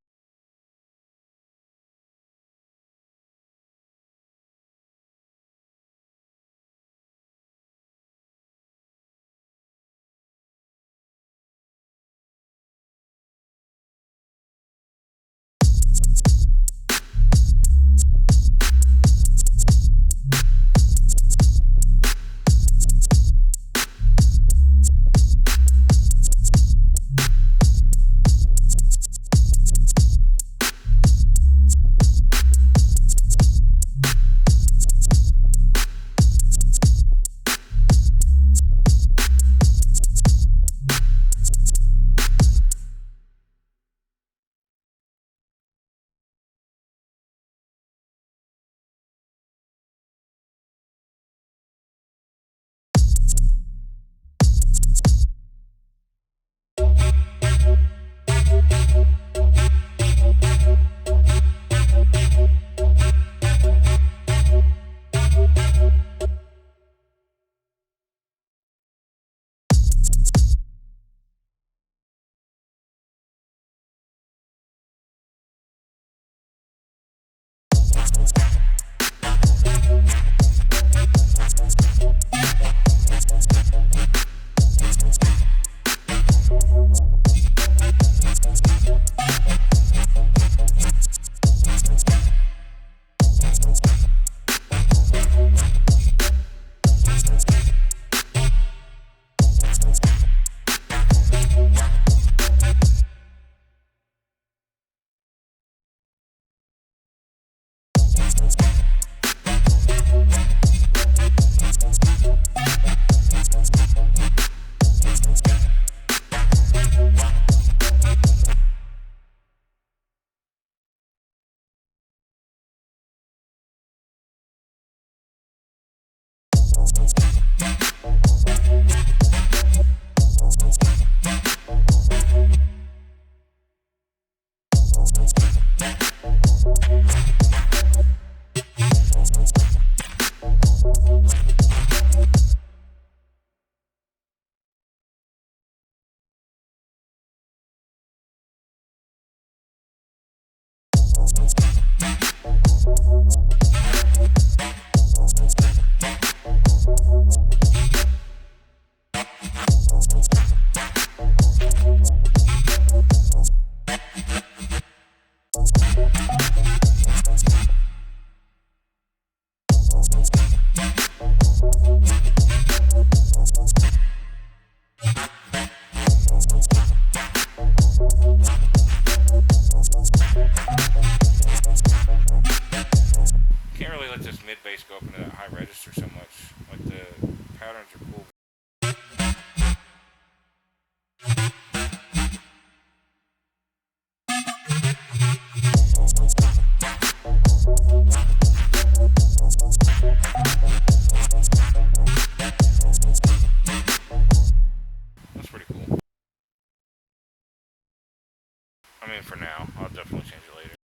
now. I'll definitely change it later.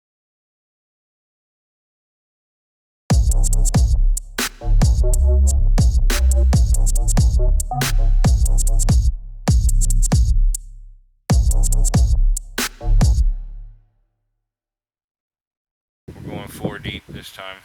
We're going 4 deep this time.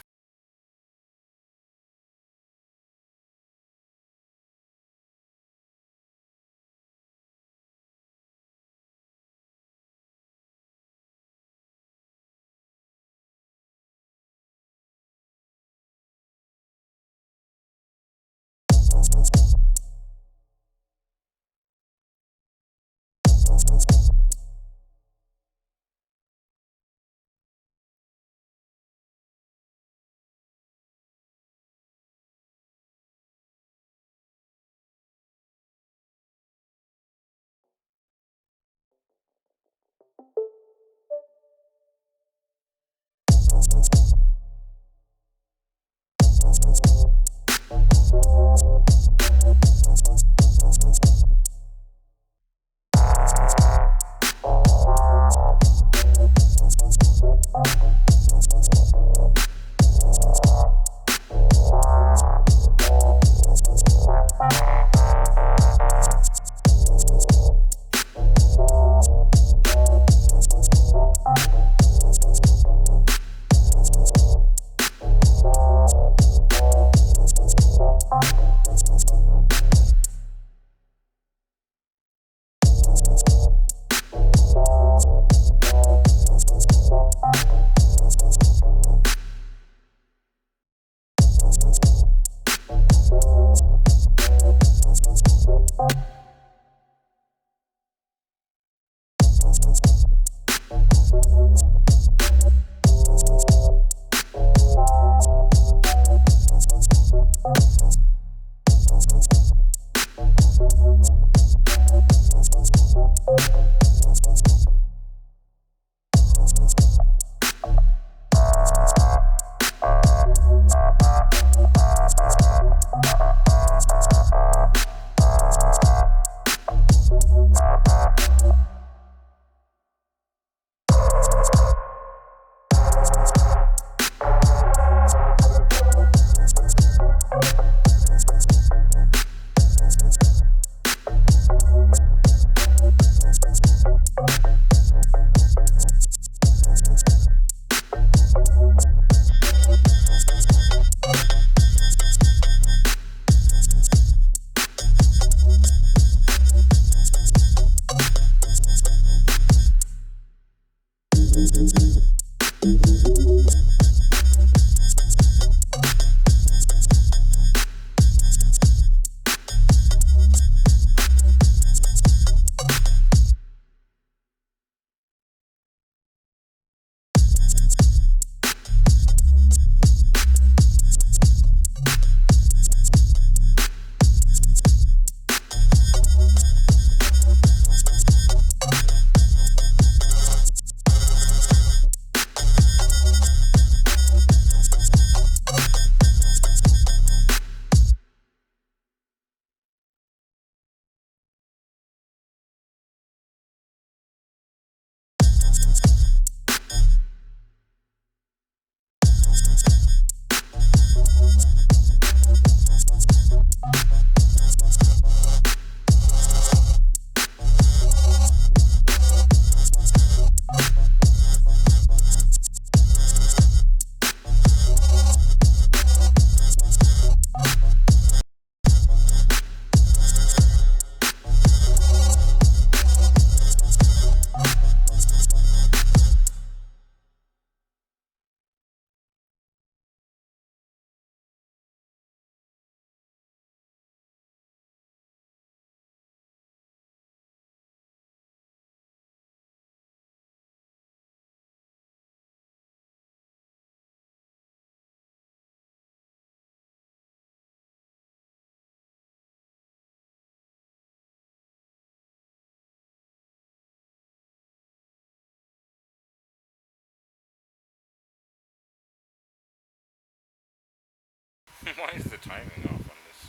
Why is the timing off on this?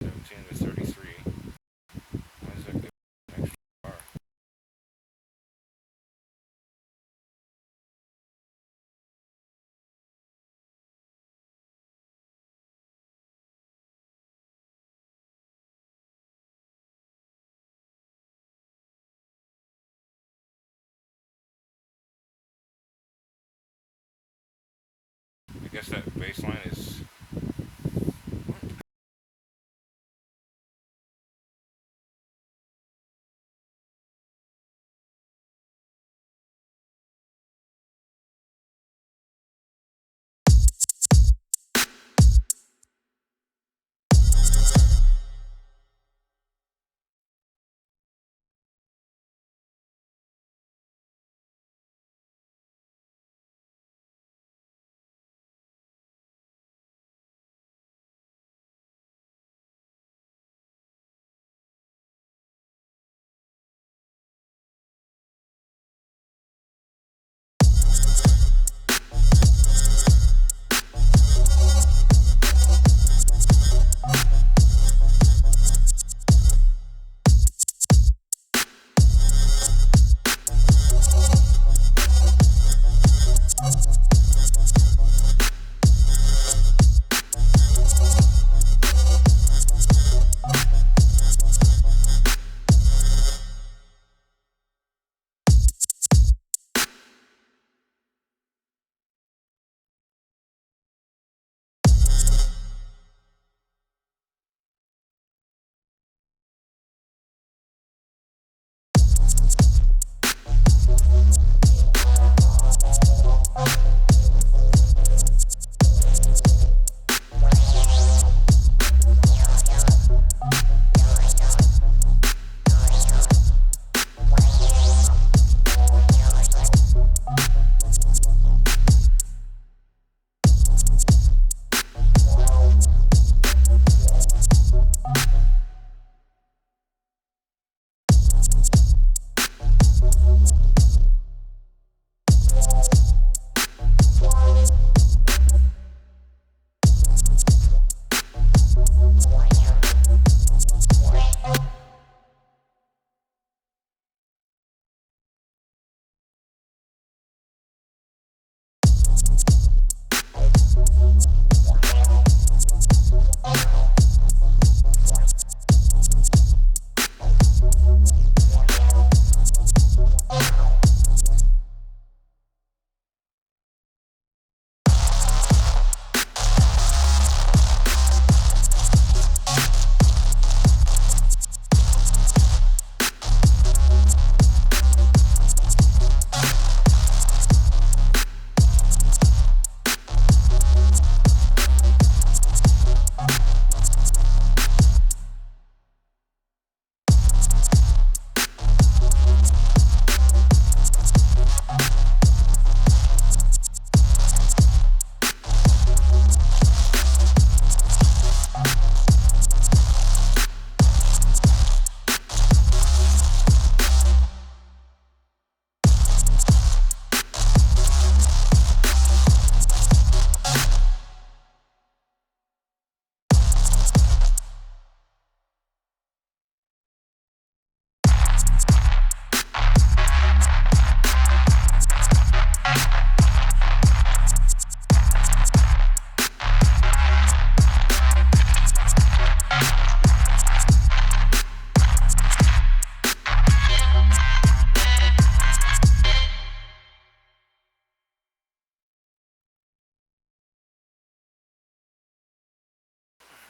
17 to 33. Why is that good? guess that baseline is.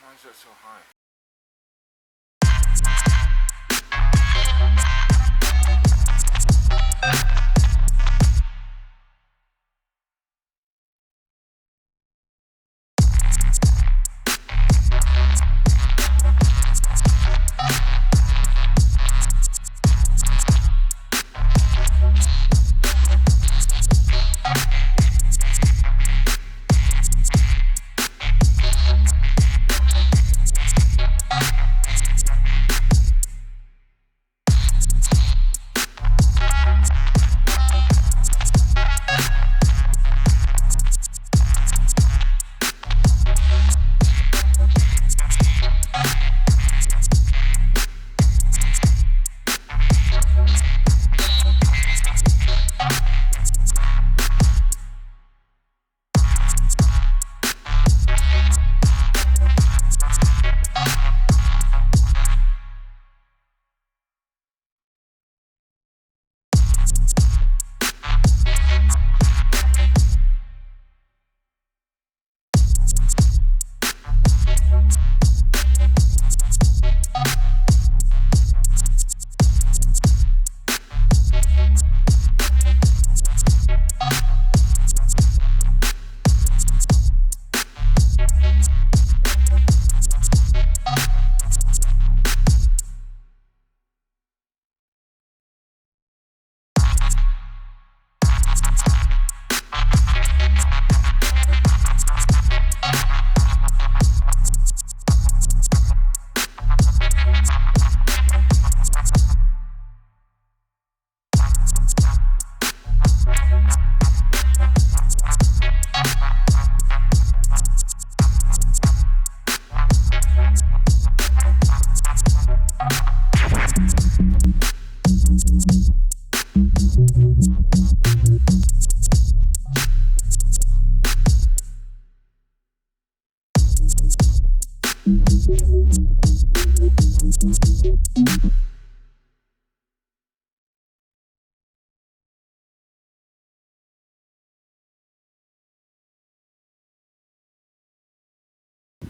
Why is that so high?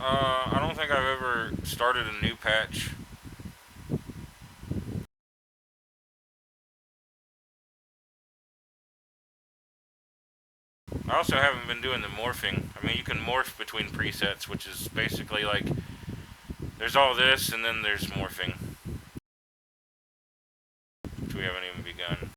I don't think I've ever started a new patch. I also haven't been doing the morphing. I mean, you can morph between presets, which is basically like there's all this and then there's morphing, which we haven't even begun.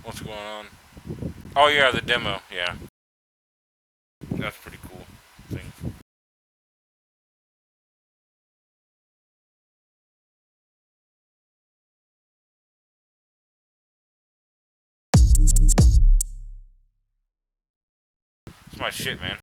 What's going on? Oh yeah, the demo. Yeah, that's pretty cool thing. It's my shit, man.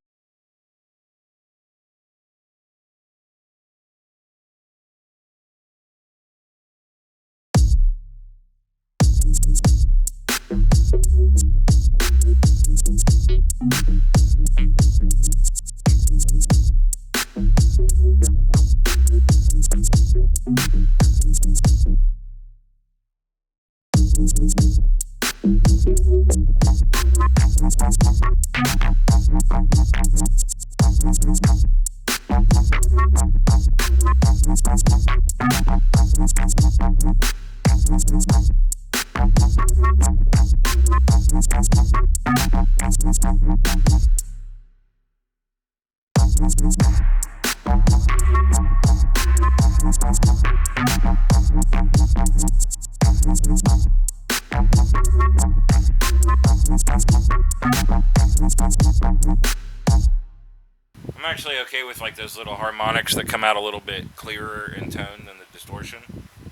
I'm actually okay with like those little harmonics that come out a little bit clearer in tone than the distortion.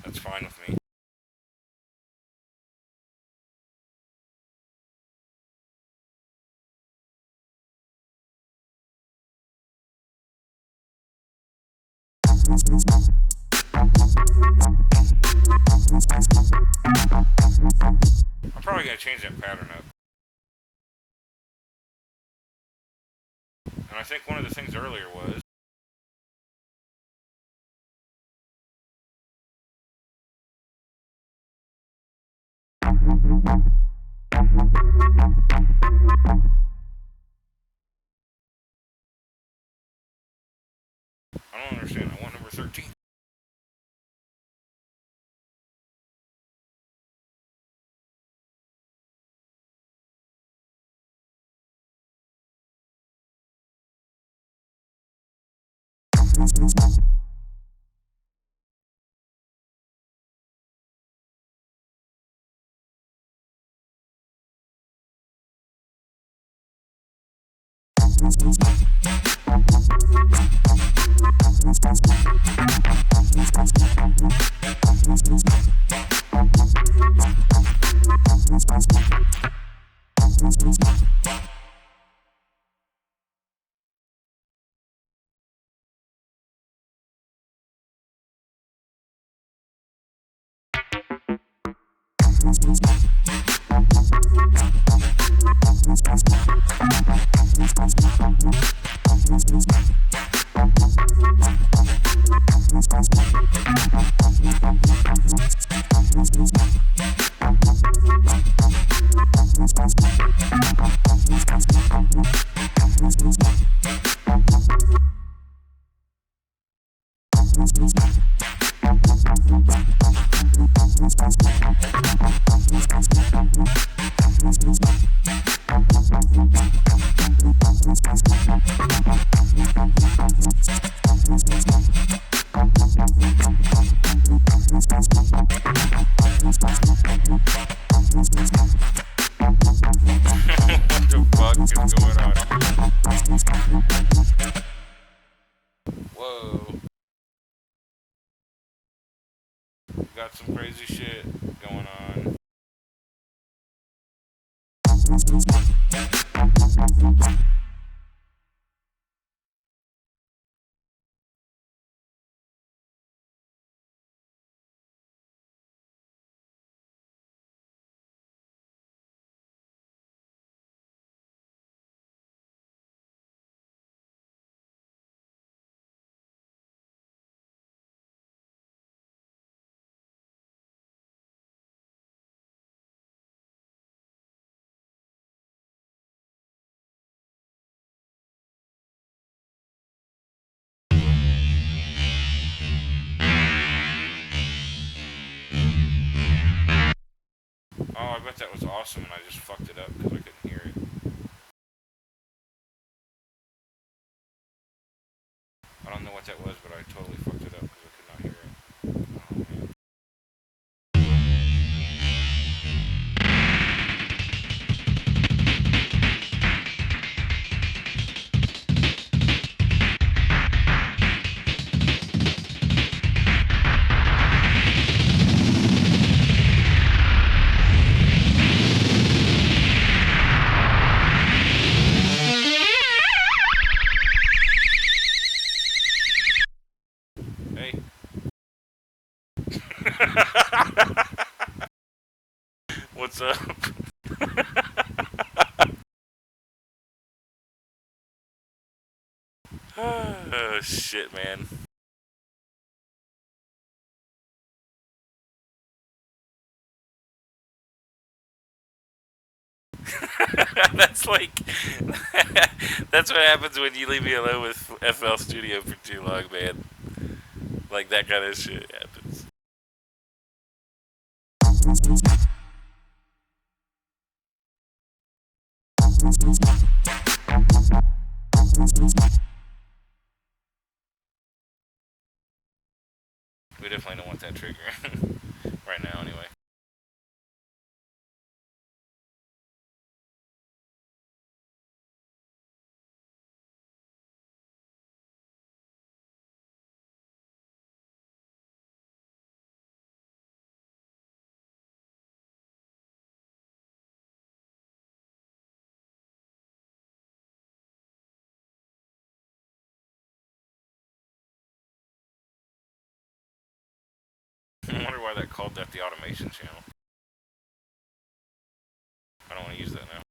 That's fine with me. I'm probably gonna change that pattern up. And I think one of the things earlier was What the fuck is going on? Whoa. Got some crazy shit going on. Oh, I bet that was awesome and I just fucked it up because I couldn't hear it. I don't know what that was, but I totally fucked it up because I could not hear it. Oh, man. Hey. What's up? Oh, shit, man. That's like that's what happens when you leave me alone with FL Studio for too long, man. Like that kind of shit happens. We definitely don't want that trigger right now, anyway. I wonder why that called that the automation channel. I don't want to use that now.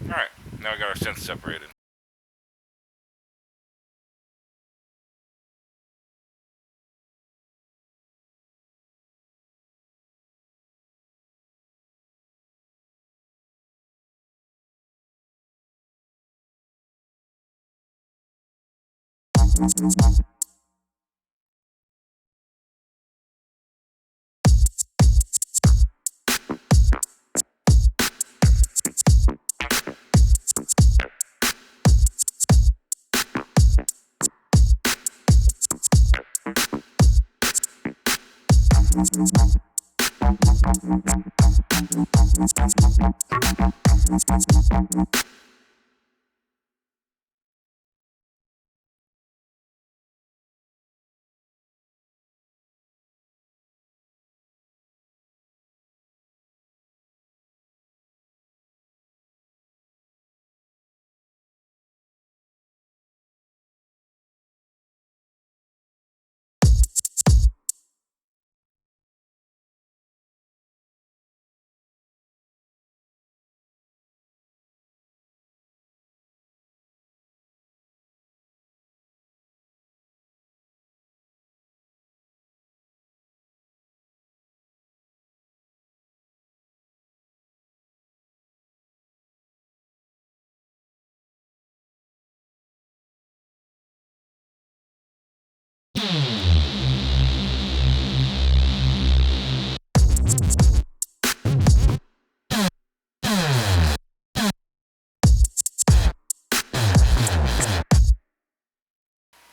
Alright, now we got our scents separated.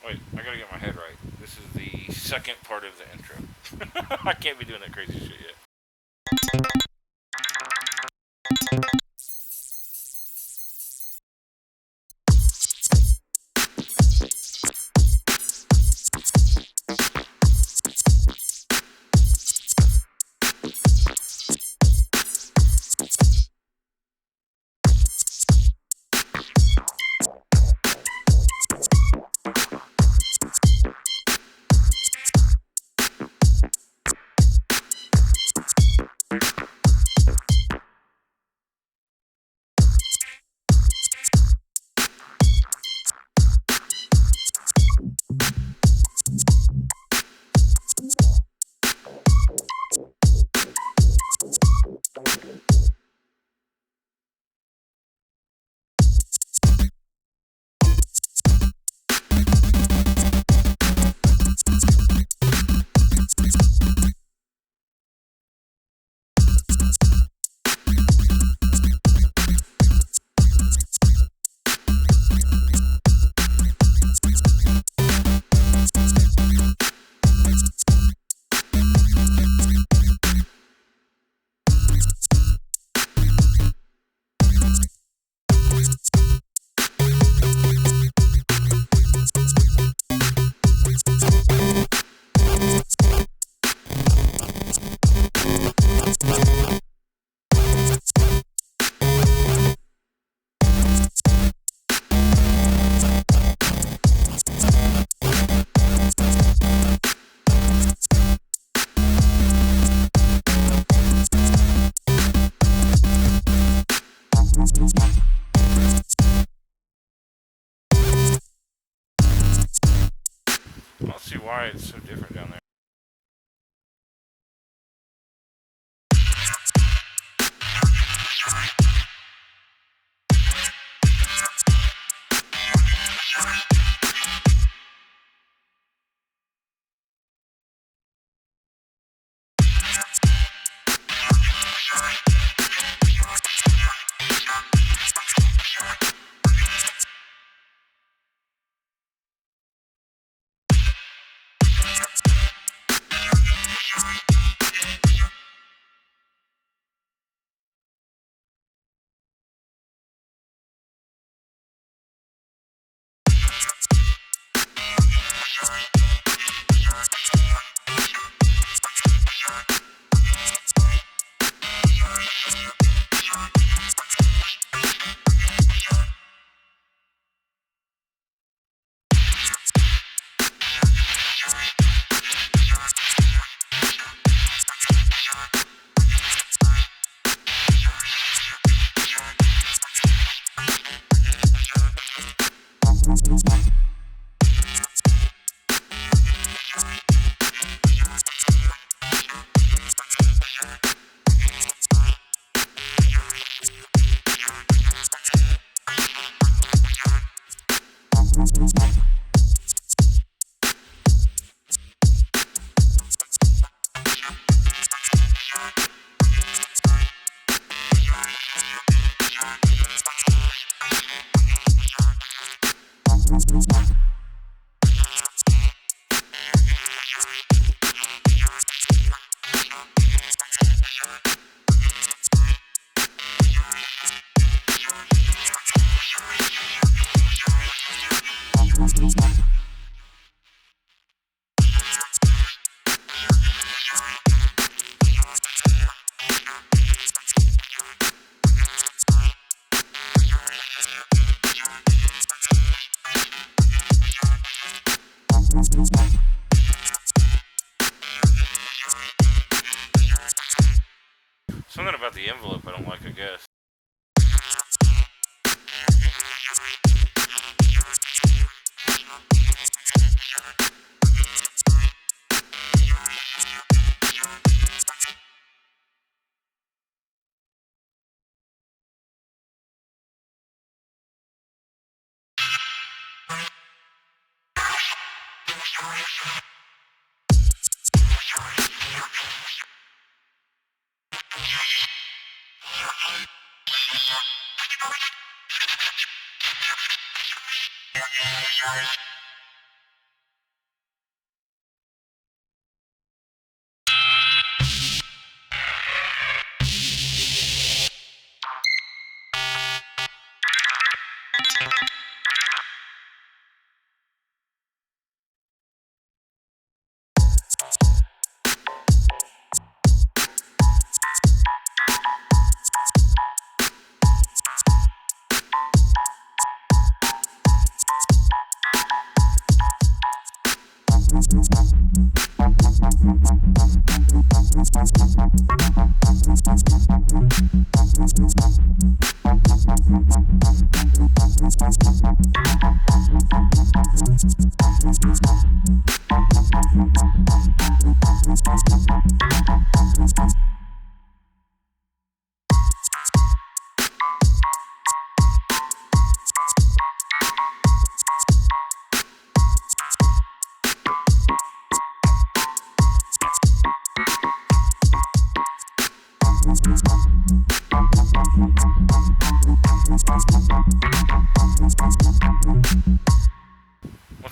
Wait, I gotta get my head right. This is the second part of the intro. I can't be doing that crazy shit yet. I don't see why it's so different down there. Something about the envelope I don't like, I guess.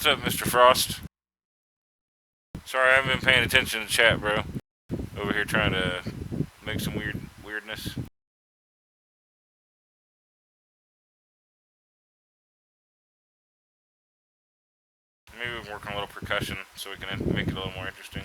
What's up, Mr. Frost? Sorry, I haven't been paying attention to chat, bro. Over here trying to make some weirdness. Maybe we can work on a little percussion so we can make it a little more interesting.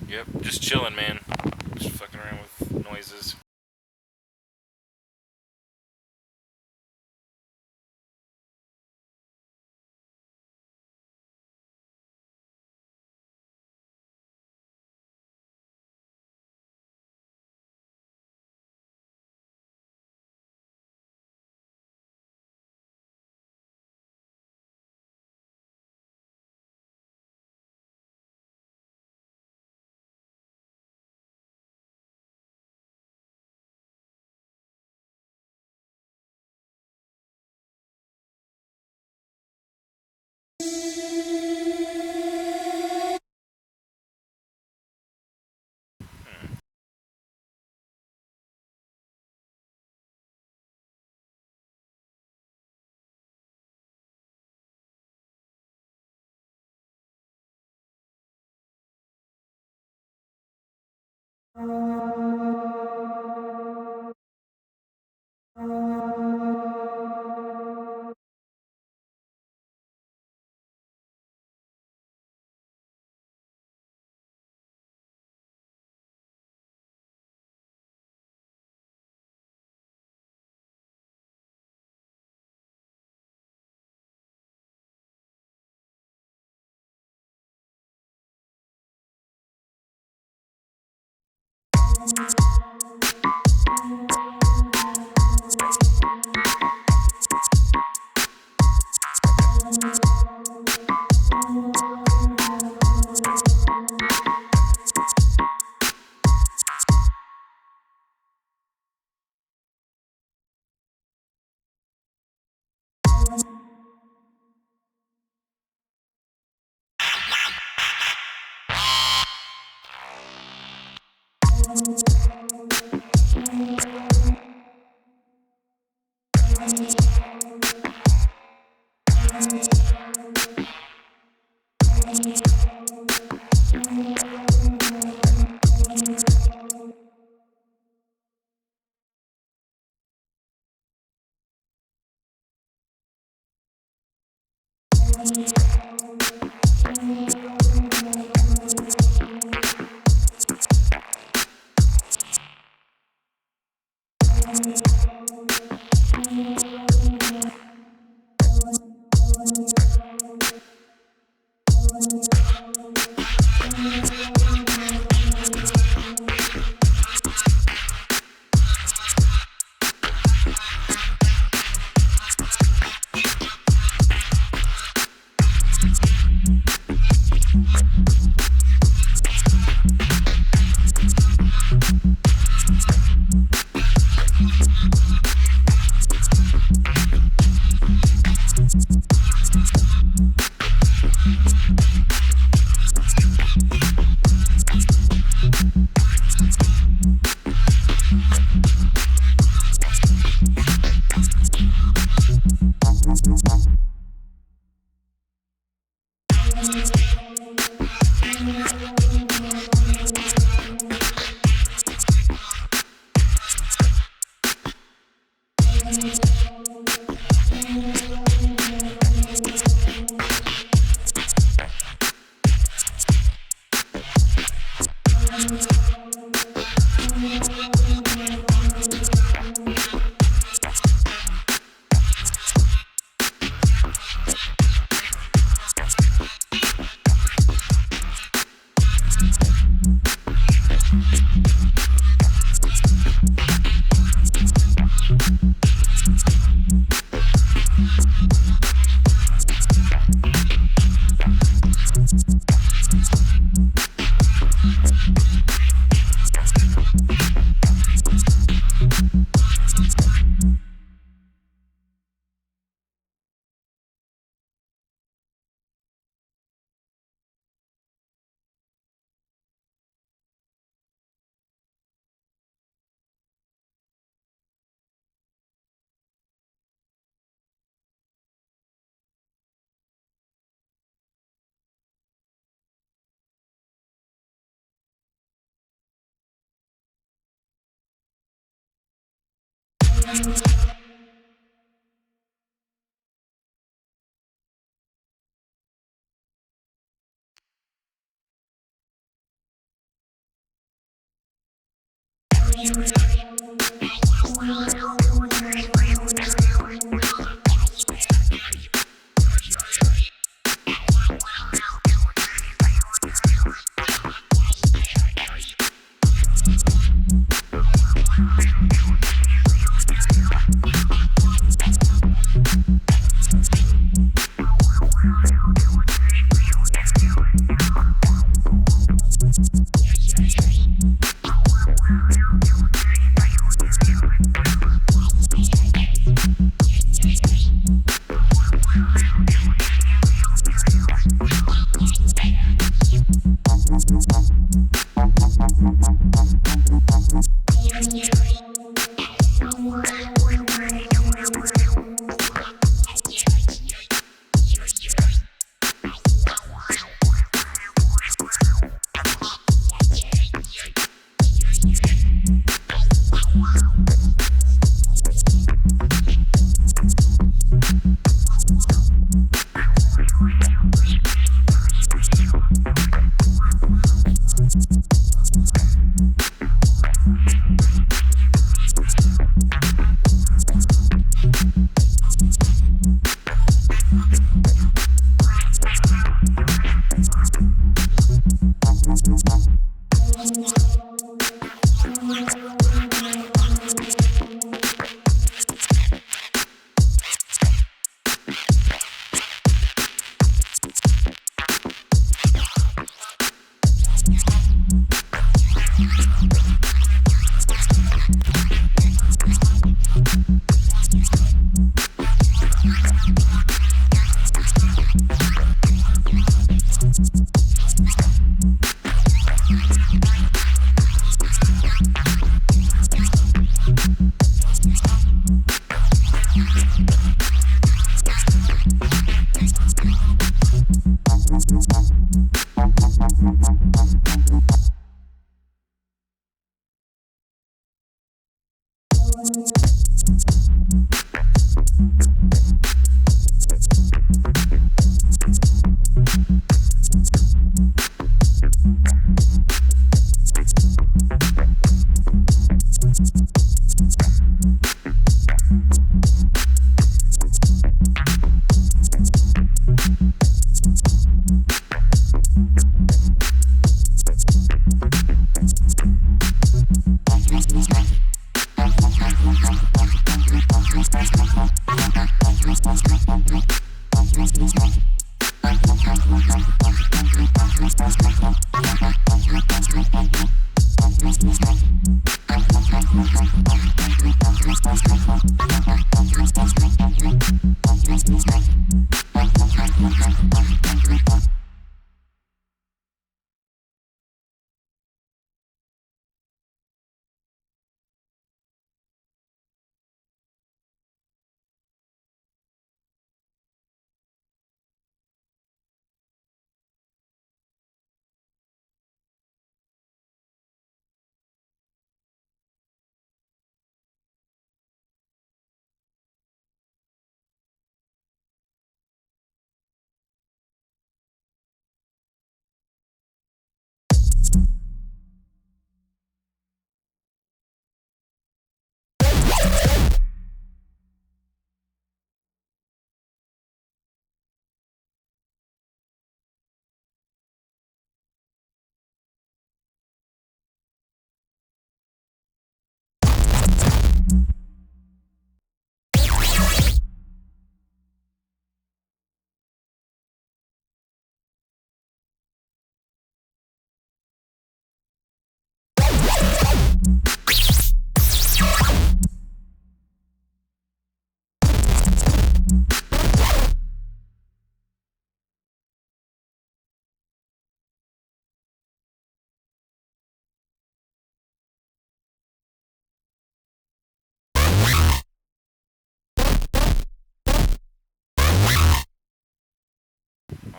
Yep, just chilling, man. Just fucking around with noises.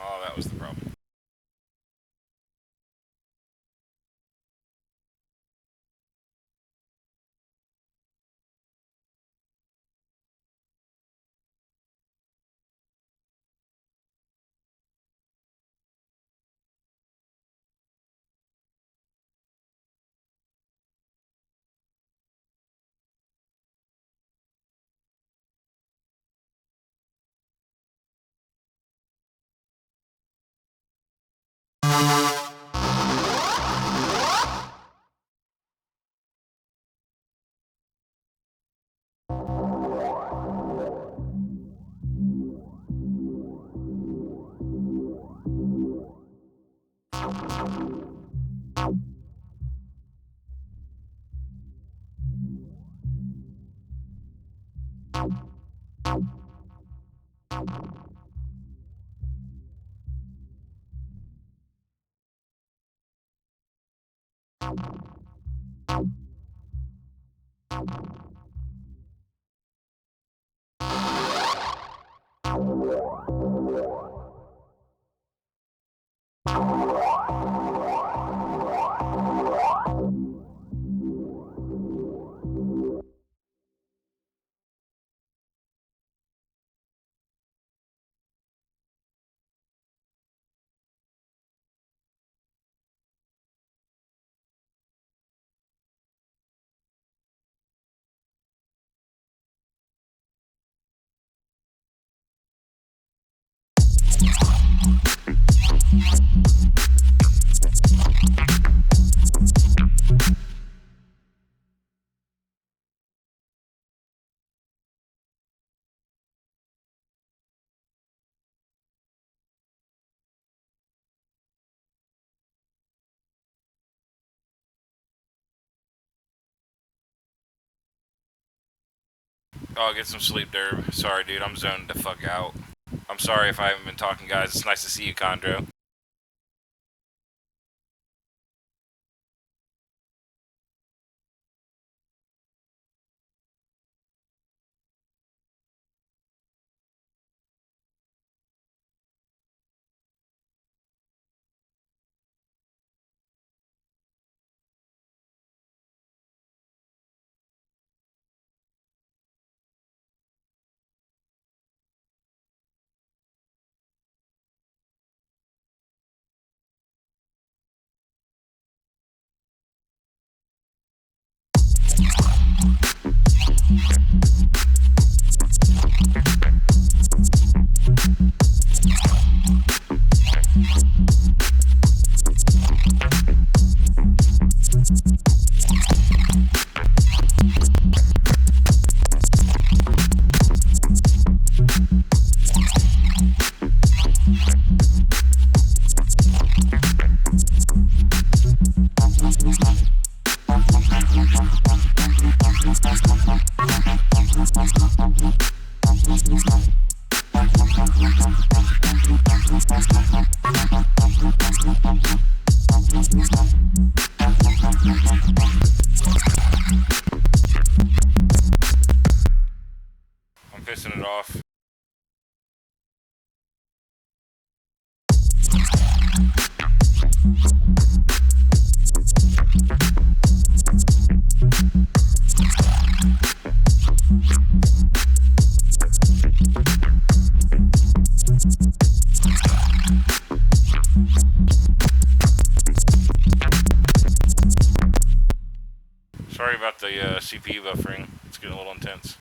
Oh, that was the problem. Oh, get some sleep, Derb. Sorry, dude. I'm zoned the fuck out. I'm sorry if I haven't been talking, guys. It's nice to see you, Condro. Sorry about the CPU buffering. It's getting a little intense.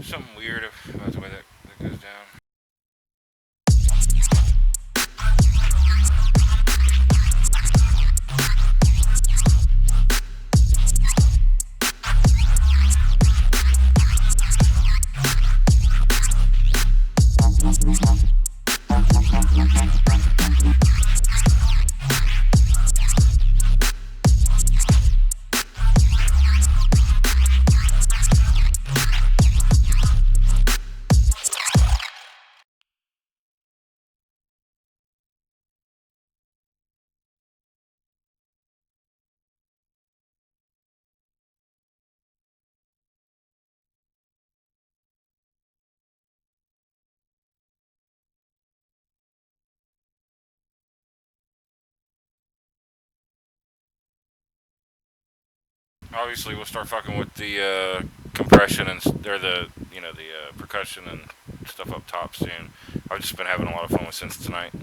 Something weird about the way that goes down. Obviously, we'll start fucking with the compression and or the the percussion and stuff up top soon. I've just been having a lot of fun with synths tonight.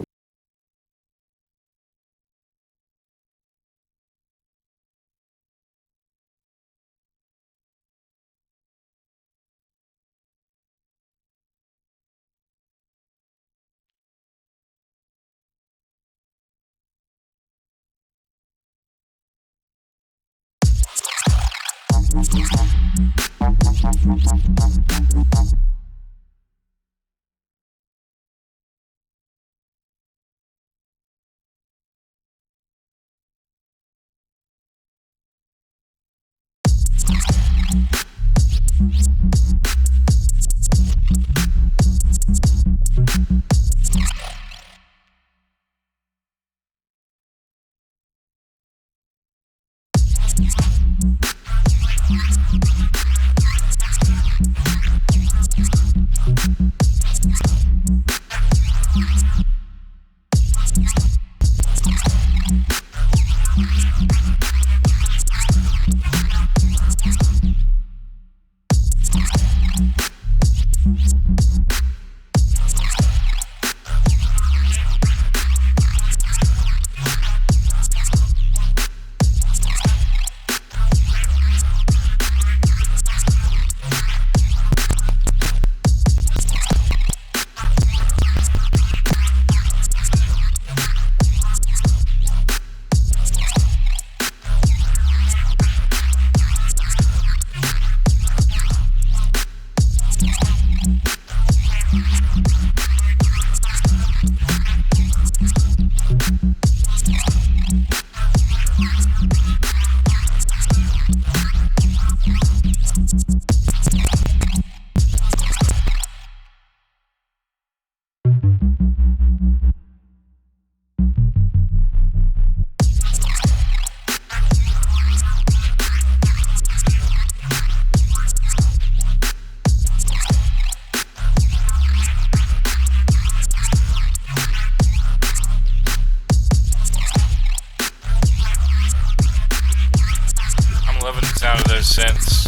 I'm loving the sound of those synths.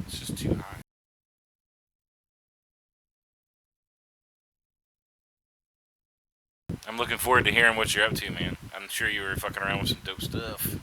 It's just too high. I'm looking forward to hearing what you're up to, man. I'm sure you were fucking around with some dope stuff.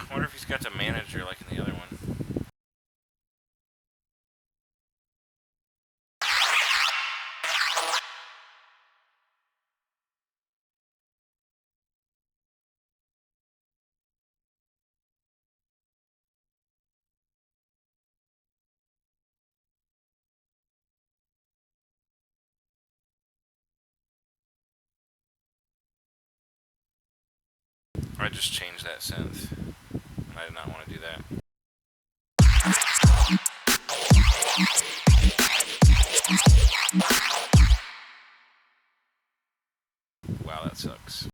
I wonder if he's got the manager like in the other one. I just changed that synth. I did not want to do that. Wow, that sucks.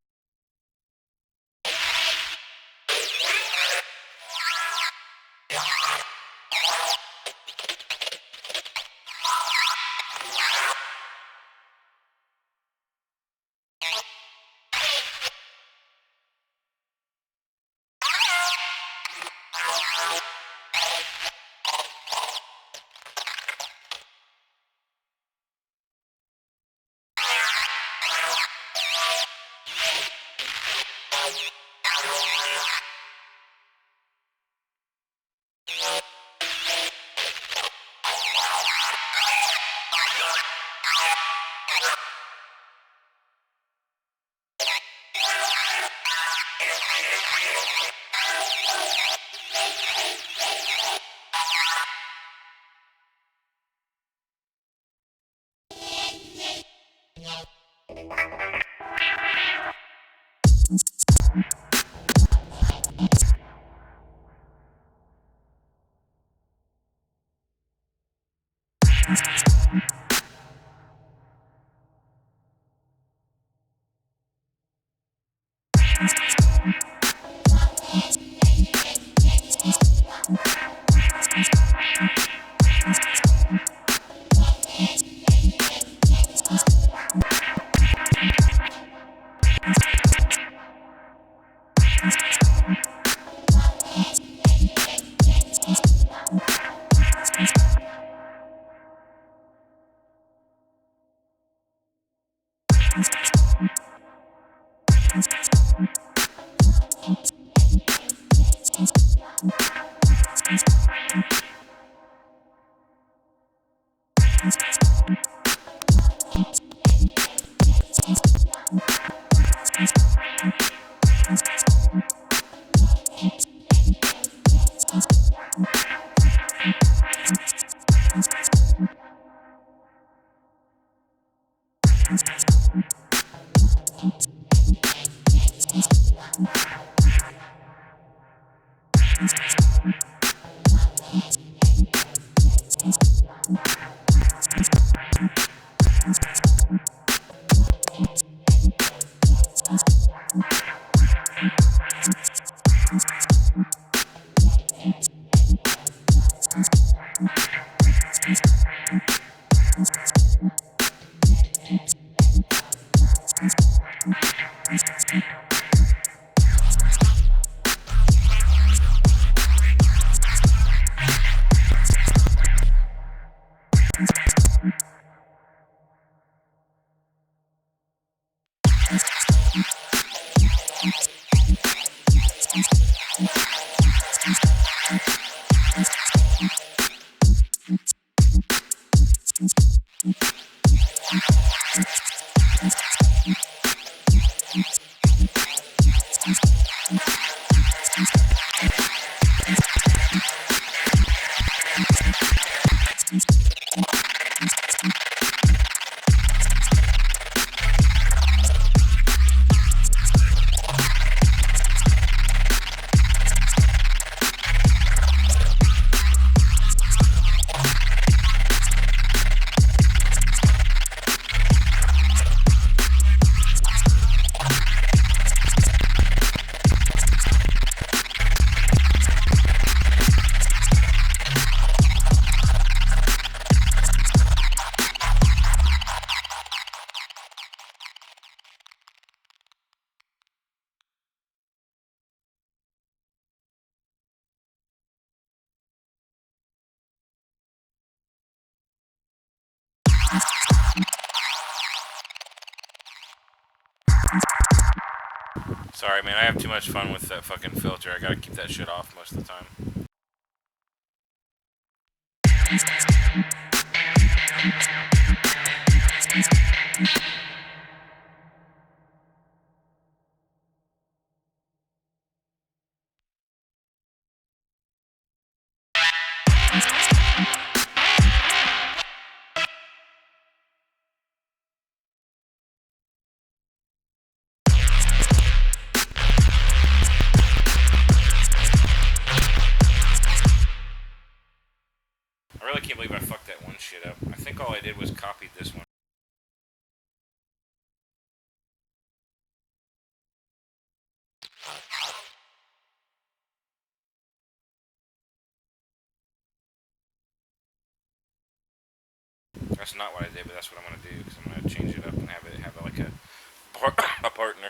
Sorry, man. I have too much fun with that fucking filter. I gotta keep that shit off most of the time. shit up. I think all I did was copy this one. That's not what I did, but that's what I'm gonna do because I'm gonna change it up and have like a partner.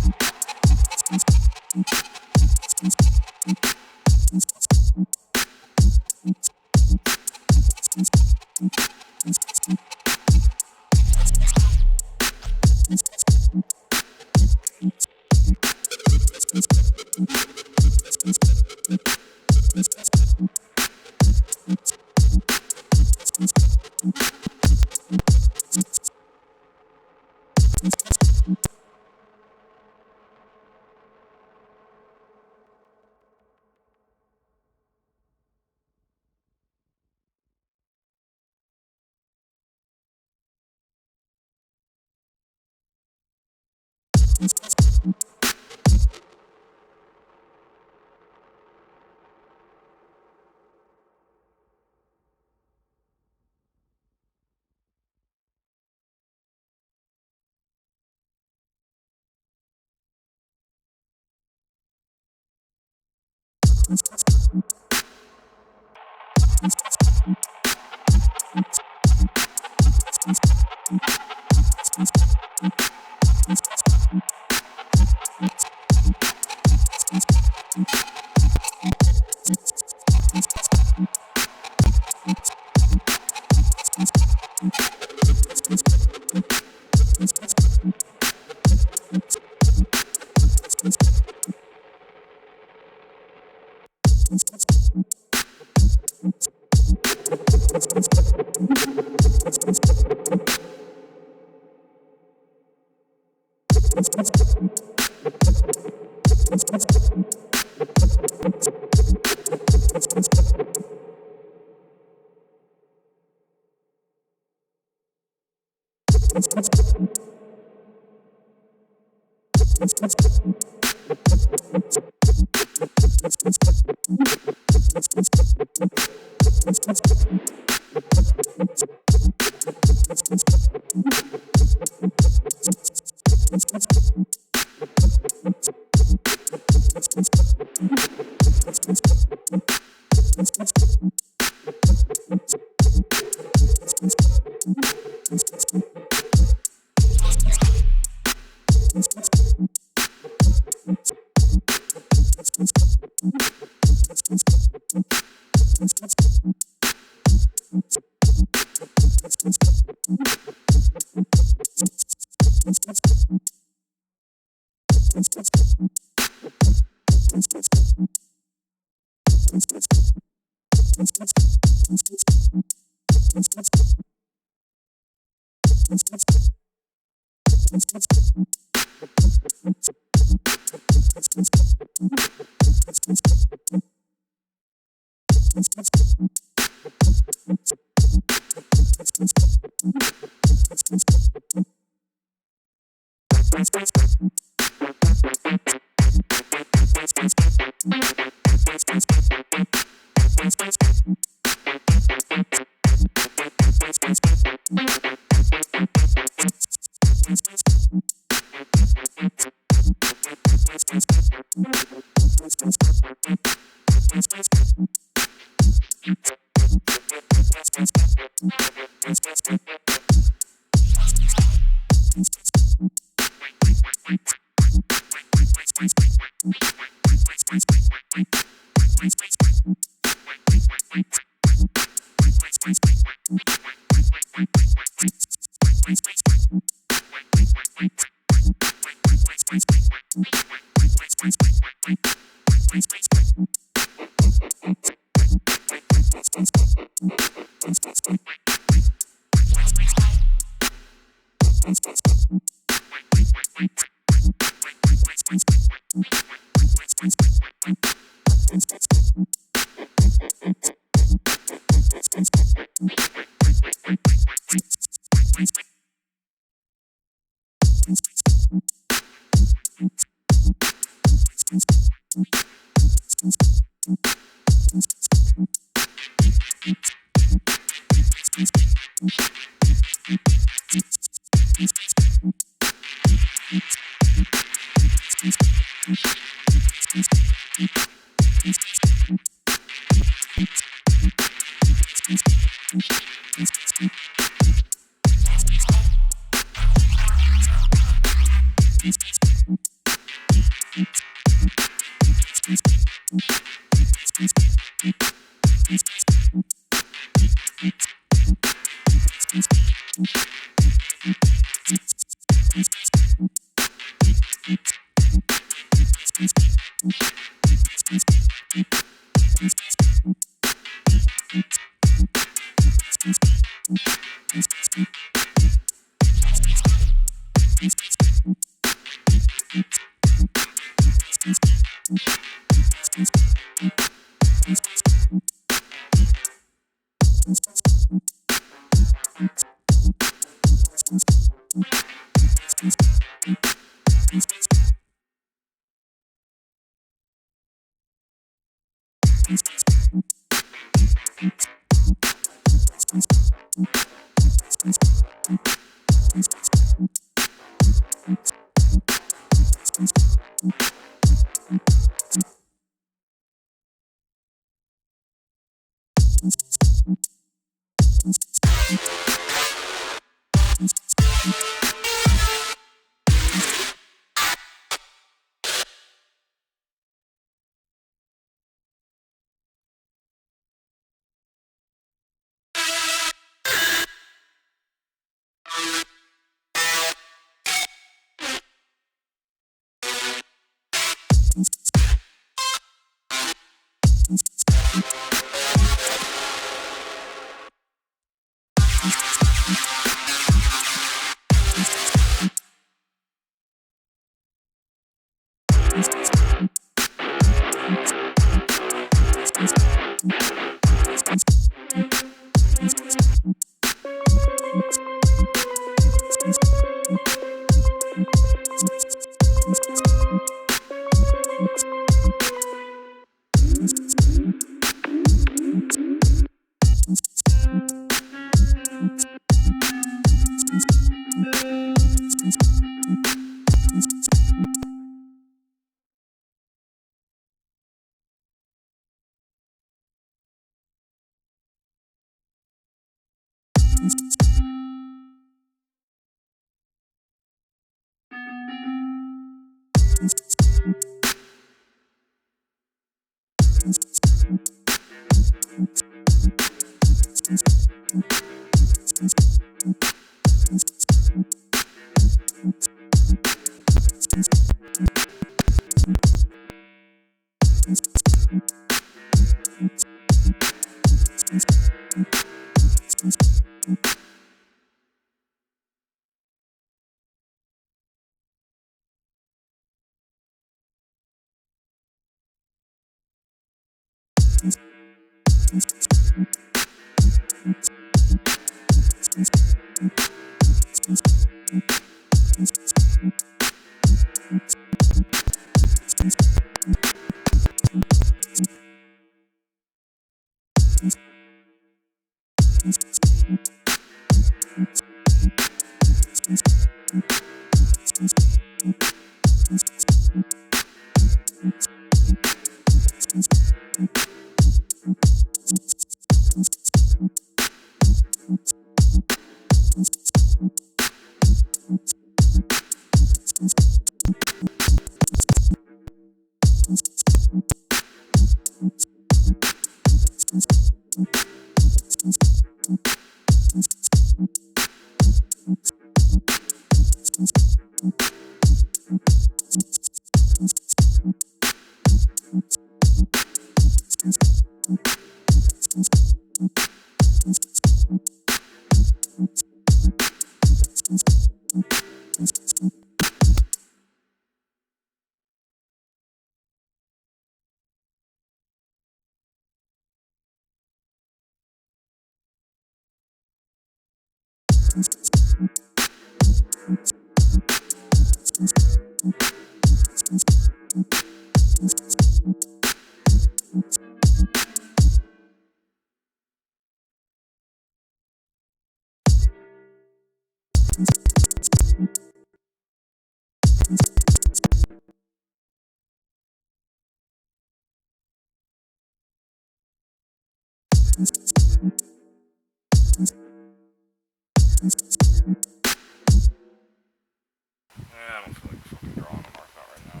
I don't feel like fucking drawing a mark out right now.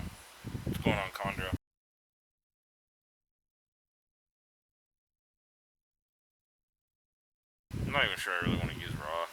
What's going on, Condra? I'm not even sure I really want to use raw.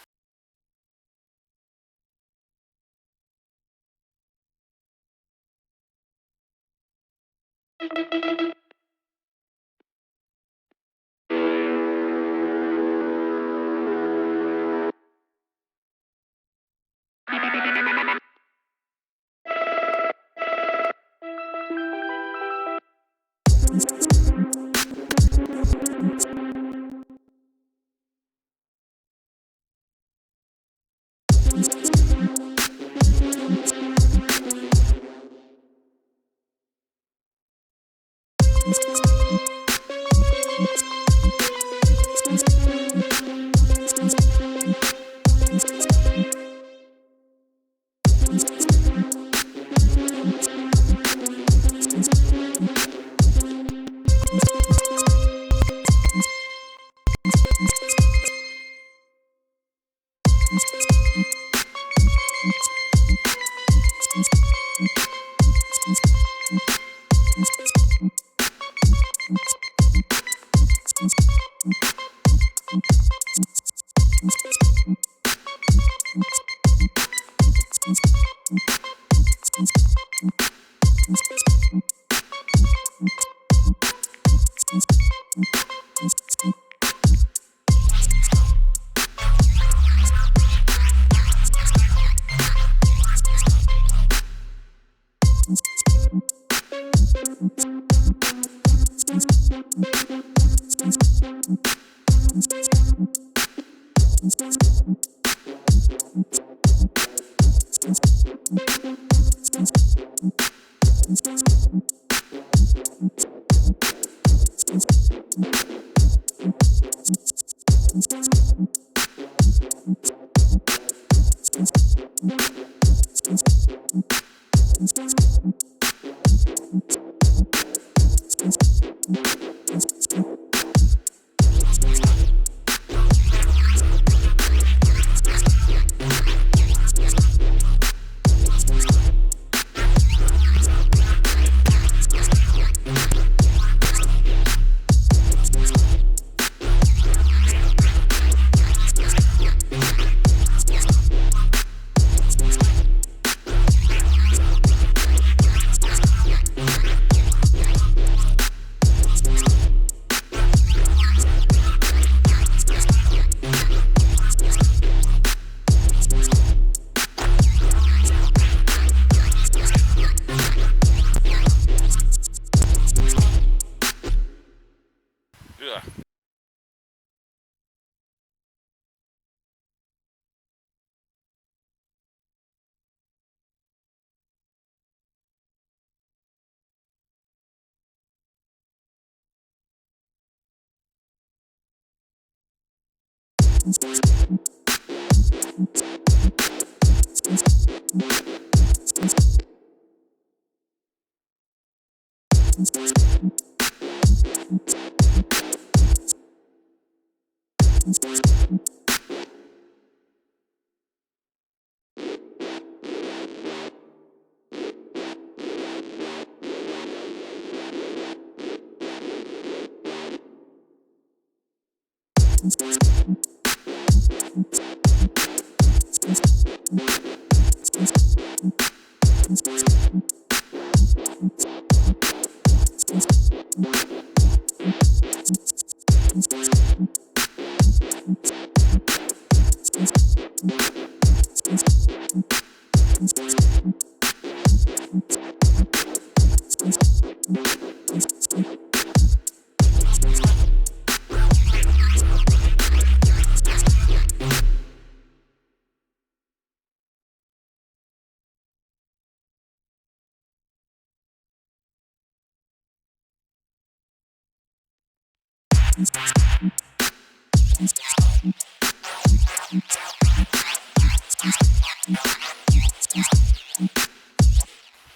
Ugh.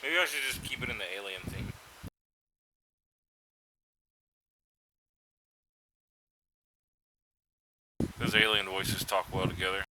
Maybe I should just keep it in the alien theme. Those alien voices talk well together.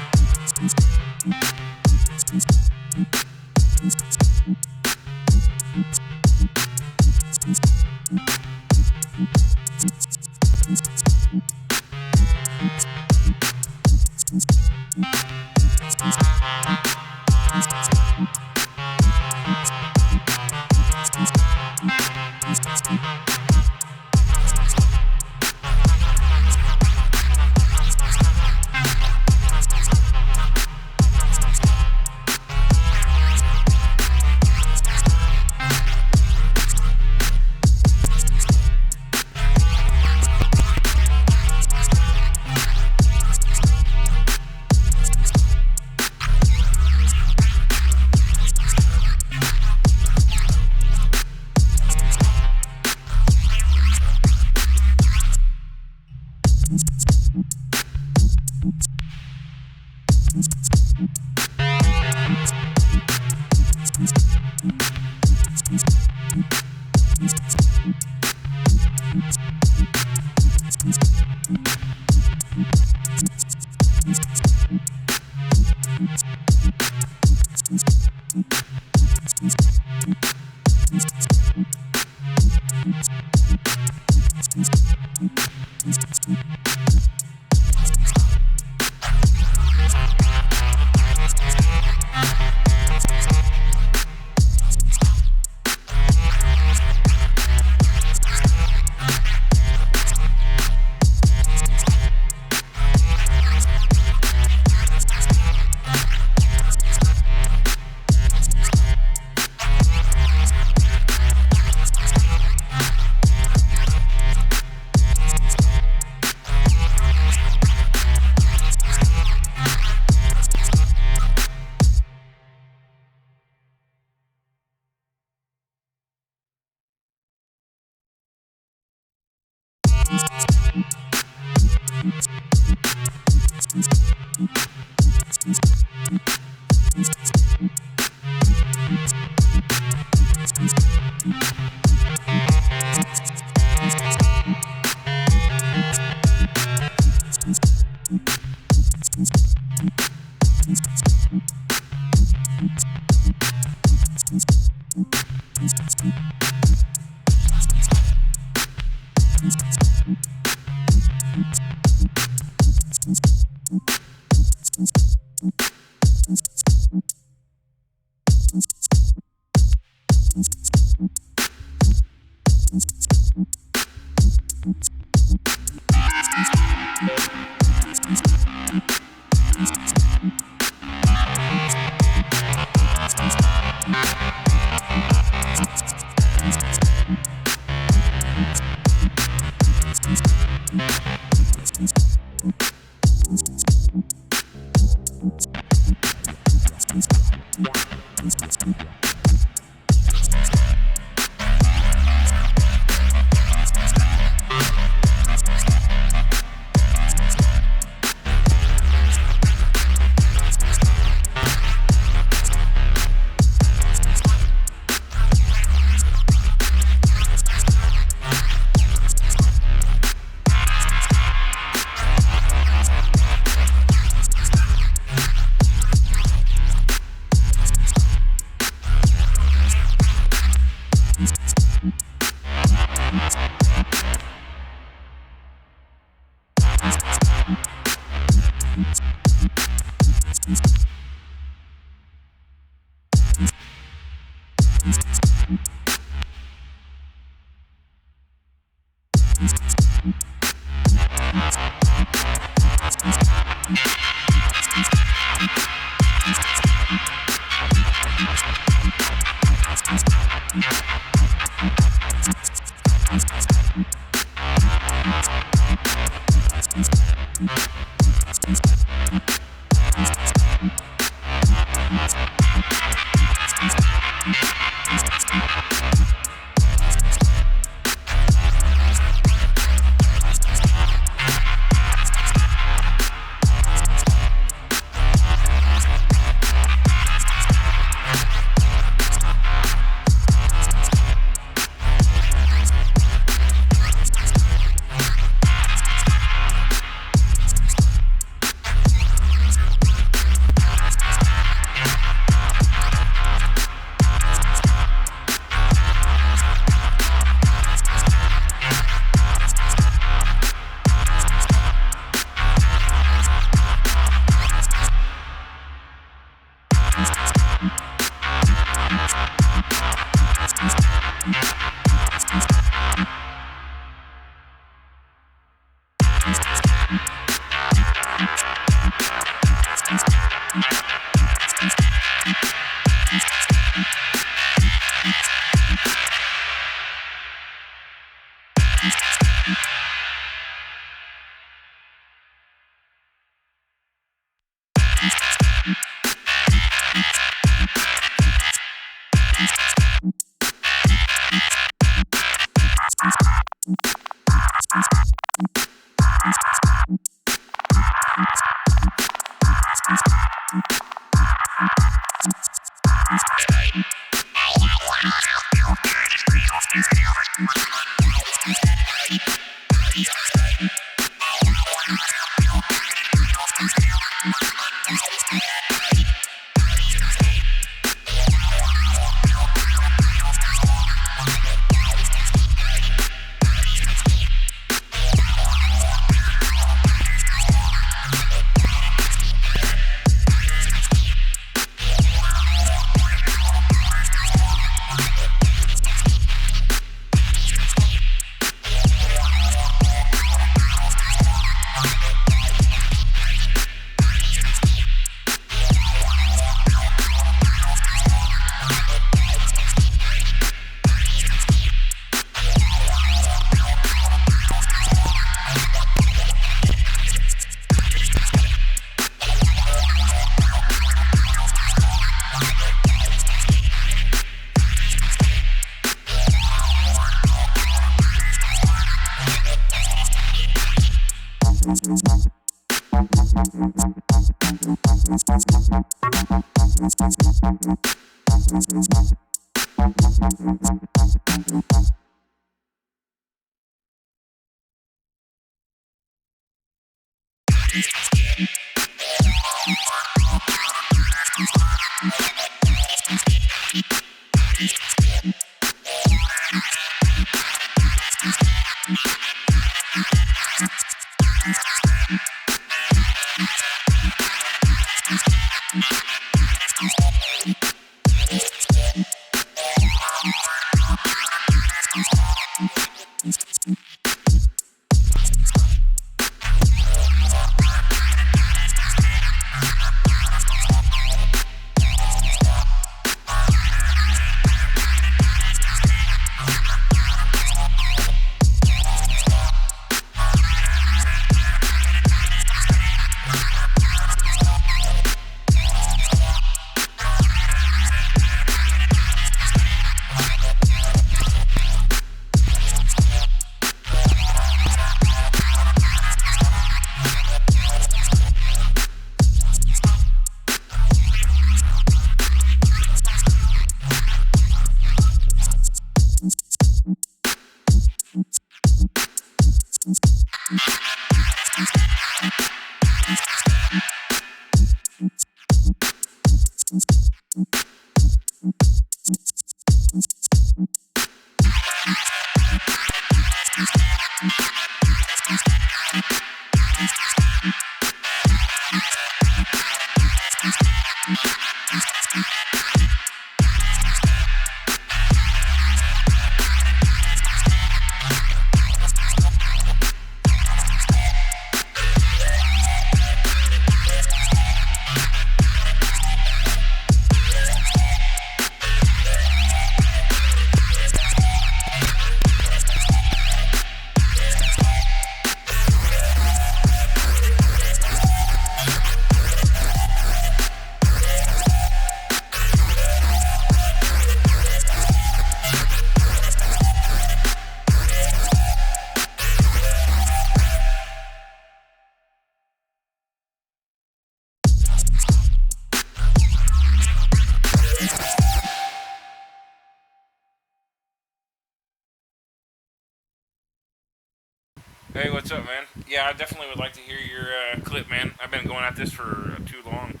Hey, what's up, man? Yeah, I definitely would like to hear your clip, man. I've been going at this for too long.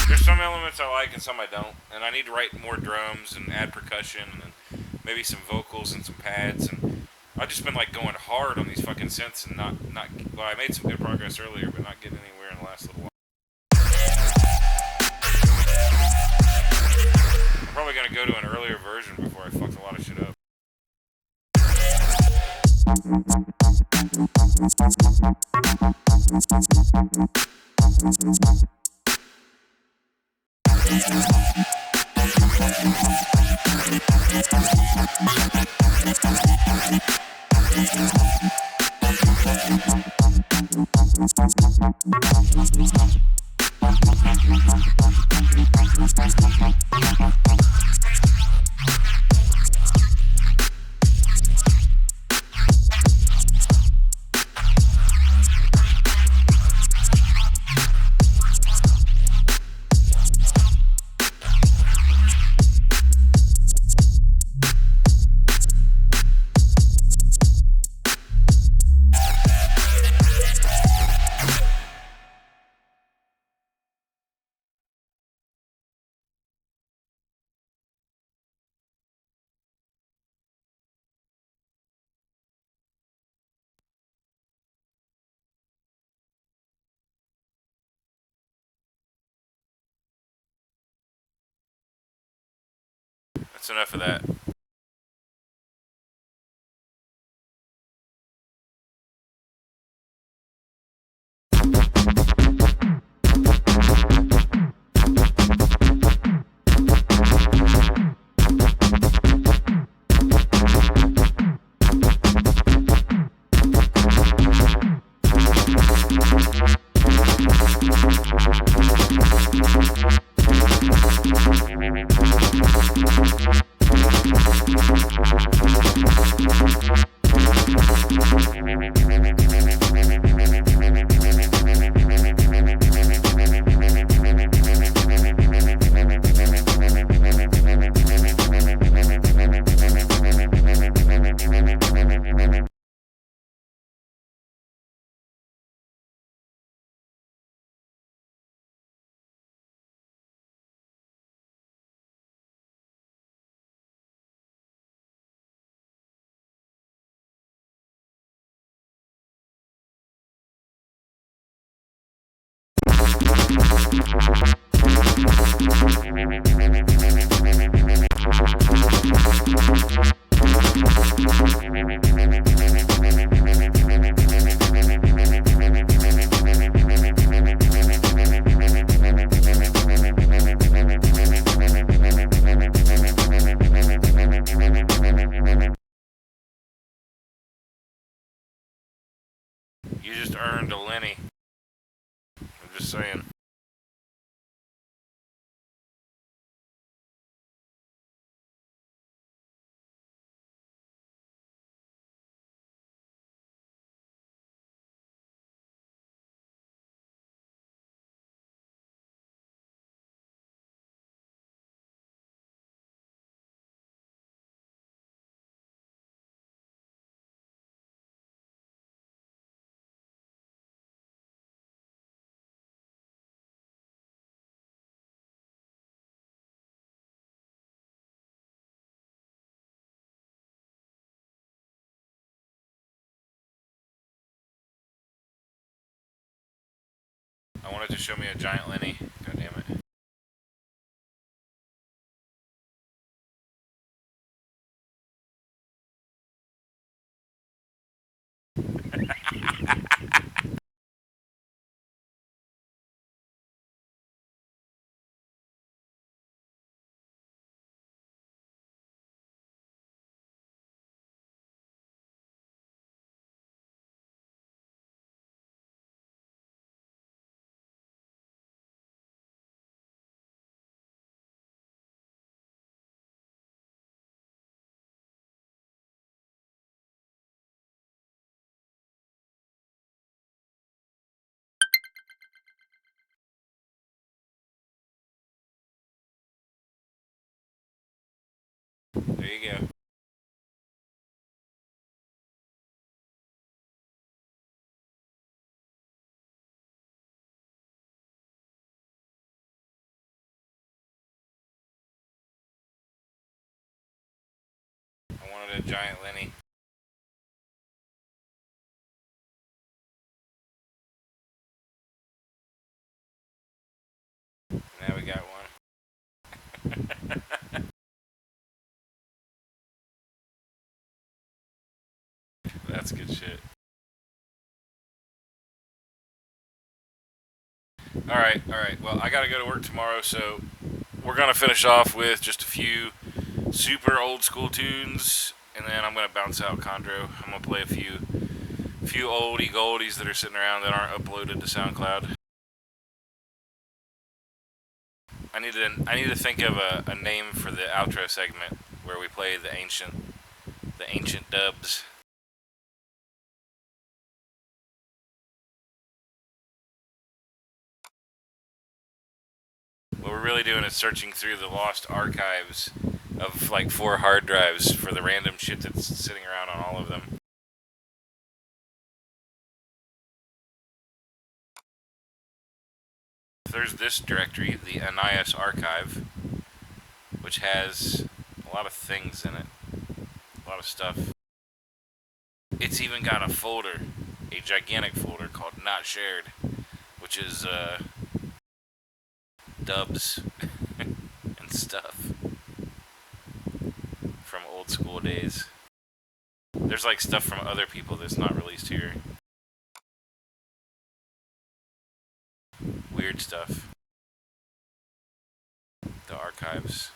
There's some elements I like and some I don't, and I need to write more drums and add percussion and maybe some vocals and some pads. And I've just been like going hard on these fucking synths and not. Well, I made some good progress earlier, but not getting anywhere in the last little while. I'm probably gonna go to an earlier version before I fucked a lot of shit up. That's enough of that. You just earned a Lenny. I'm just saying. I wanted to show me a giant Lenny. God damn it. There you go. I wanted a giant Lenny. Now we got one. That's good shit. Alright, alright. Well, I gotta go to work tomorrow, so we're gonna finish off with just a few super old school tunes, and then I'm gonna bounce out Chondro. I'm gonna play a few oldie goldies that are sitting around that aren't uploaded to SoundCloud. I need to think of a name for the outro segment where we play the ancient dubs. What we're really doing is searching through the lost archives of like 4 hard drives for the random shit that's sitting around on all of them. There's this directory, the Annias archive, which has a lot of things in it, a lot of stuff. It's even got a folder, a gigantic folder called Not Shared, which is dubs and stuff from old school days. There's like stuff from other people that's not released here. Weird stuff. The archives.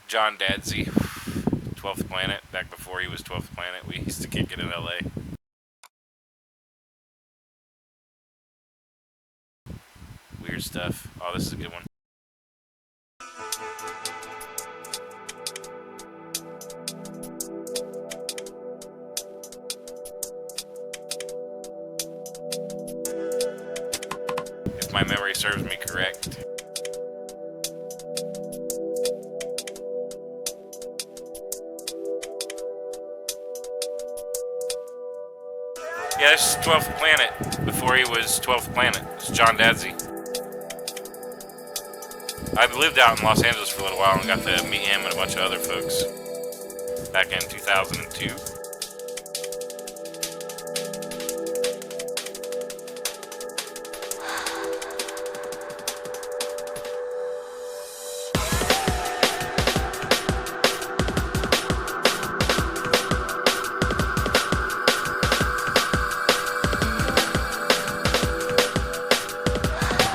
John Dadsey, 12th Planet, back before he was 12th Planet, we used to kick it in LA. Weird stuff. Oh, this is a good one. my memory serves me correct. Yeah, this is 12th Planet. Before he was 12th Planet. It's John Dadsey. I lived out in Los Angeles for a little while and got to meet him and a bunch of other folks back in 2002.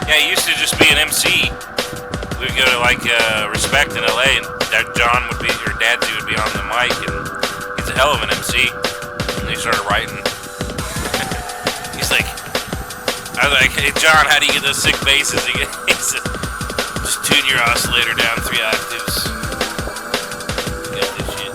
Yeah, he used to just be an MC. We would go to like Respect in LA, and John would be, or Dadsy would be on the mic, and he's a hell of an MC. And he started writing. He's like, I was like, hey John, how do you get those sick basses? He said, just tune your oscillator down 3 octaves. Got this shit.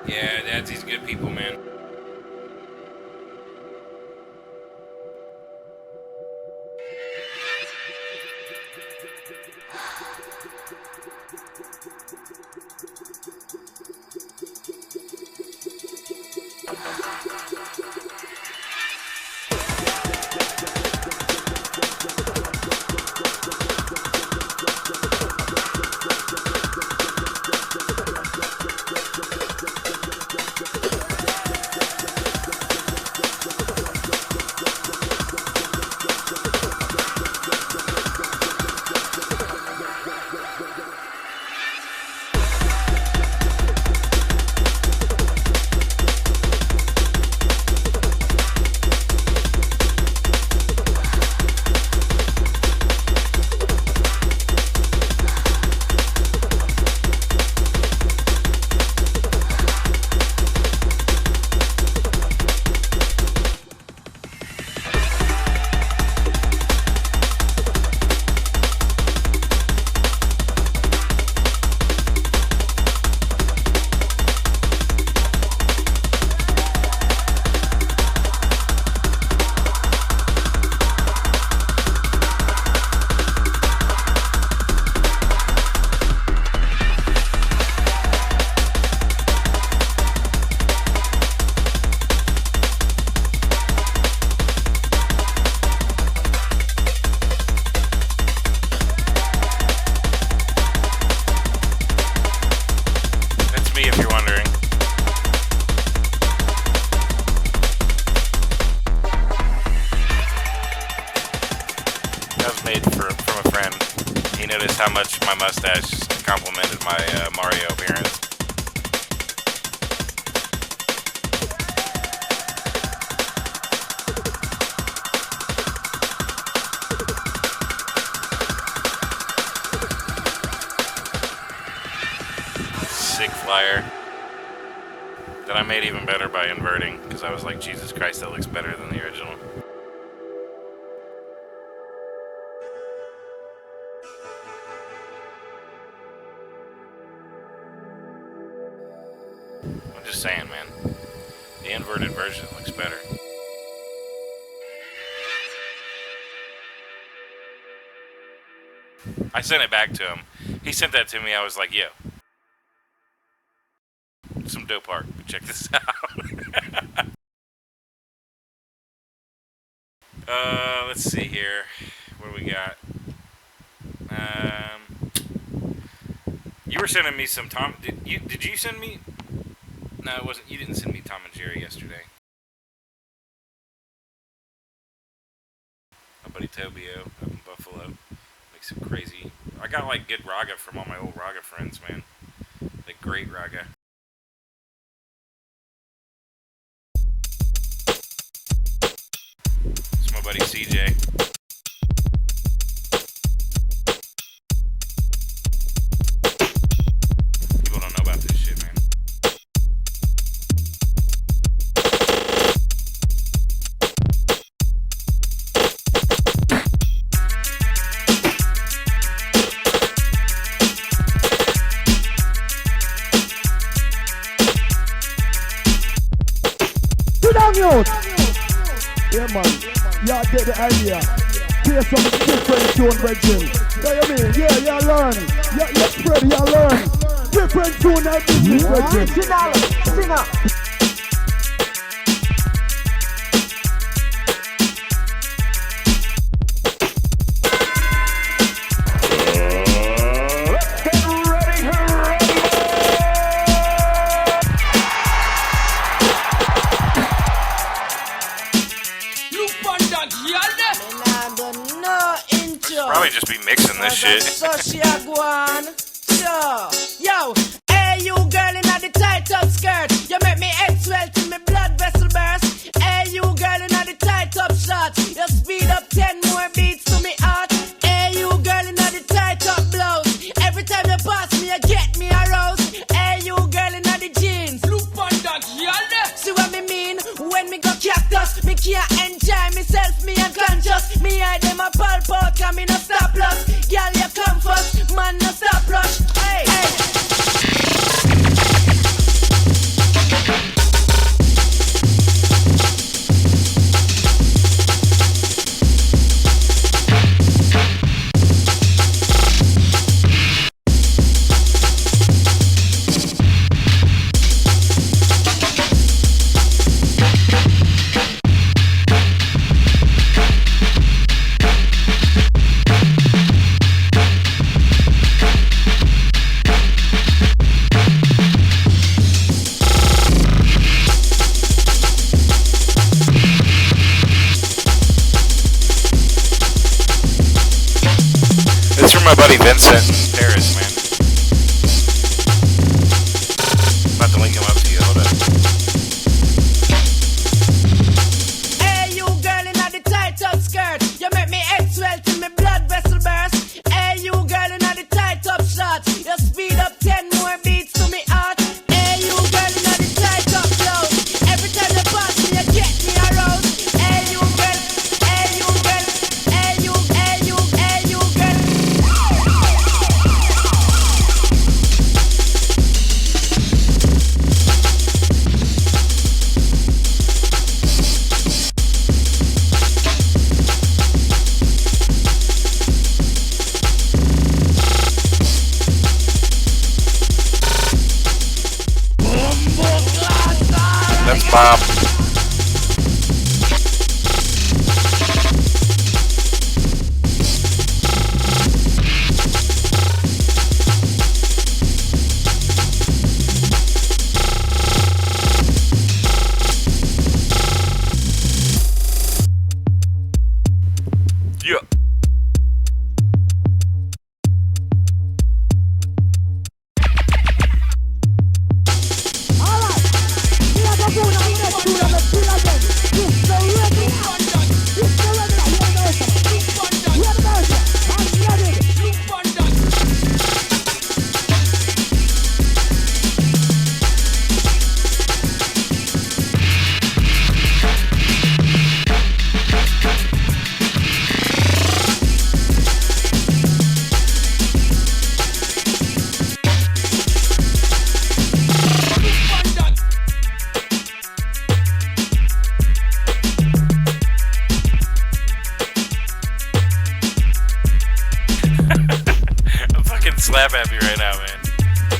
Yeah, Dadsy's good people, man. made from a friend. He noticed how much my mustache complemented my Mario appearance. Sick flyer that I made even better by inverting, because I was like, Jesus Christ, that looks better than the original. I'm just saying, man. The inverted version looks better. I sent it back to him. He sent that to me. I was like, yo, some dope art. Check this out. Let's see here. What do we got? You were sending me some Tom. Did you send me? No, it wasn't. You didn't send me Tom and Jerry yesterday. My buddy Tobio up in Buffalo makes some crazy. I got like good raga from all my old raga friends, man. Like great raga. It's my buddy CJ. People don't know about this shit, man. Yeah, man. Y'all get the idea. Play some different tune, brethren. Yeah, you mean? Yeah, you learn. You spread, you learn. Different tune like this, brethren. Singer. Probably just be mixing this shit. Yo, hey you girl in the tight up skirt, you make me head swell till my blood vessel burst. Hey you girl in the tight up shorts, you speed up 10 more beats to me heart. Hey you girl in the tight up blouse, every time you pass me you get me aroused. Hey you girl in the jeans, look on that yonder. See what me mean? When me go cactus, me can't enjoy myself, me unconscious. Me eye them a pulp out, cause me no stop loss. Girl you come first, man no stop rush. Hey, hey. It's from my buddy Vincent in Paris, man. I'm about to link him up to you. Hold up. Hey, you girl in the tight up skirt, you make me head swell till my blood vessel burst. Hey, you girl in the tight up shorts, you speed up 10 more beats to me heart. Hey, you girl in the tight up blouse, every time you pass me, you get me aroused. Hey, you girl, hey, you girl, hey, you, hey, you, hey, you girl. That's Bob. Yeah. slap happy right now, man.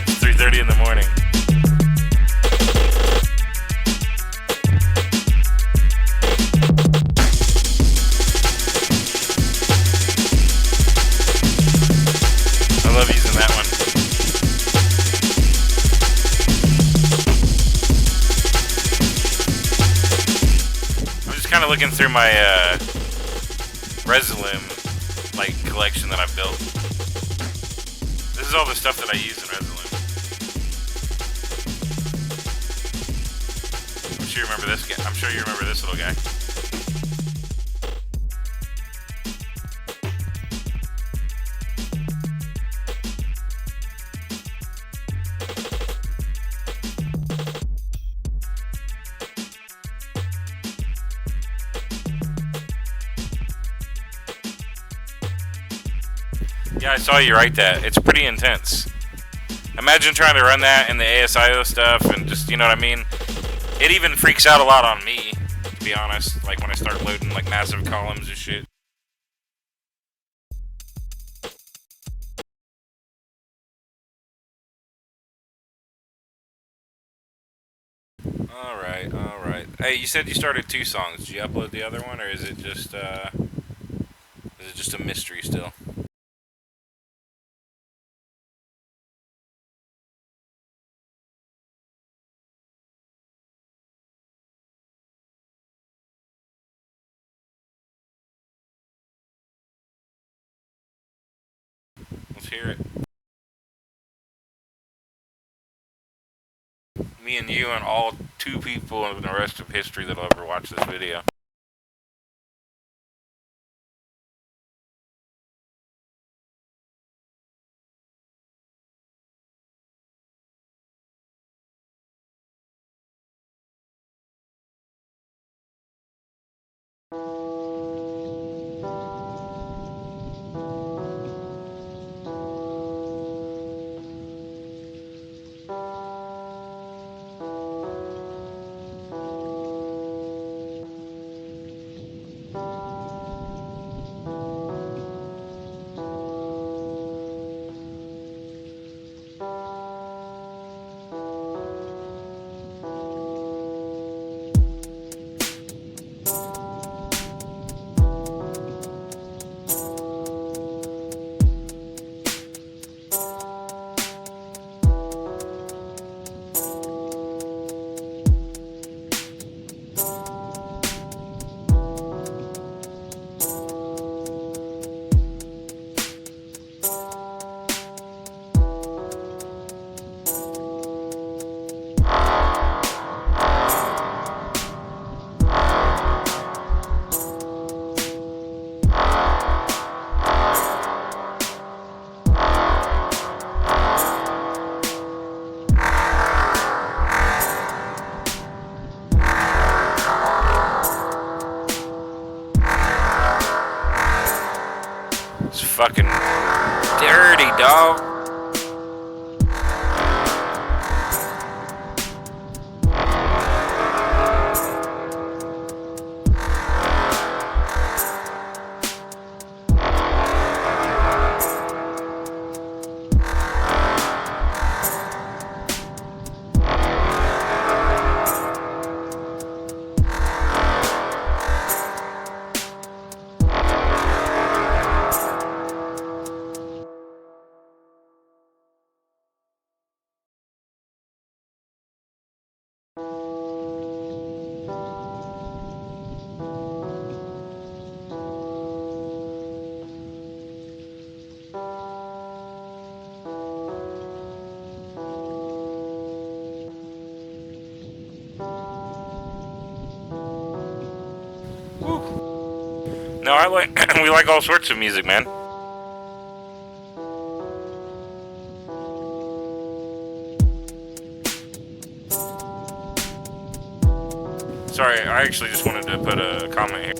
It's 3:30 in the morning. I love using that one. I'm just kind of looking through my Resolume like collection that I've built. This is all the stuff that I use in Resolume. I'm sure you remember this guy. I'm sure you remember this little guy. Yeah, I saw you write that. It's pretty intense. Imagine trying to run that in the ASIO stuff and just, you know what I mean? It even freaks out a lot on me, to be honest. Like when I start loading like massive columns and shit. Alright, alright. Hey, you said you started 2 songs. Did you upload the other one, or is it just a mystery still? Let's hear it. Me and you and all 2 people in the rest of history that'll ever watch this video. It's fucking dirty, dog. No, I like we like all sorts of music, man. Sorry, I actually just wanted to put a comment here.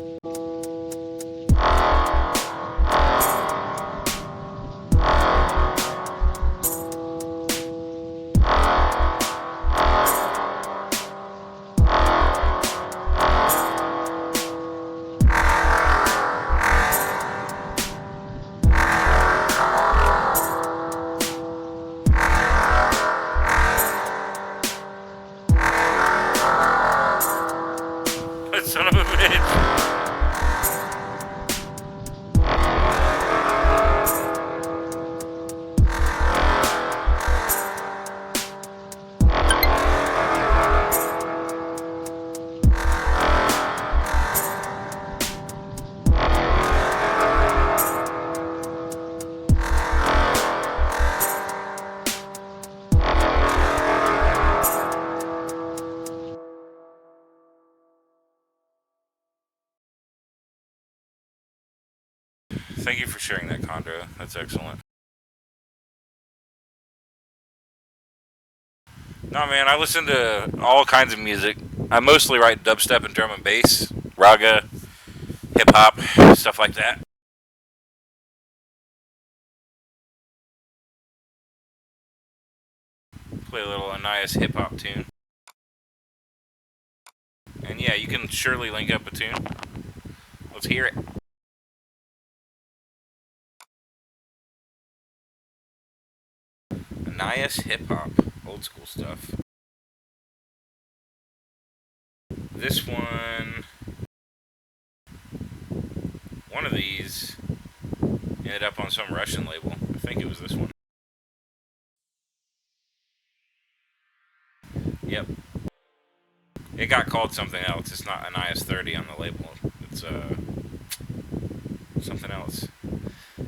Thank you for sharing that, Condro. That's excellent. No, man, I listen to all kinds of music. I mostly write dubstep and drum and bass, raga, hip hop, stuff like that. Play a little Annias hip hop tune. And yeah, you can surely link up a tune. Let's hear it. Annias hip hop, old school stuff. This one of these ended up on some Russian label. I think it was this one. Yep. It got called something else. It's not Annias 30 on the label. It's something else.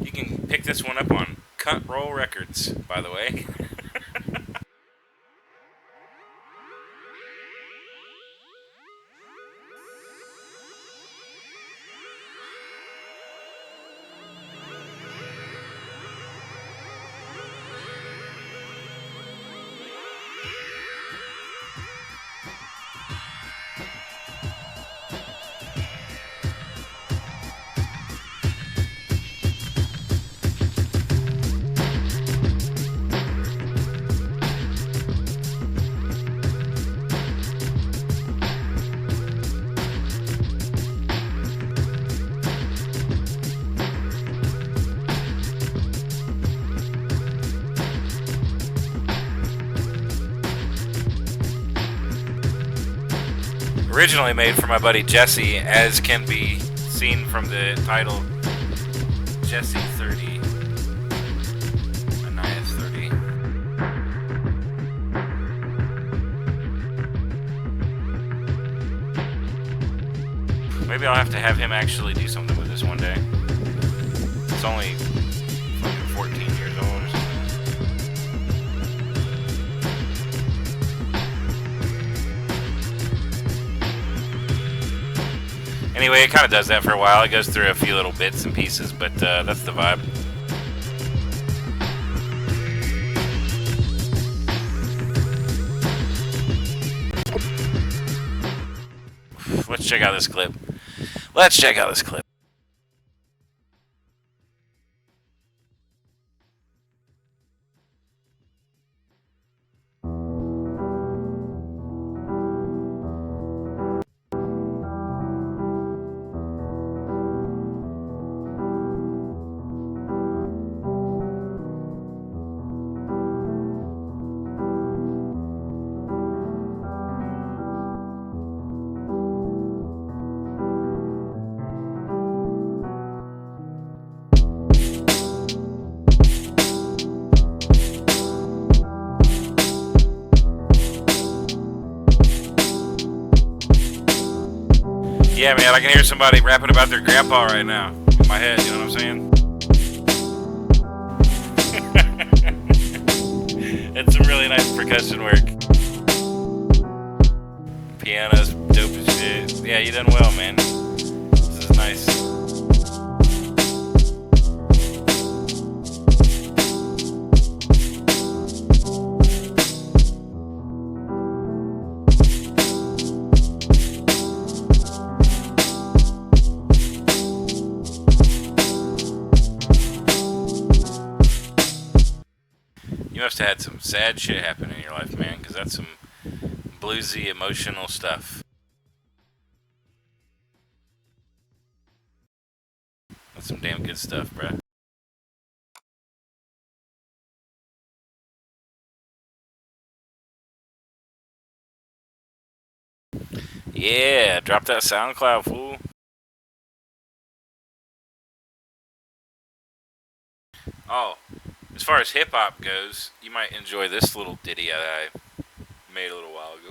You can pick this one up on Cut Roll Records, by the way. Originally made for my buddy Jesse, as can be seen from the title, Jesse 30, Annias 30. Maybe I'll have to have him actually do something with this one day. It's only fucking 14 years old or something. Anyway, it kind of does that for a while. It goes through a few little bits and pieces, but that's the vibe. Let's check out this clip. Yeah, man, I can hear somebody rapping about their grandpa right now in my head, you know what I'm saying? It's some really nice percussion work. Piano's dope as shit. Yeah, you done well, man. This is nice. You must have had some sad shit happen in your life, man, because that's some bluesy, emotional stuff. That's some damn good stuff, bruh. Yeah, drop that SoundCloud, fool. Oh, as far as hip hop goes, you might enjoy this little ditty that I made a little while ago.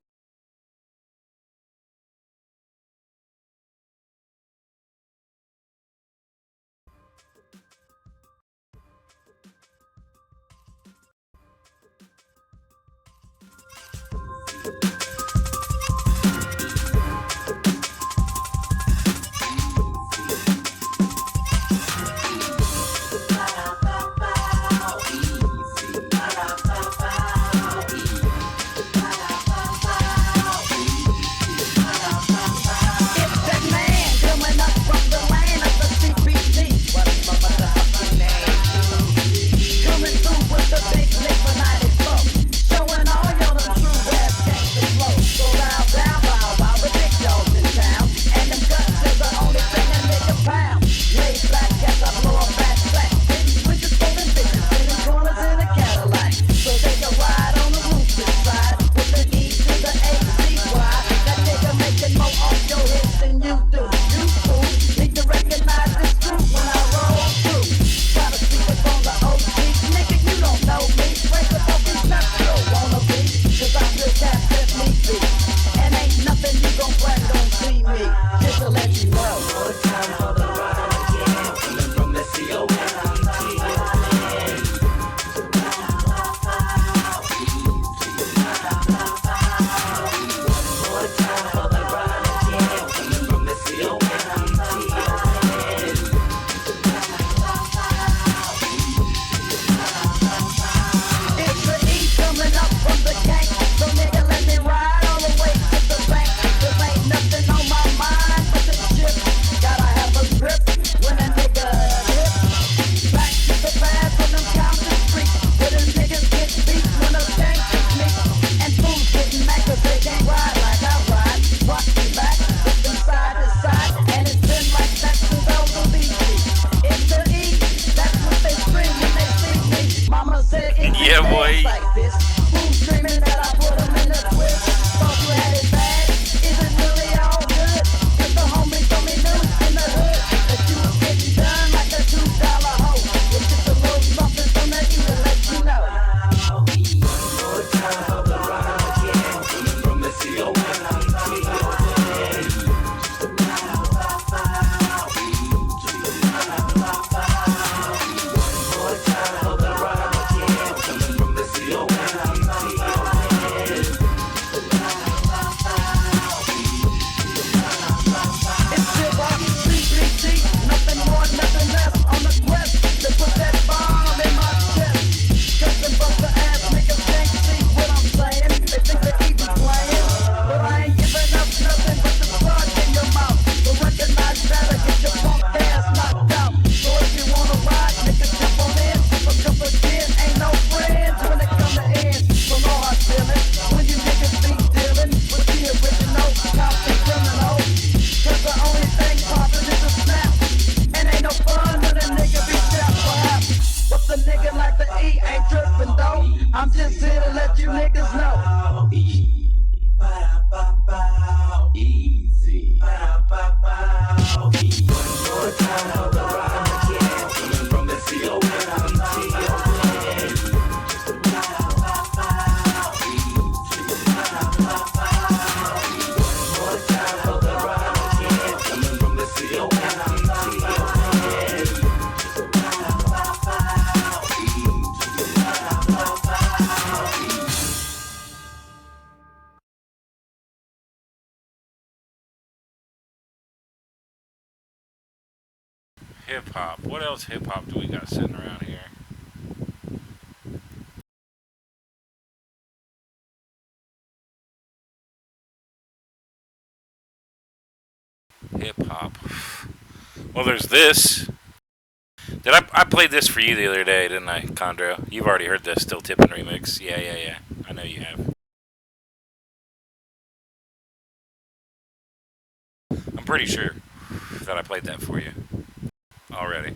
hip hop. What else hip hop do we got sitting around here? Hip hop. Well, there's this. I played this for you the other day, didn't I, Condro? You've already heard this Still Tippin' remix. Yeah. I know you have. I'm pretty sure that I played that for you already.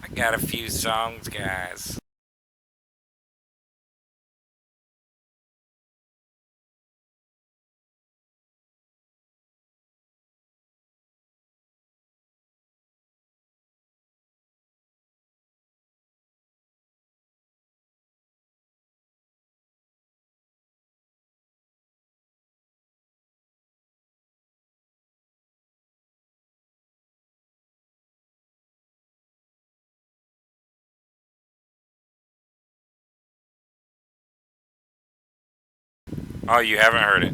I got a few songs, guys. Oh, you haven't heard it?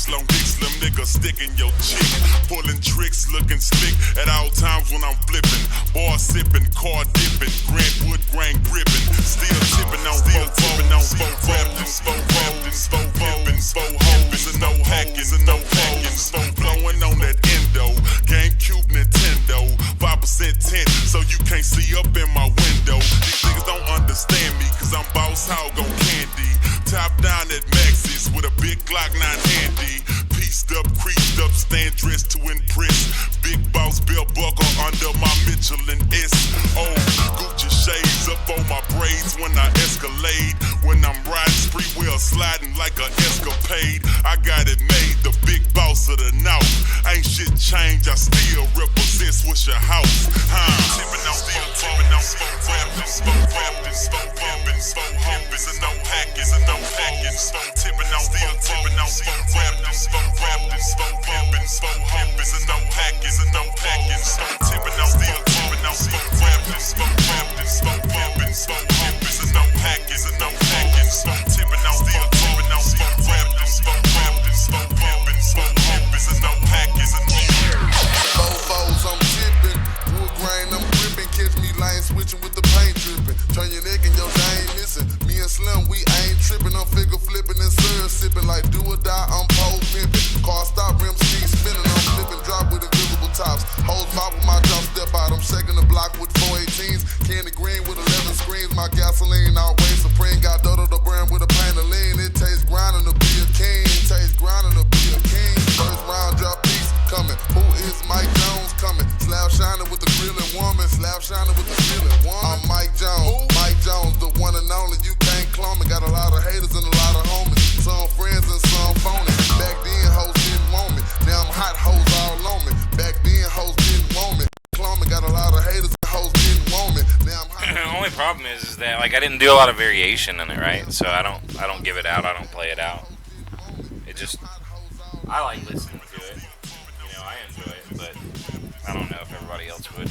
Long dick, slim nigga sticking your chick. Pulling tricks, looking slick at all times when I'm flipping. Bar sipping, car dipping, Grant Wood grain gripping. Still tipping on, still tipping on. Spoke rapping, spoke rapping, spoke pimping, spoke hoes, and no hacking, and no packing. Spoke blowing on that endo. GameCube, Nintendo. 5% tint, so you can't see up in my window. These niggas don't understand me, cause I'm boss hog on candy. Top down at Maxis with a big Glock 9 handy. Pieced up, creased up, stand dressed to impress. Big boss belt buckle under my Michelin S. Oh, Gucci shades up on my braids when I escalade. When I'm riding spree wheel sliding like a escapade. I got it made, the big boss of the north. Ain't shit changed, I still represent Swisher House. Tipping on, still tipping on. Spoke rapping, spoke rapping, spoke pimping, spoke hoes, and no hacking, and no packing. Spoke tipping on, still tipping on. Spoke rapping, spoke rapping, spoke pimping, spoke hoes, and no hacking, and no packing. Spoke tipping on, still tipping on. Spoke rapping, spoke rapping, spoke pimping, spoke hoes, and no hacking, and no packing. Spoke tipping on, still tipping on. Spoke rapping, spoke rapping, spoke pimping, spoke hoes, and no hacking, and no Fofos, I'm tipping. Wood grain, I'm gripping. Catch me lying, switching with the paint dripping. Turn your neck and your day ain't missing. Me and Slim, we ain't tripping. I'm figure flipping and syrup sipping. Like do or die, I'm pole pimping. Car stop, rim speed spinning. I'm flipping, drop with invisible tops. Hoes pop with my drop, step out. I'm shaking the block with 418s. Candy green with 11 screens. My gasoline always supreme. Got Dodo the brand with a pain of lean. It tastes grinding to be a king. Tastes grinding to be a king. First round drop piece coming. Who is Mike Jones coming? Slab shining with the grilling woman. Slab shining with the grilling woman. I'm Mike Jones. Mike Jones, the one and only. You can't clone me. Got a lot of haters and a lot of homies. Some friends and some phony. Back then, hoes didn't want me. Now I'm hot hoes all on me. Back then, hoes didn't want me. Clone me. Got a lot of haters and hoes didn't want me. Now I'm hot. The only problem is that like I didn't do a lot of variation in it, right? So I don't give it out. I don't play it out. It just I like listening to it. You know, I enjoy it, but I don't know if everybody else would.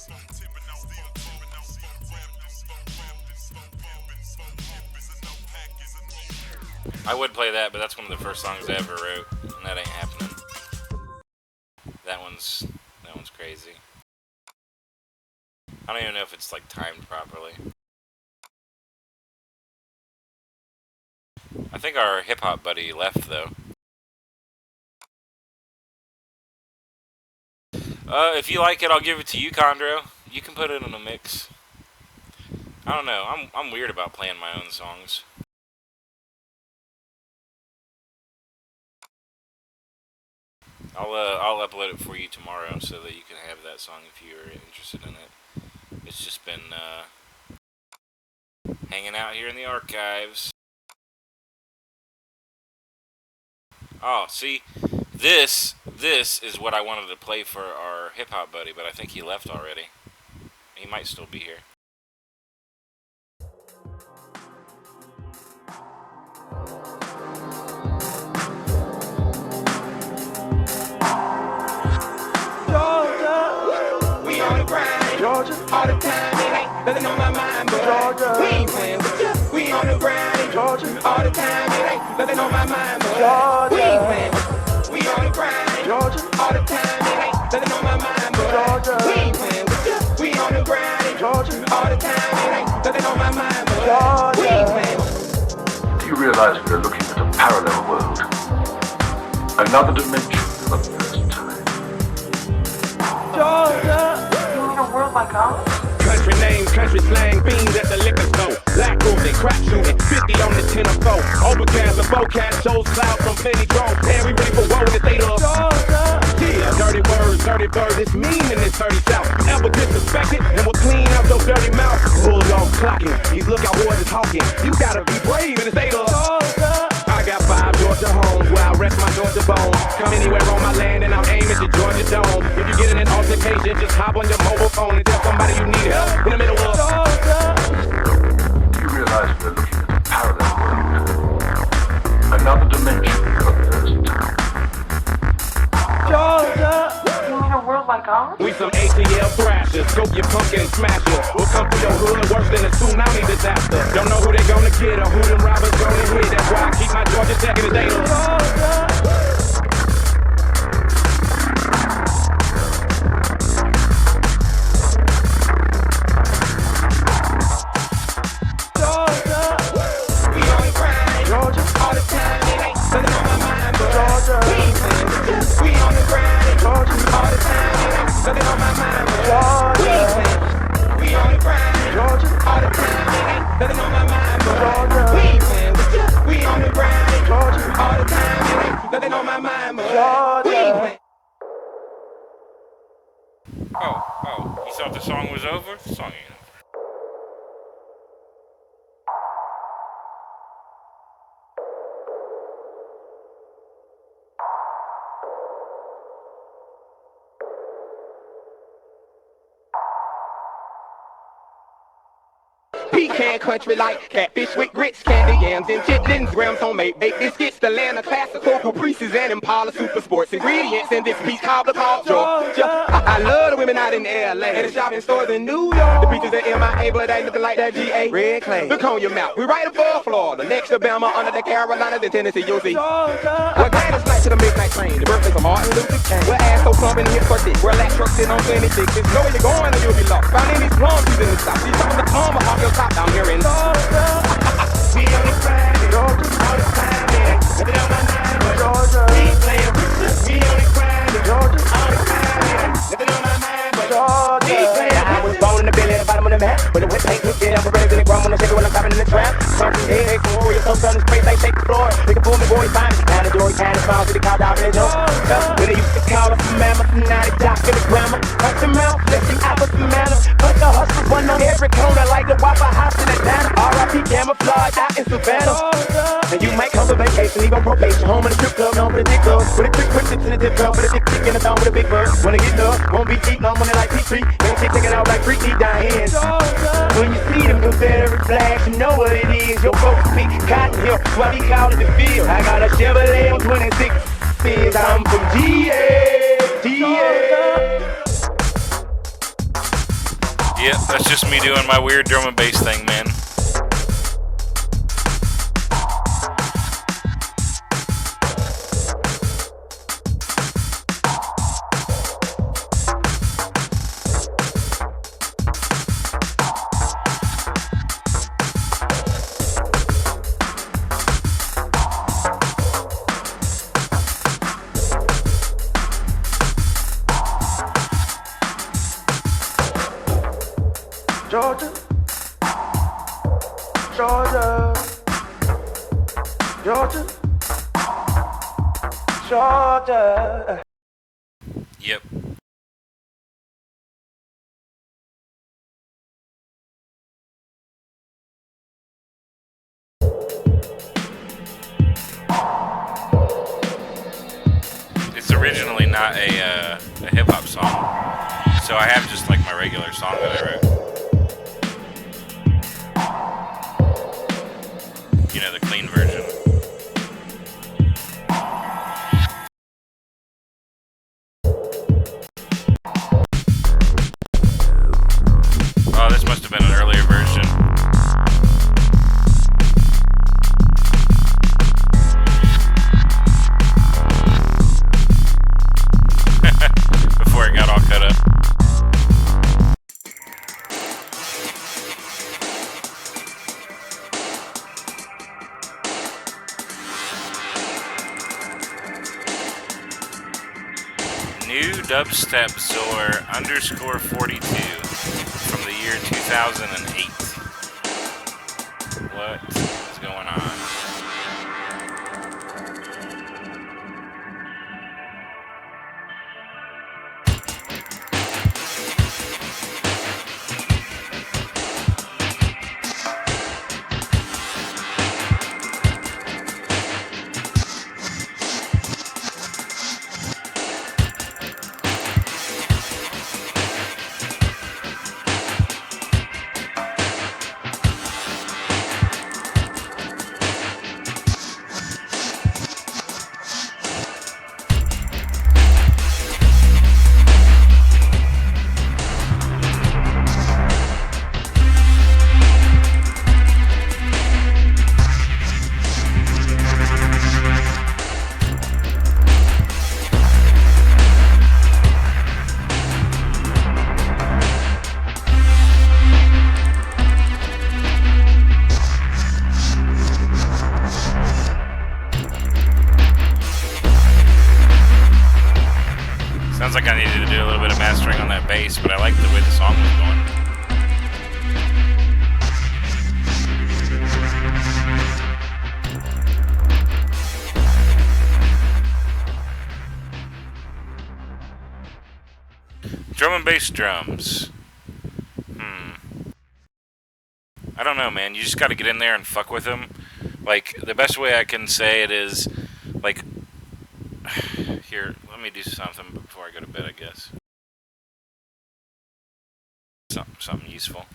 Tipping on I would play that, but that's one of the first songs I ever wrote, and that ain't happening. That one's crazy. I don't even know if it's like timed properly. I think our hip hop buddy left though. If you like it, I'll give it to you, Condro. You can put it in a mix. I don't know. I'm weird about playing my own songs. I'll upload it for you tomorrow so that you can have that song if you're interested in it. It's just been hanging out here in the archives. Oh, see, this is what I wanted to play for our hip hop buddy, but I think he left already. He might still be here. We on the grind, Georgia, all the time. It ain't nothing on my mind, but Georgia, we ain't playing with you. We on the grind, Georgia, all the time. It ain't nothing on my mind, but Georgia, we ain't playing with you. We on the grind, Georgia, all the time. It ain't nothing on my mind, but Georgia, we ain't playing with you. We on the grind, Georgia, all the time. It ain't nothing on my mind, but Georgia, we ain't playing with you. Do you realize we're looking at a parallel world? Another dimension for the first time. Georgia. In a world like ours? Country names, country slang, beans at the liquor store. Black roofing, crack shooting, 50 on the 10 or 4. Overcast and forecast shows cloud from plenty drone. And we ready for war in the state of Georgia. Yeah, dirty words, dirty birds, it's mean in this 30 South. Ever disrespected, and we'll clean out your dirty mouth. Bulldog clocking, these lookout boys is hawking. You gotta be brave in the state of Georgia. I got 5 Georgia homes where I rest my Georgia bones. Come anywhere on my land and I'll aim at your Georgia dome. If you get in an altercation, just hop on your mobile phone and tell somebody you need help in the middle of Georgia. Do you realize we're looking at a parallel world? Another dimension for the first time. Georgia. In a world like ours? We some ATL thrashers, scope your pumpkin and smash it. We'll come for your hood worse than a tsunami disaster. Don't know who they gonna get or who them robbers gonna hit. That's why I keep my Georgia Tech in the data. Georgia. We on the grind, Georgia, all the time. It ain't nothing on my mind, but Georgia, we ain't playing with you. We on the grind, Georgia, all the time. It ain't nothing on my mind, but Georgia, we ain't playing with you. We on the grind, Georgia, all the time. It ain't nothing on my mind, but Georgia, we ain't playing with you. We on the grind, Georgia, all the time. It ain't nothing on my mind, but Georgia, we ain't playing. Oh, you thought the song was over? The song ain't over. Pecan country like catfish with grits, candy yams, and chitlins, grams homemade baked biscuits, the land of classical caprices and Impala super sports ingredients in this piece called Georgia. I love the women out in LA and the shopping stores in New York. The beaches are MIA, but ain't nothing like that GA. Red clay, look on your mouth. We right above Florida, next to Bama, under the Carolinas and Tennessee. You'll see. We're Gladys Knight to the midnight train, the birthplace of Martin Luther King. We're ass so pumping hips for dick. We're lax trucks sitting on 26. Know where you're going or you'll be lost. Finding these plum trees in the south. These some of the tomahawk your top down here in Georgia. We on the grind, Georgia, all the time, man. Nothing on my mind, but Georgia. We ain't playing with you. We on the grind, Georgia, all the time, man. Nothing on my mind, but Georgia. We ain't playing. I was born in the belly at the bottom of the map. With the wet paint, look it up, we're ready to the ground when I shake it when I'm stopping in the trap. Something here, some warriors, some sun, space, they shake the floor. They can pull me, boy, find me. Down the door, kind of smile, to the cow down in the jump. When they used to call us some mammoth, now they dock in the grammar. Cut your mouth, let you out of some manner. But the hustle one on every corner like the Waffle House in Atlanta. R.I.P. camouflage out in Savannah. And you might come to vacation, leave on probation. Home in the strip club, known for the dick club. With a quick tips in the tip club, with a dick in the thumb with a big bird. When I get done, won't be cheating on money like P3. Ain't shit taking out like freaky dying. When you see them Confederate flags, you know what it is. Your folks speak Cotton Hill, what we call it the field. I got a Chevrolet on 26. I'm from GA. Yep, that's just me doing my weird drum and bass thing, man. Georgia, Georgia, Georgia, Georgia. Yep. It's originally not a hip hop song, so I have just like my regular song that I wrote. You know, the clean version. Oh, this must have been an earlier version. Before it got all cut up. New dubstep Zor _42 from the year 2008. What is going on? Sounds like I needed to do a little bit of mastering on that bass, but I like the way the song was going. Drum and bass drums. I don't know, man. You just got to get in there and fuck with them. Like, the best way I can say it is, like, here, let me do something before I go to bed, I guess. Something useful.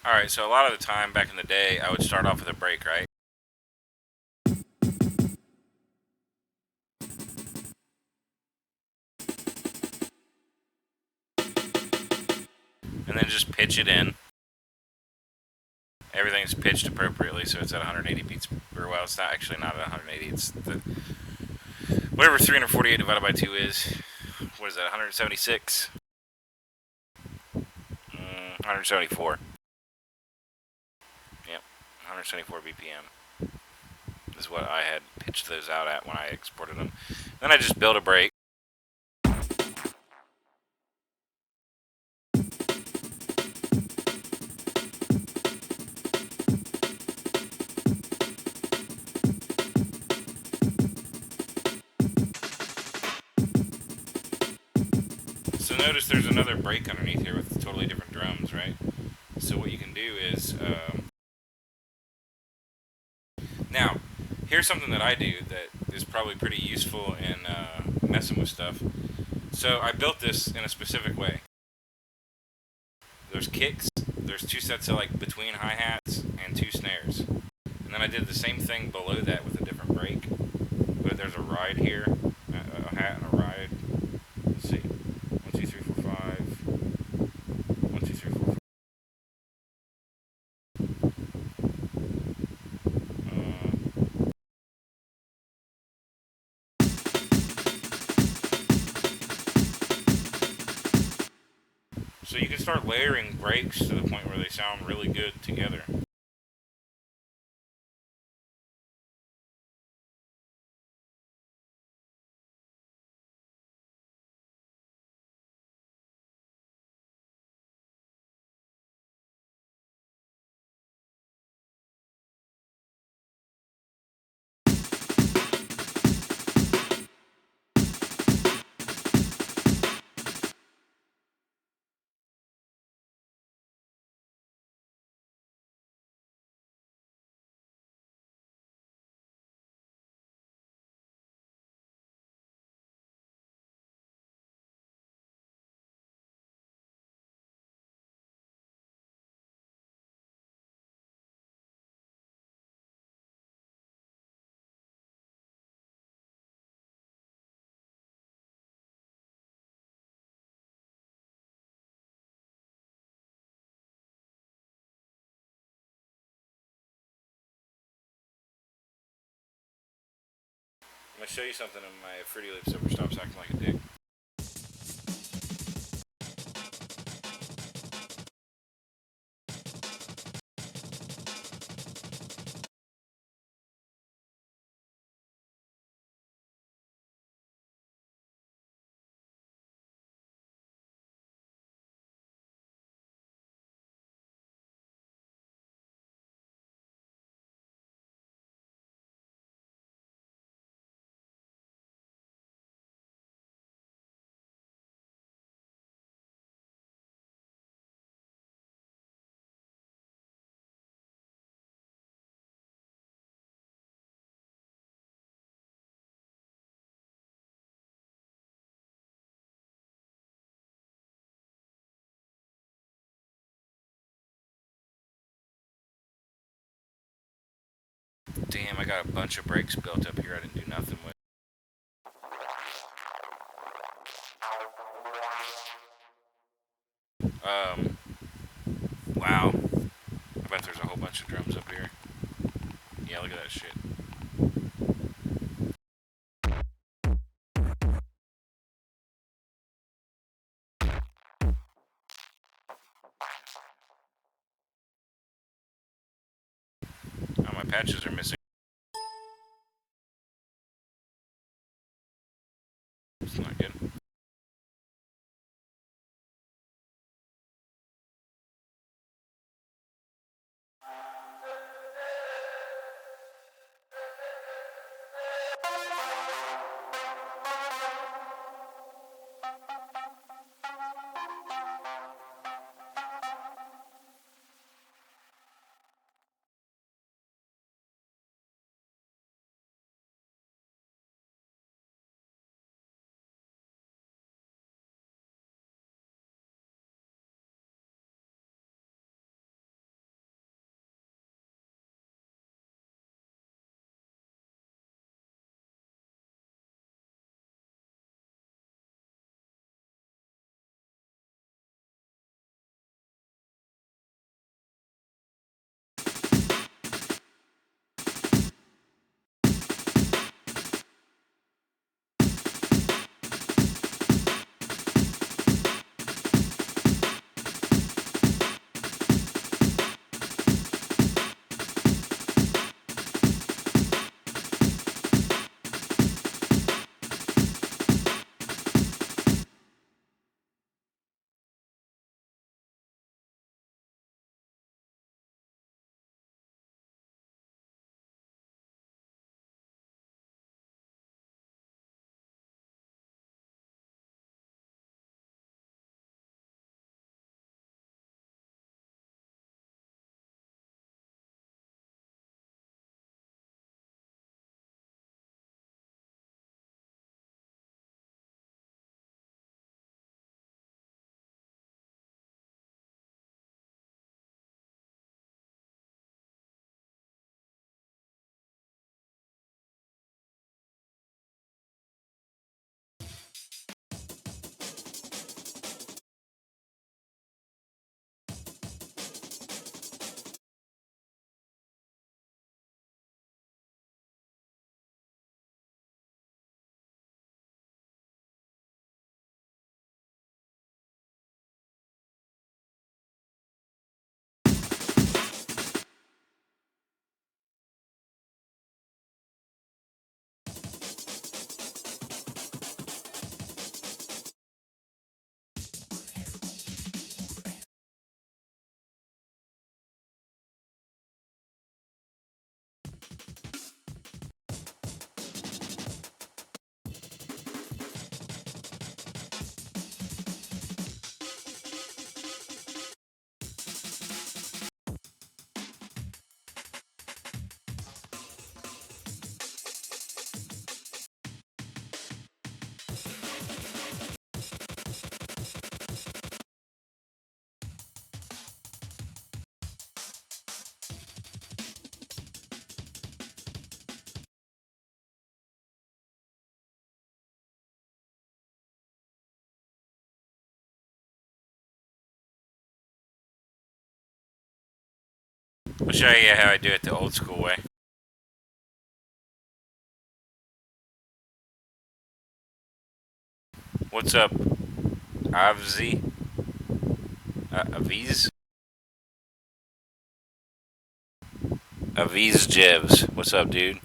Alright, so a lot of the time back in the day, I would start off with a break, right? And then just pitch it in. Everything's pitched appropriately, so it's at 180 beats per well. It's not actually not at 180. It's the whatever 348 divided by 2 is. What is that? 176. 174. Yep, 174 BPM is what I had pitched those out at when I exported them. Then I just built a break. So notice there's another break underneath here with totally different drums, right? So what you can do is, now, here's something that I do that is probably pretty useful in messing with stuff. So I built this in a specific way. There's kicks, there's 2 sets of like between hi-hats and 2 snares. And then I did the same thing below that with a different break. but there's a ride here, a hat and a ride. Let's see, 1, 2, 3, 4, 5. 1, 2, 3, 4, 5. So you can start layering breaks to the point where they sound really good together. I'm gonna show you something and my Fruity Loops ever stops acting like a dick. Damn, I got a bunch of breaks built up here I didn't do nothing with. Wow. I bet there's a whole bunch of drums up here. Yeah, look at that shit. Oh, my patches are missing. It's not good. I'll show you how I do it the old school way. What's up, Avzi? Aviz? Aviz Jevs. What's up, dude?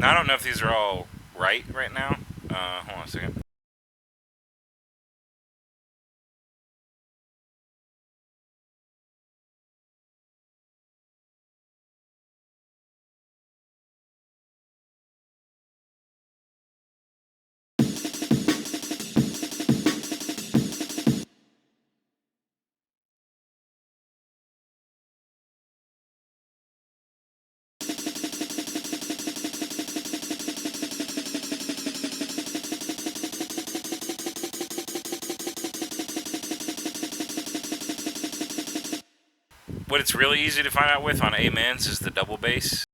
Now, I don't know if these are all right now. Hold on a second. What it's really easy to find out with on Amens is the double bass.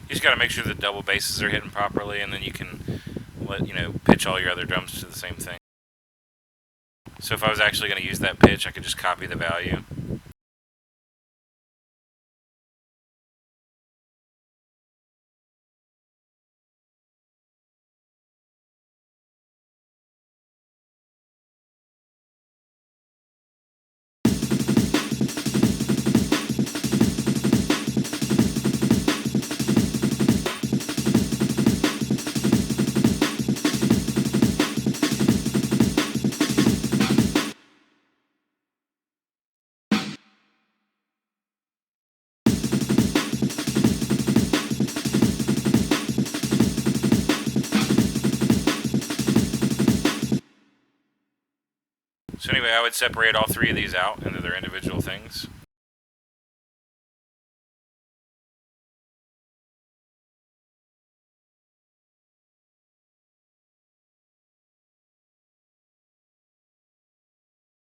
You just got to make sure the double basses are hitting properly, and then you can pitch all your other drums to the same thing. So if I was actually going to use that pitch, I could just copy the value So anyway, I would separate all three of these out into their individual things.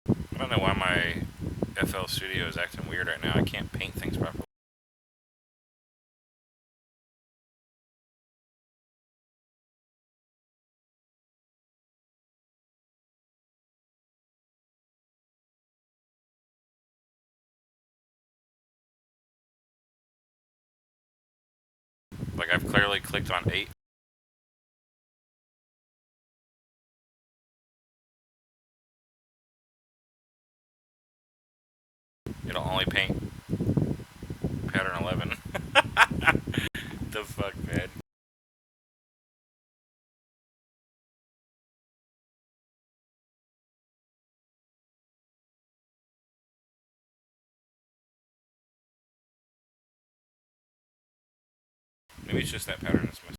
I don't know why my FL Studio is acting weird right now. I can't paint things properly. Like I've clearly clicked on 8. It'll only paint pattern 11. The fuck, man? Maybe it's just that pattern that's missing.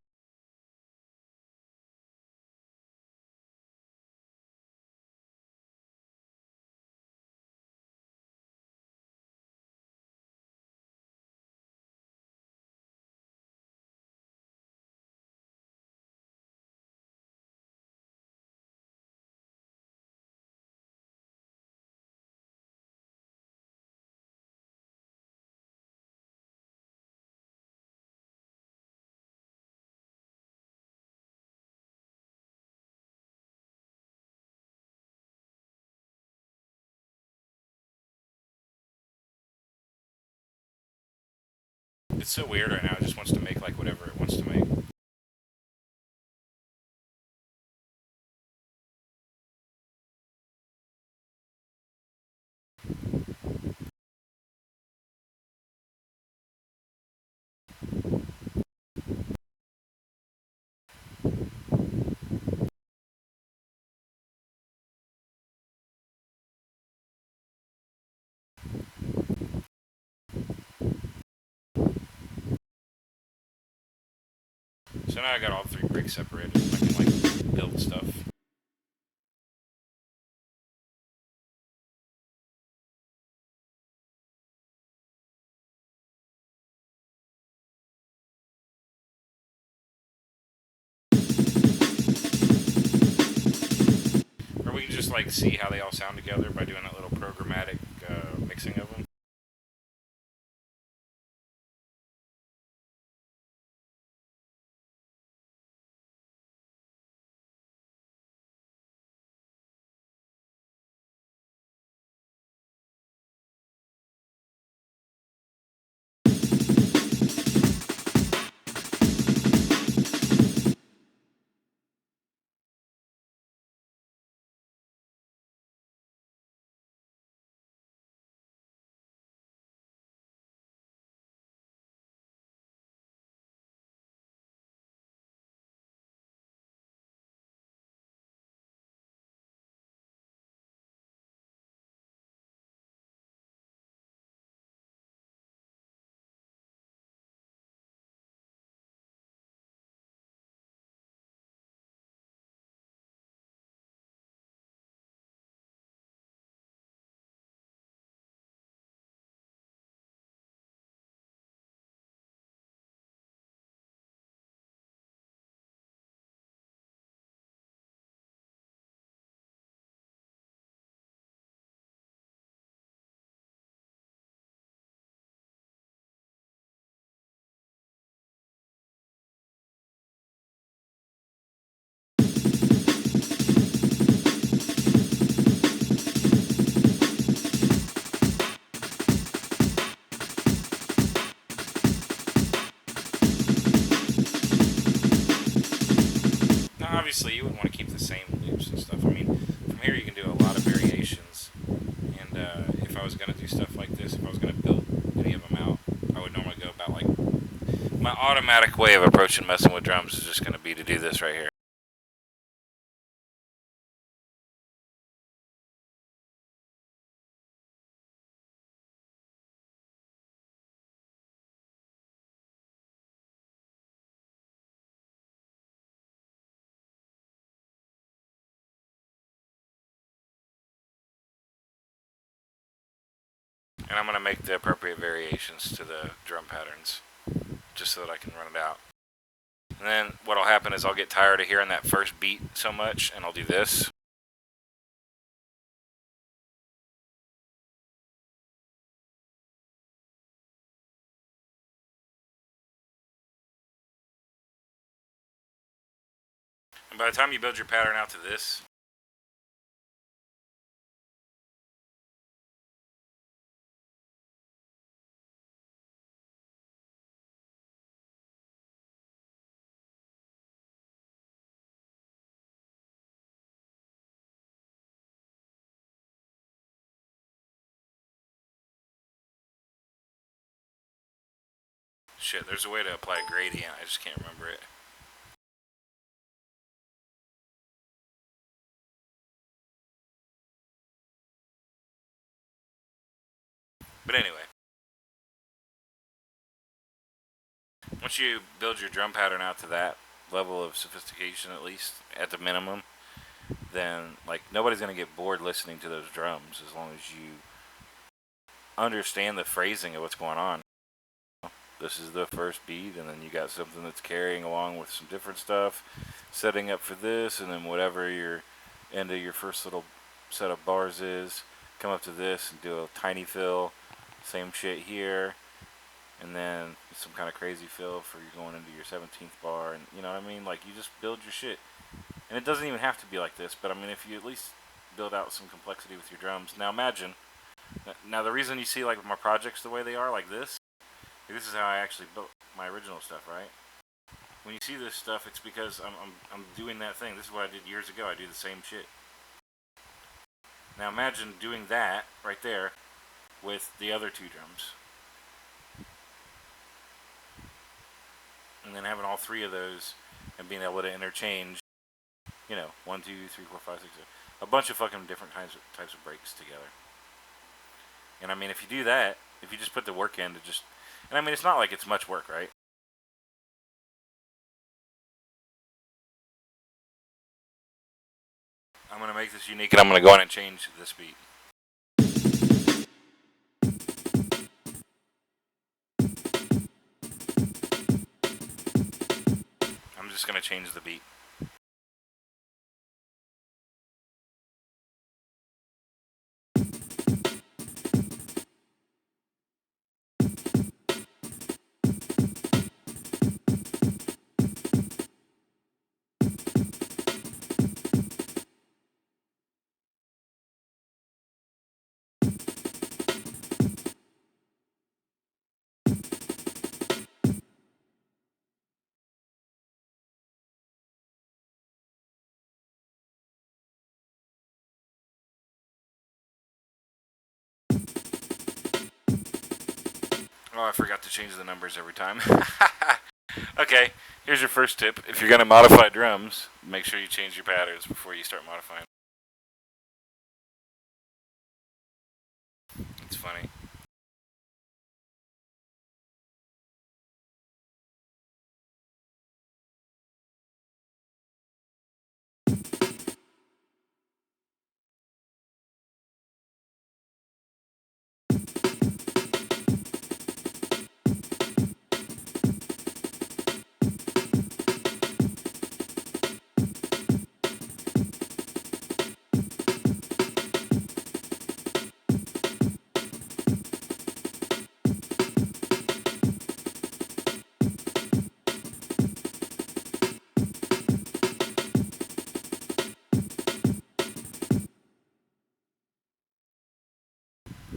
It's so weird right now. It just wants to make like whatever it wants to make. So now I got all three bricks separated. I can like build stuff. Or we can just like see how they all sound together by doing that little programmatic mixing of them. Now, obviously, you wouldn't want to keep the same loops and stuff. I mean, from here you can do a lot of variations. And if I was going to do stuff like this, if I was going to build any of them out, I would normally go about like my automatic way of approaching messing with drums is just going to be to do this right here. And I'm going to make the appropriate variations to the drum patterns just so that I can run it out. And then what'll happen is I'll get tired of hearing that first beat so much, and I'll do this. And by the time you build your pattern out to this, shit, there's a way to apply a gradient, I just can't remember it. But anyway, once you build your drum pattern out to that level of sophistication, at least at the minimum, then like nobody's gonna get bored listening to those drums as long as you understand the phrasing of what's going on. This is the first beat, and then you got something that's carrying along with some different stuff, setting up for this, and then whatever your end of your first little set of bars is, come up to this and do a tiny fill, same shit here, and then some kind of crazy fill for you going into your 17th bar, and you know what I mean? Like, you just build your shit. And it doesn't even have to be like this, but I mean, if you at least build out some complexity with your drums. Now imagine, now the reason you see like my projects the way they are, like this is how I actually built my original stuff, right? When you see this stuff, it's because I'm doing that thing. This is what I did years ago. I do the same shit. Now imagine doing that right there with the other two drums. And then having all three of those and being able to interchange, you know, 1, 2, 3, 4, 5, 6, 7, a bunch of fucking different types of breaks together. And I mean, if you do that, if you just put the work in to just, and I mean, it's not like it's much work, right? I'm going to make this unique, and I'm going to go in and change this beat. I'm just going to change the beat. Oh, I forgot to change the numbers every time. Okay, here's your first tip. If you're going to modify drums, make sure you change your patterns before you start modifying. It's funny.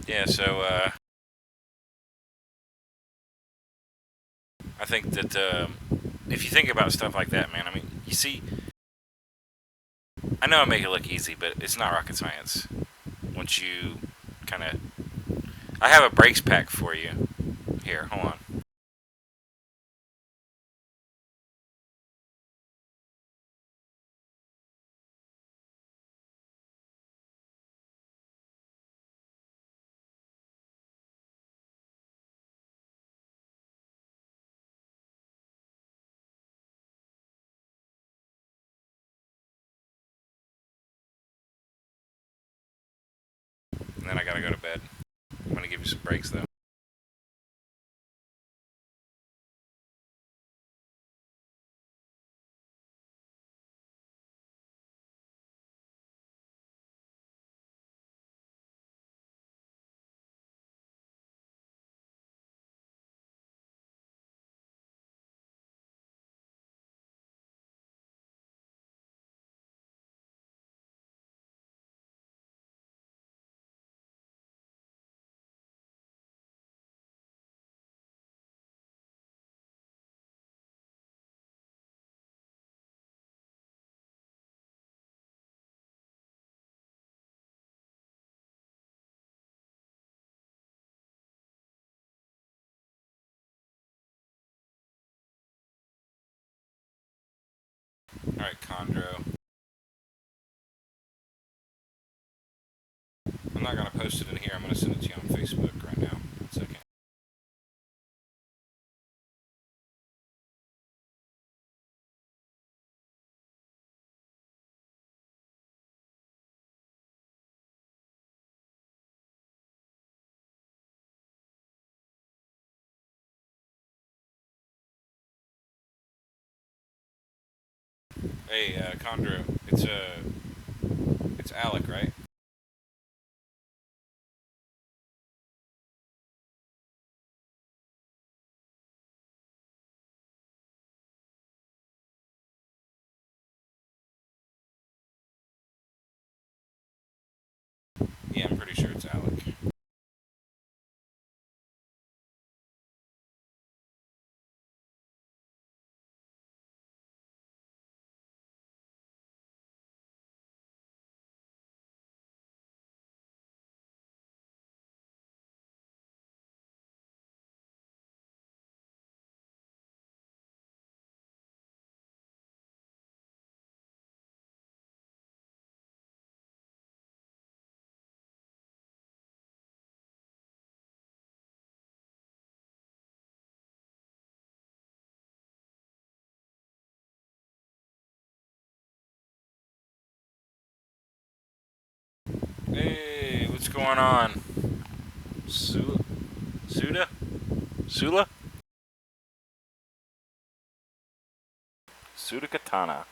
Yeah, so I think that if you think about stuff like that, man, I mean, you see, I know I make it look easy, but it's not rocket science. Once you kind of, I have a breaks pack for you. Here, hold on. And then I gotta go to bed. I'm gonna give you some breaks though. Alright, Chondro. I'm not gonna post it in here, I'm gonna send it to you on Facebook right now. 1 second. Hey, Chondro, it's Alec, right? Yeah, I'm pretty sure it's Alec. Hey, what's going on? Suda? Sula? Suda Katana.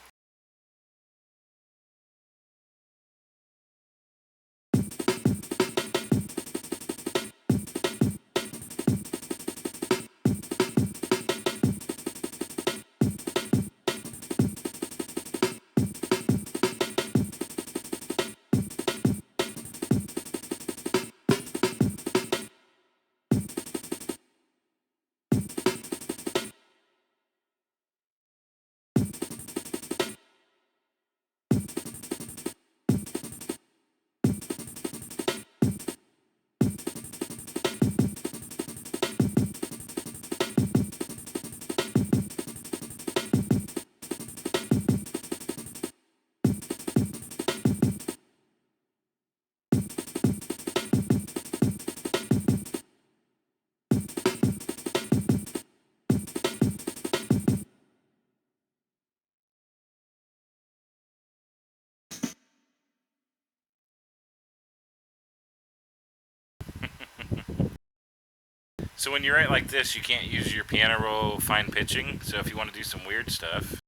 So when you write like this, you can't use your piano roll fine pitching. So if you want to do some weird stuff,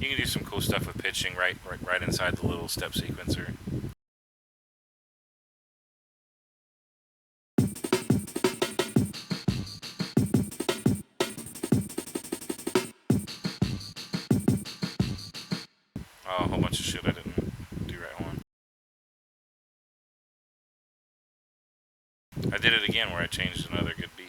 you can do some cool stuff with pitching right inside the little step sequencer. Oh, a whole bunch of shit I didn't do right on. I did it again where I changed another good beat.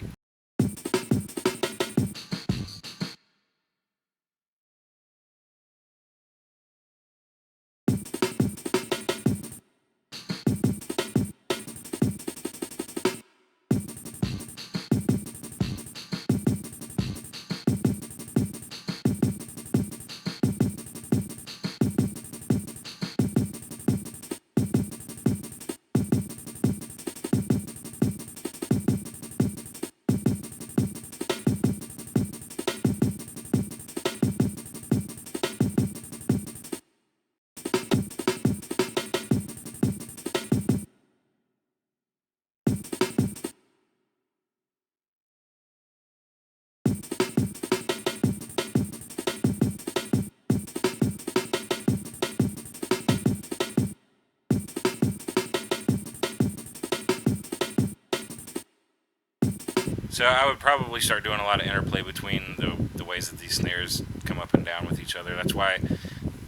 So I would probably start doing a lot of interplay between the ways that these snares come up and down with each other. That's why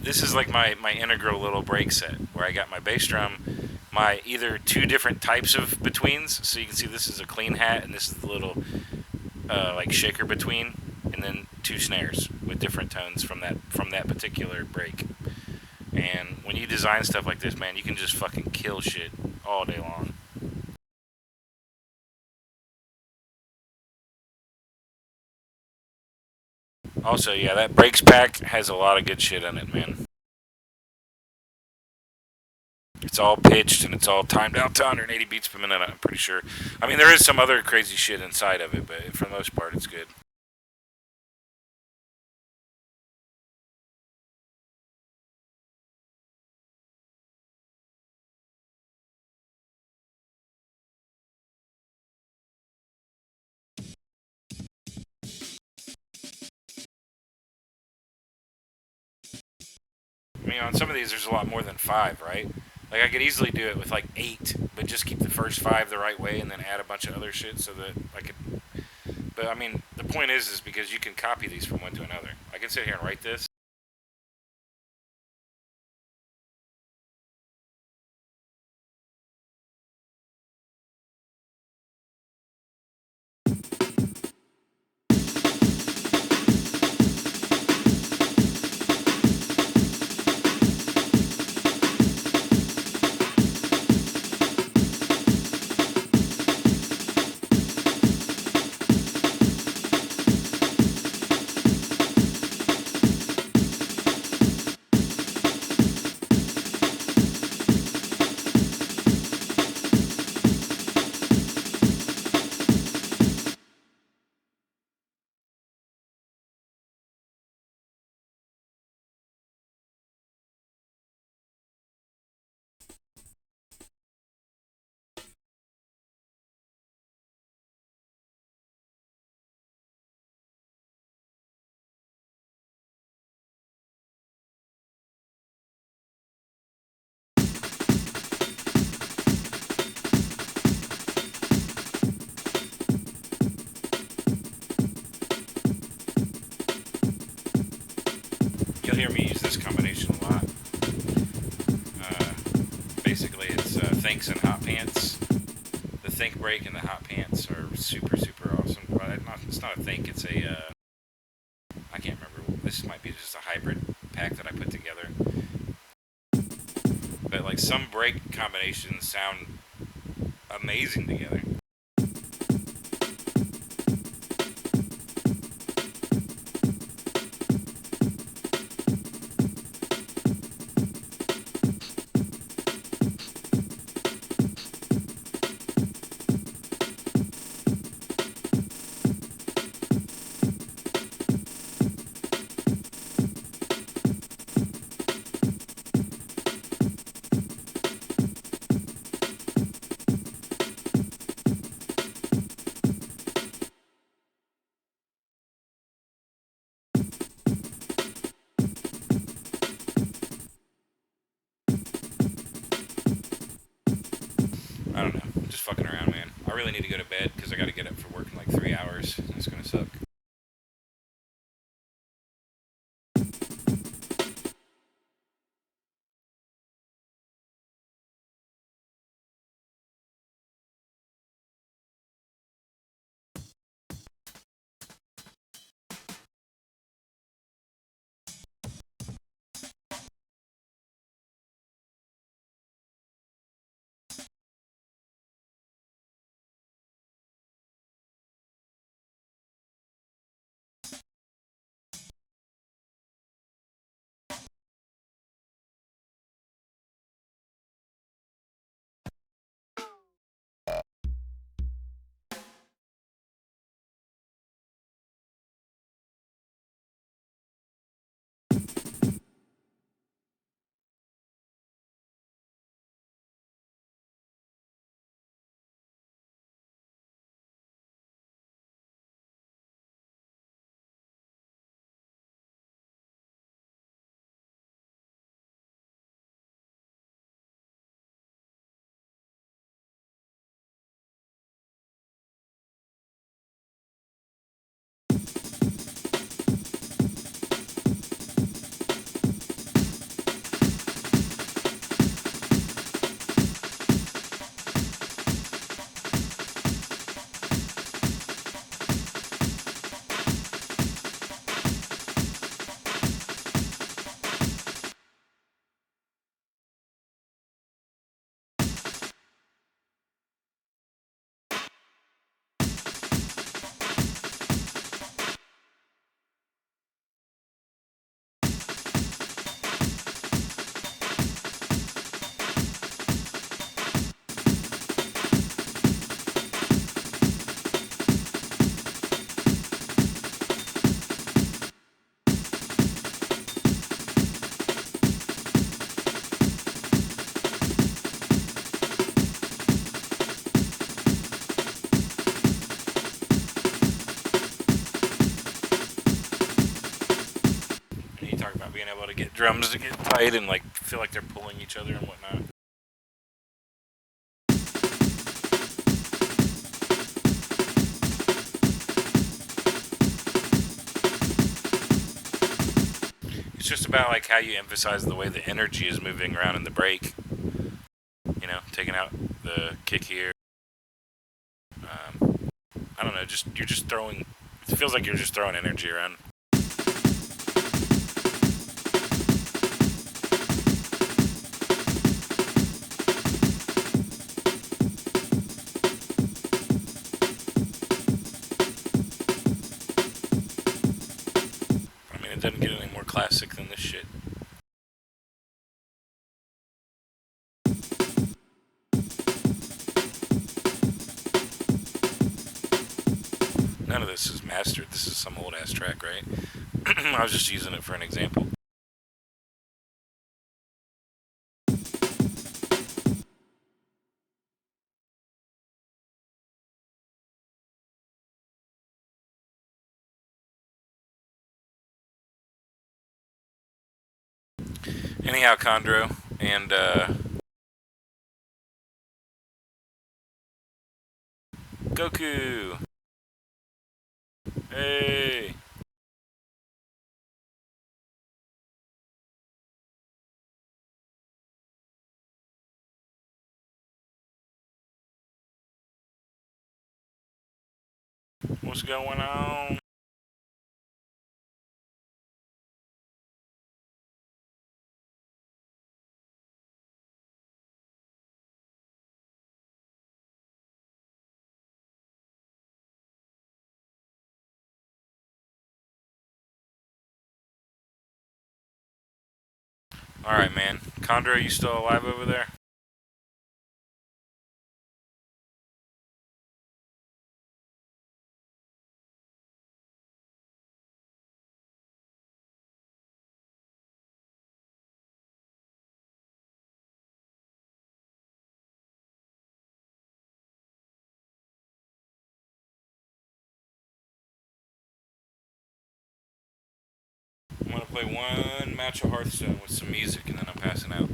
this is like my integral little break set where I got my bass drum, my either two different types of betweens. So you can see this is a clean hat and this is the little like shaker between, and then two snares with different tones from that particular break. And when you design stuff like this, man, you can just fucking kill shit all day long. Also, yeah, that breaks pack has a lot of good shit in it, man. It's all pitched and it's all timed out to 180 beats per minute, I'm pretty sure. I mean, there is some other crazy shit inside of it, but for the most part, it's good. I mean, on some of these, there's a lot more than 5, right? Like, I could easily do it with like 8, but just keep the first 5 the right way and then add a bunch of other shit so that I could. But I mean, the point is because you can copy these from one to another. I can sit here and write this. You'll hear me use this combination a lot. Uh, Basically, it's thinks and hot pants. The think break and the hot pants are super, super awesome. Well, it's not a think, it's a. I can't remember. This might be just a hybrid pack that I put together. But like some break combinations sound amazing together. I don't know. Just fucking around, man. I really need to go to bed because I got to get up for work in like 3 hours. It's gonna suck. drums to get tight and like feel like they're pulling each other and whatnot. It's just about like how you emphasize the way the energy is moving around in the break. You know, taking out the kick here. I don't know. You're just throwing. It feels like you're just throwing energy around. I mean, it doesn't get any more classic than this shit. None of this is mastered. This is some old ass track, right? I was just using it for an example. Anyhow, Chondro and Goku. Hey. What's going on? Alright, man. Chondro, you still alive over there? I'm gonna play one match of Hearthstone with some music and then I'm passing out.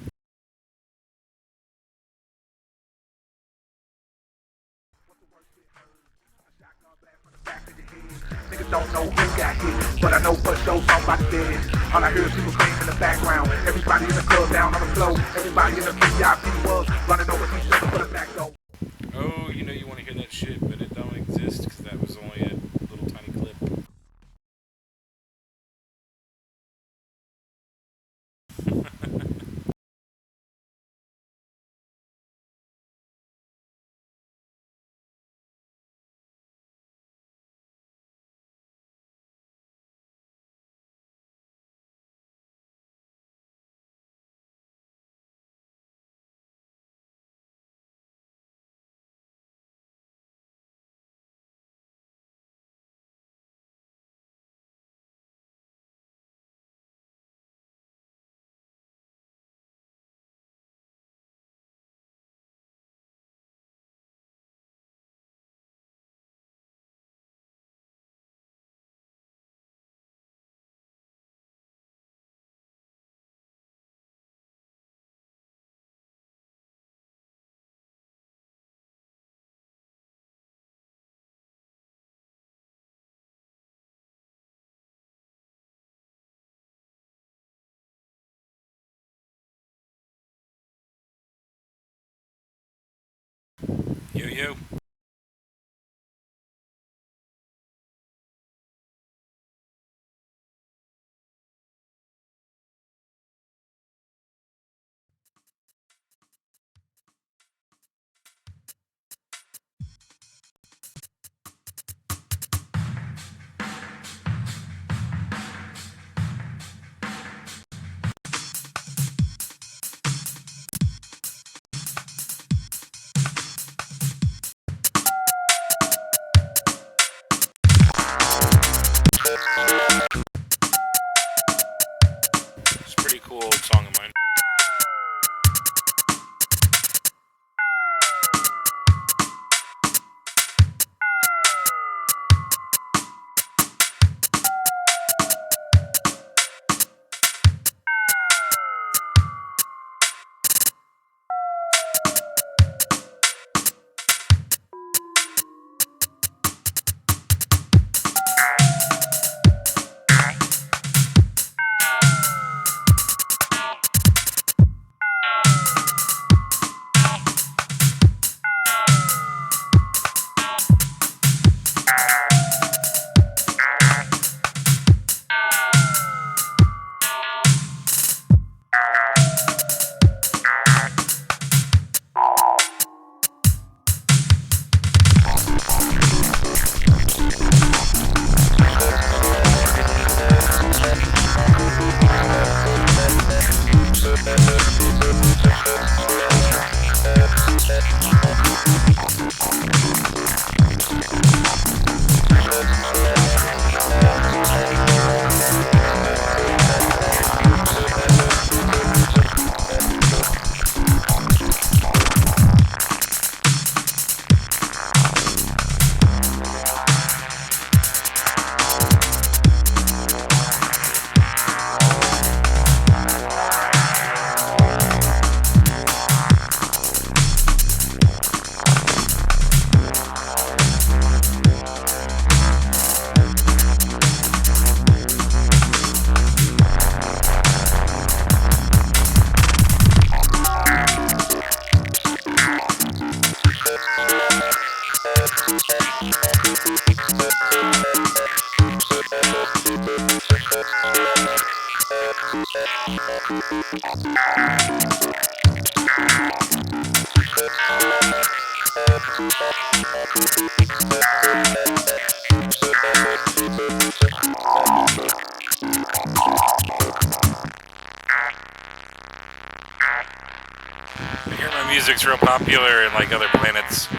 Niggas don't know who got hit, but I know for sure somebody dead. All I hear is people screaming in the background. Everybody in the club down on the floor. Everybody in the VIP was running over each other for the back door. Oh, you know you want to hear that shit, but it don't exist because that was only a little tiny clip. Yo, yo. I hear my music's real popular in like other planets.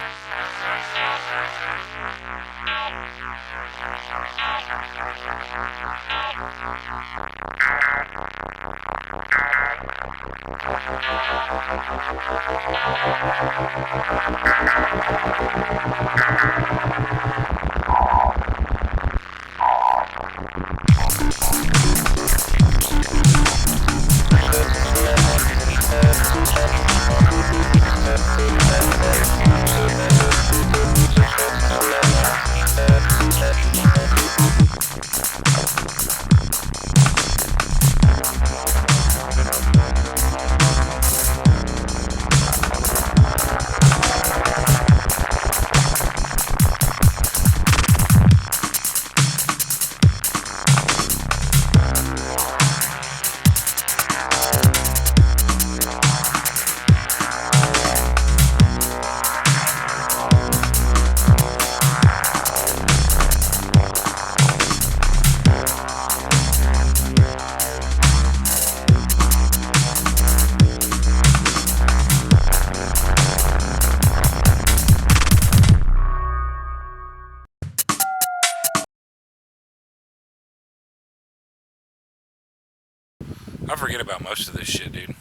I forget about most of this shit, dude.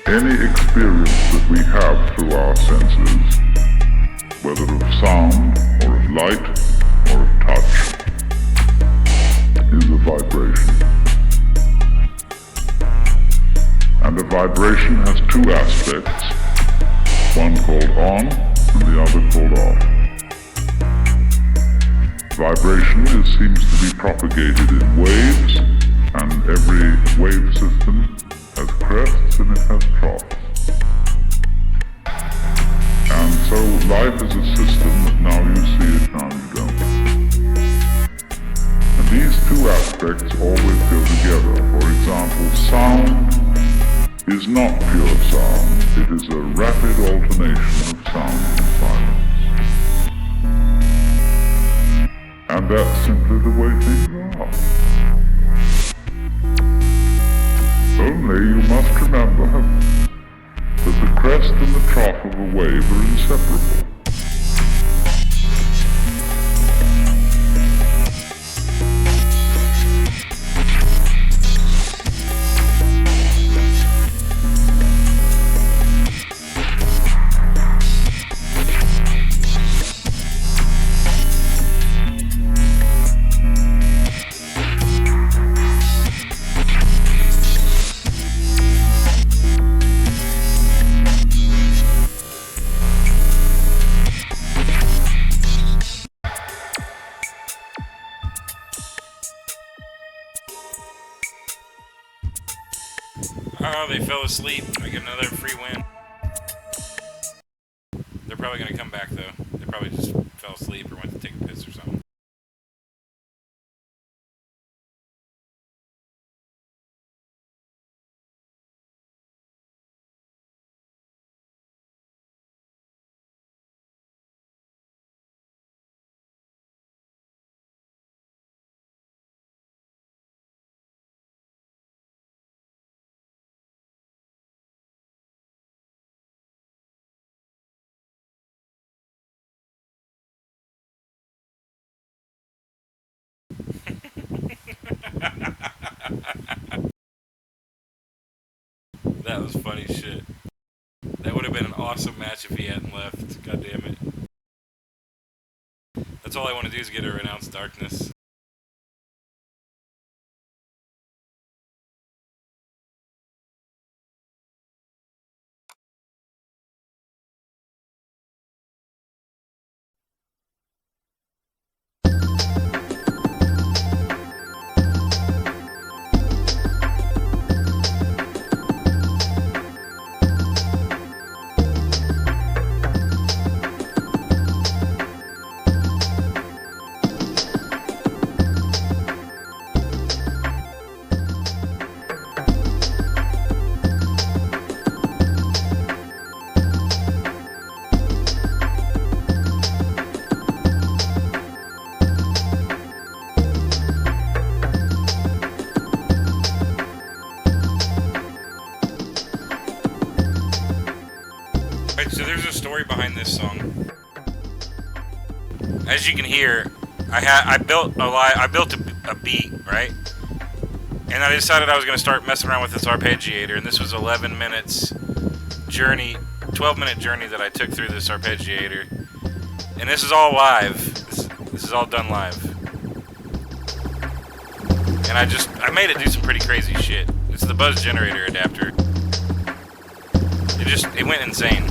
Any experience that we have through our senses, whether of sound or of light or of touch, is a vibration. And a vibration has two aspects, one called on and the other called off. Vibration seems to be propagated in waves, and every wave system has crests and it has troughs. And so life is a system that now you see it, now you don't. And these two aspects always go together. For example, sound is not pure sound. It is a rapid alternation of sound and silence. And that's simply the way things are. Only you must remember that the crest and the trough of a wave are inseparable. Oh, they fell asleep. I get another free win. They're probably gonna come back though. They probably just fell asleep or went to take a piss or something. That was funny shit. That would have been an awesome match if he hadn't left. God damn it. That's all I want to do is get her renounce darkness. So there's a story behind this song. As you can hear, I built a beat, right? And I decided I was going to start messing around with this arpeggiator, and this was 11 minutes journey, 12-minute journey that I took through this arpeggiator. And this is all live. This is all done live. And I made it do some pretty crazy shit. It's the buzz generator adapter. It went insane.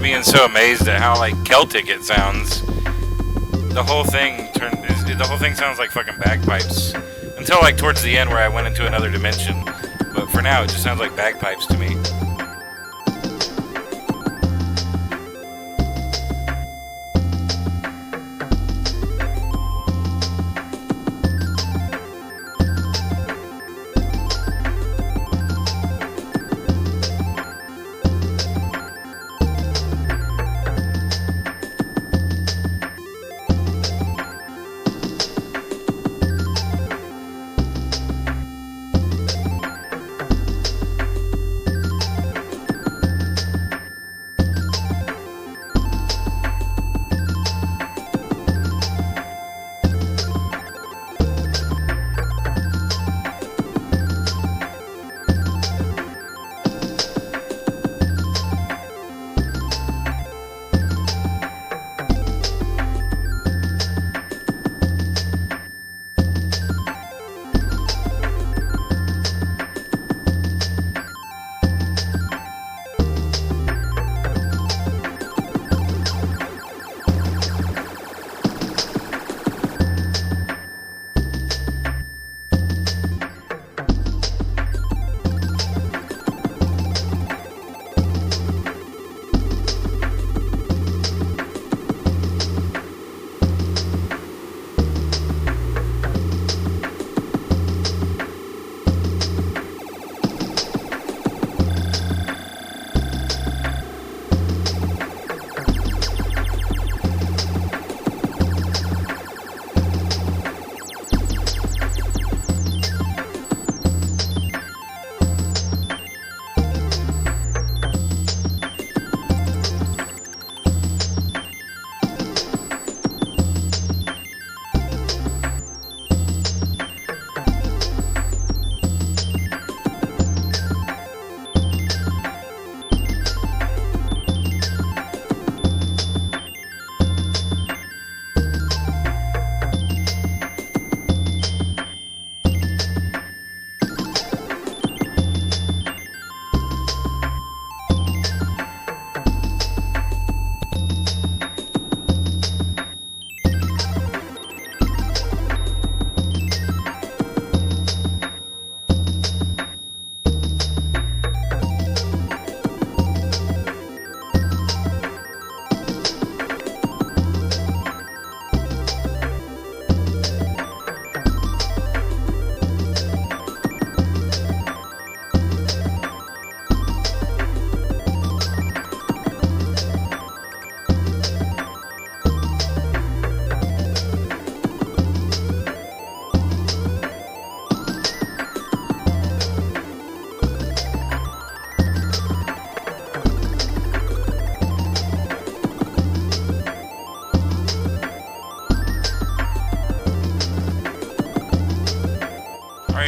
Being so amazed at how like Celtic it sounds. The whole thing sounds like fucking bagpipes until like towards the end where I went into another dimension. But for now, it just sounds like bagpipes to me.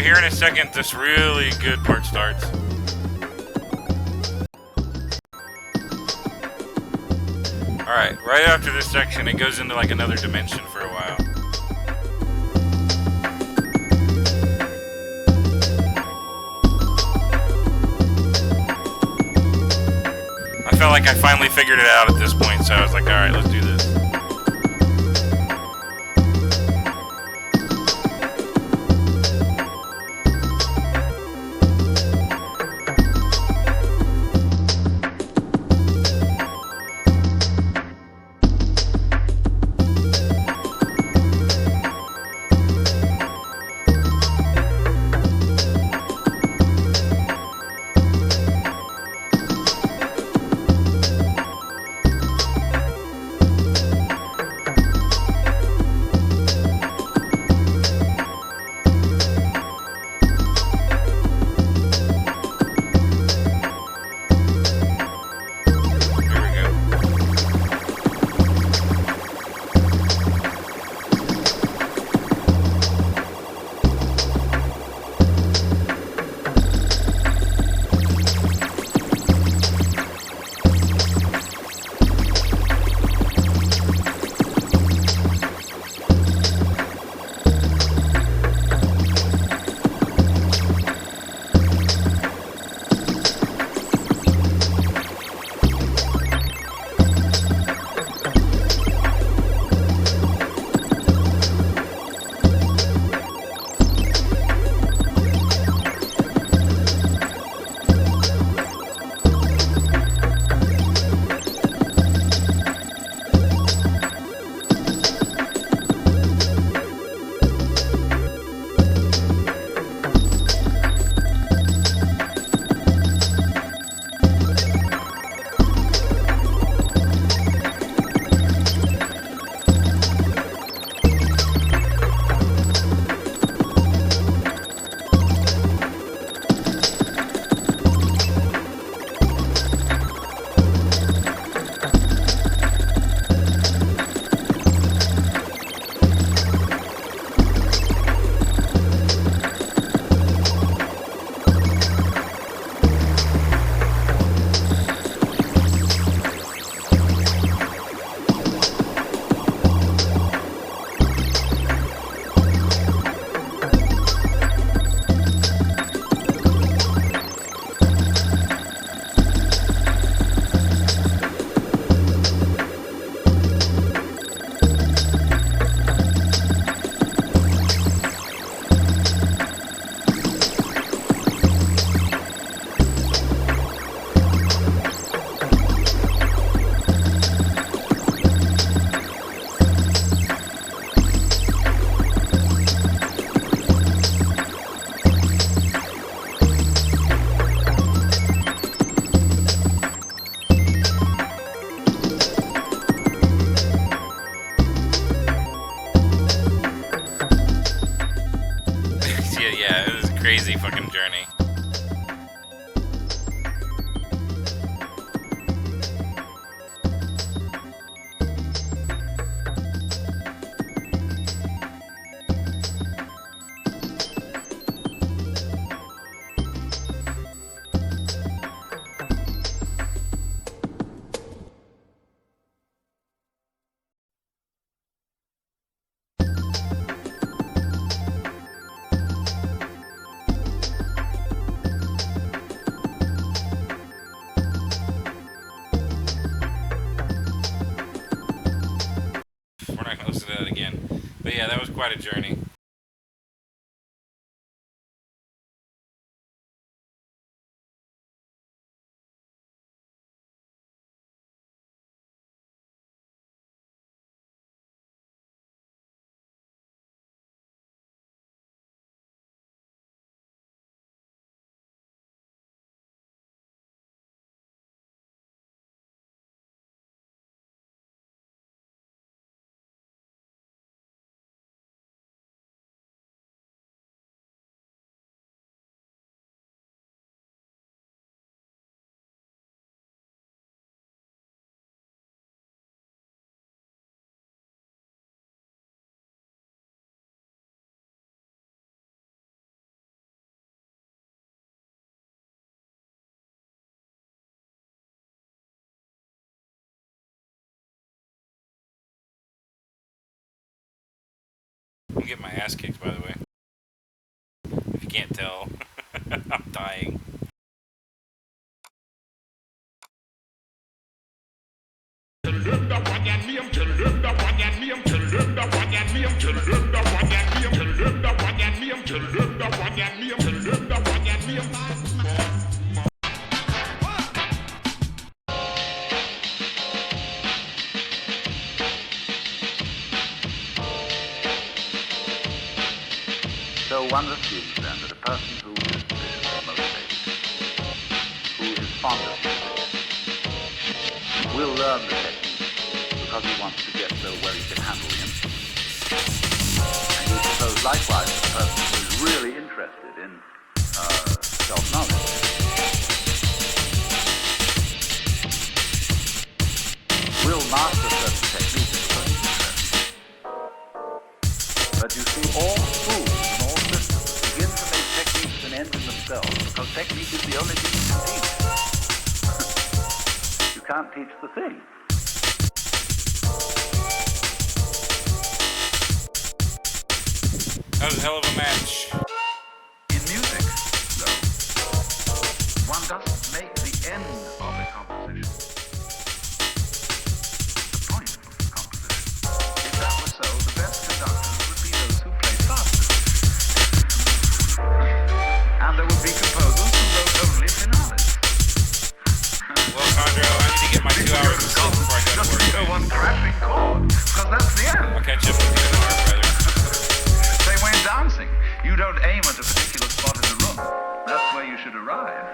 here in a second, this really good part starts. Alright, right after this section, it goes into like another dimension for a while. I felt like I finally figured it out at this point, so I was like, alright, let's do this. crazy fucking journey. We're not going to listen to that again. But yeah, that was quite a journey. ass kicked, by the way. If you can't tell, I'm dying. So one assumes then that a person who is sufficiently motivated, who is fond of music, will learn the technique because he wants to get so where he can handle the instrument. And you suppose likewise that a person who is really interested in self-knowledge will master certain techniques because he's interested. But you see, all schools and all systems begin to make techniques an end in themselves because technique is the only thing you can teach. You can't teach the thing. That was a hell of a match. In music, though, one doesn't make the end of a composition the point of the composition. If that were so, the best conductors would be those who played fastest. And there would be composers who wrote only finales. Well, Condro, I need to get my 2 hours of sleep before I go to work. Just go one crashing chord, because that's the end. I'll catch up with you tomorrow, brother. Same way in dancing. You don't aim at a particular spot in the room. That's where you should arrive.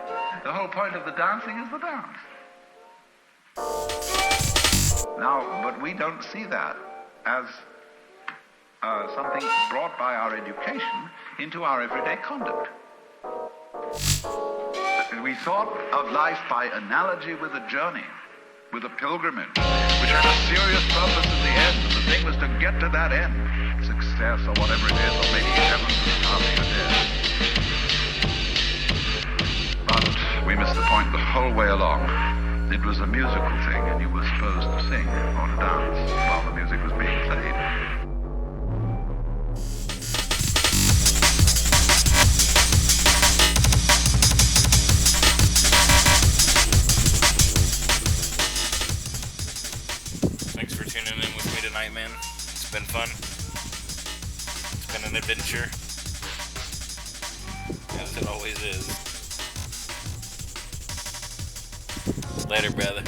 The whole point of the dancing is the dance. Now, but we don't see that as something brought by our education into our everyday conduct. We thought of life by analogy with a journey, with a pilgrimage, which had a serious purpose at the end, and the thing was to get to that end. Success or whatever it is, or maybe heaven coming or death. But we missed the point the whole way along. It was a musical thing, and you were supposed to sing or to dance while the music was being played. Thanks for tuning in with me tonight, man. It's been fun. It's been an adventure. As it always is. Later, brother.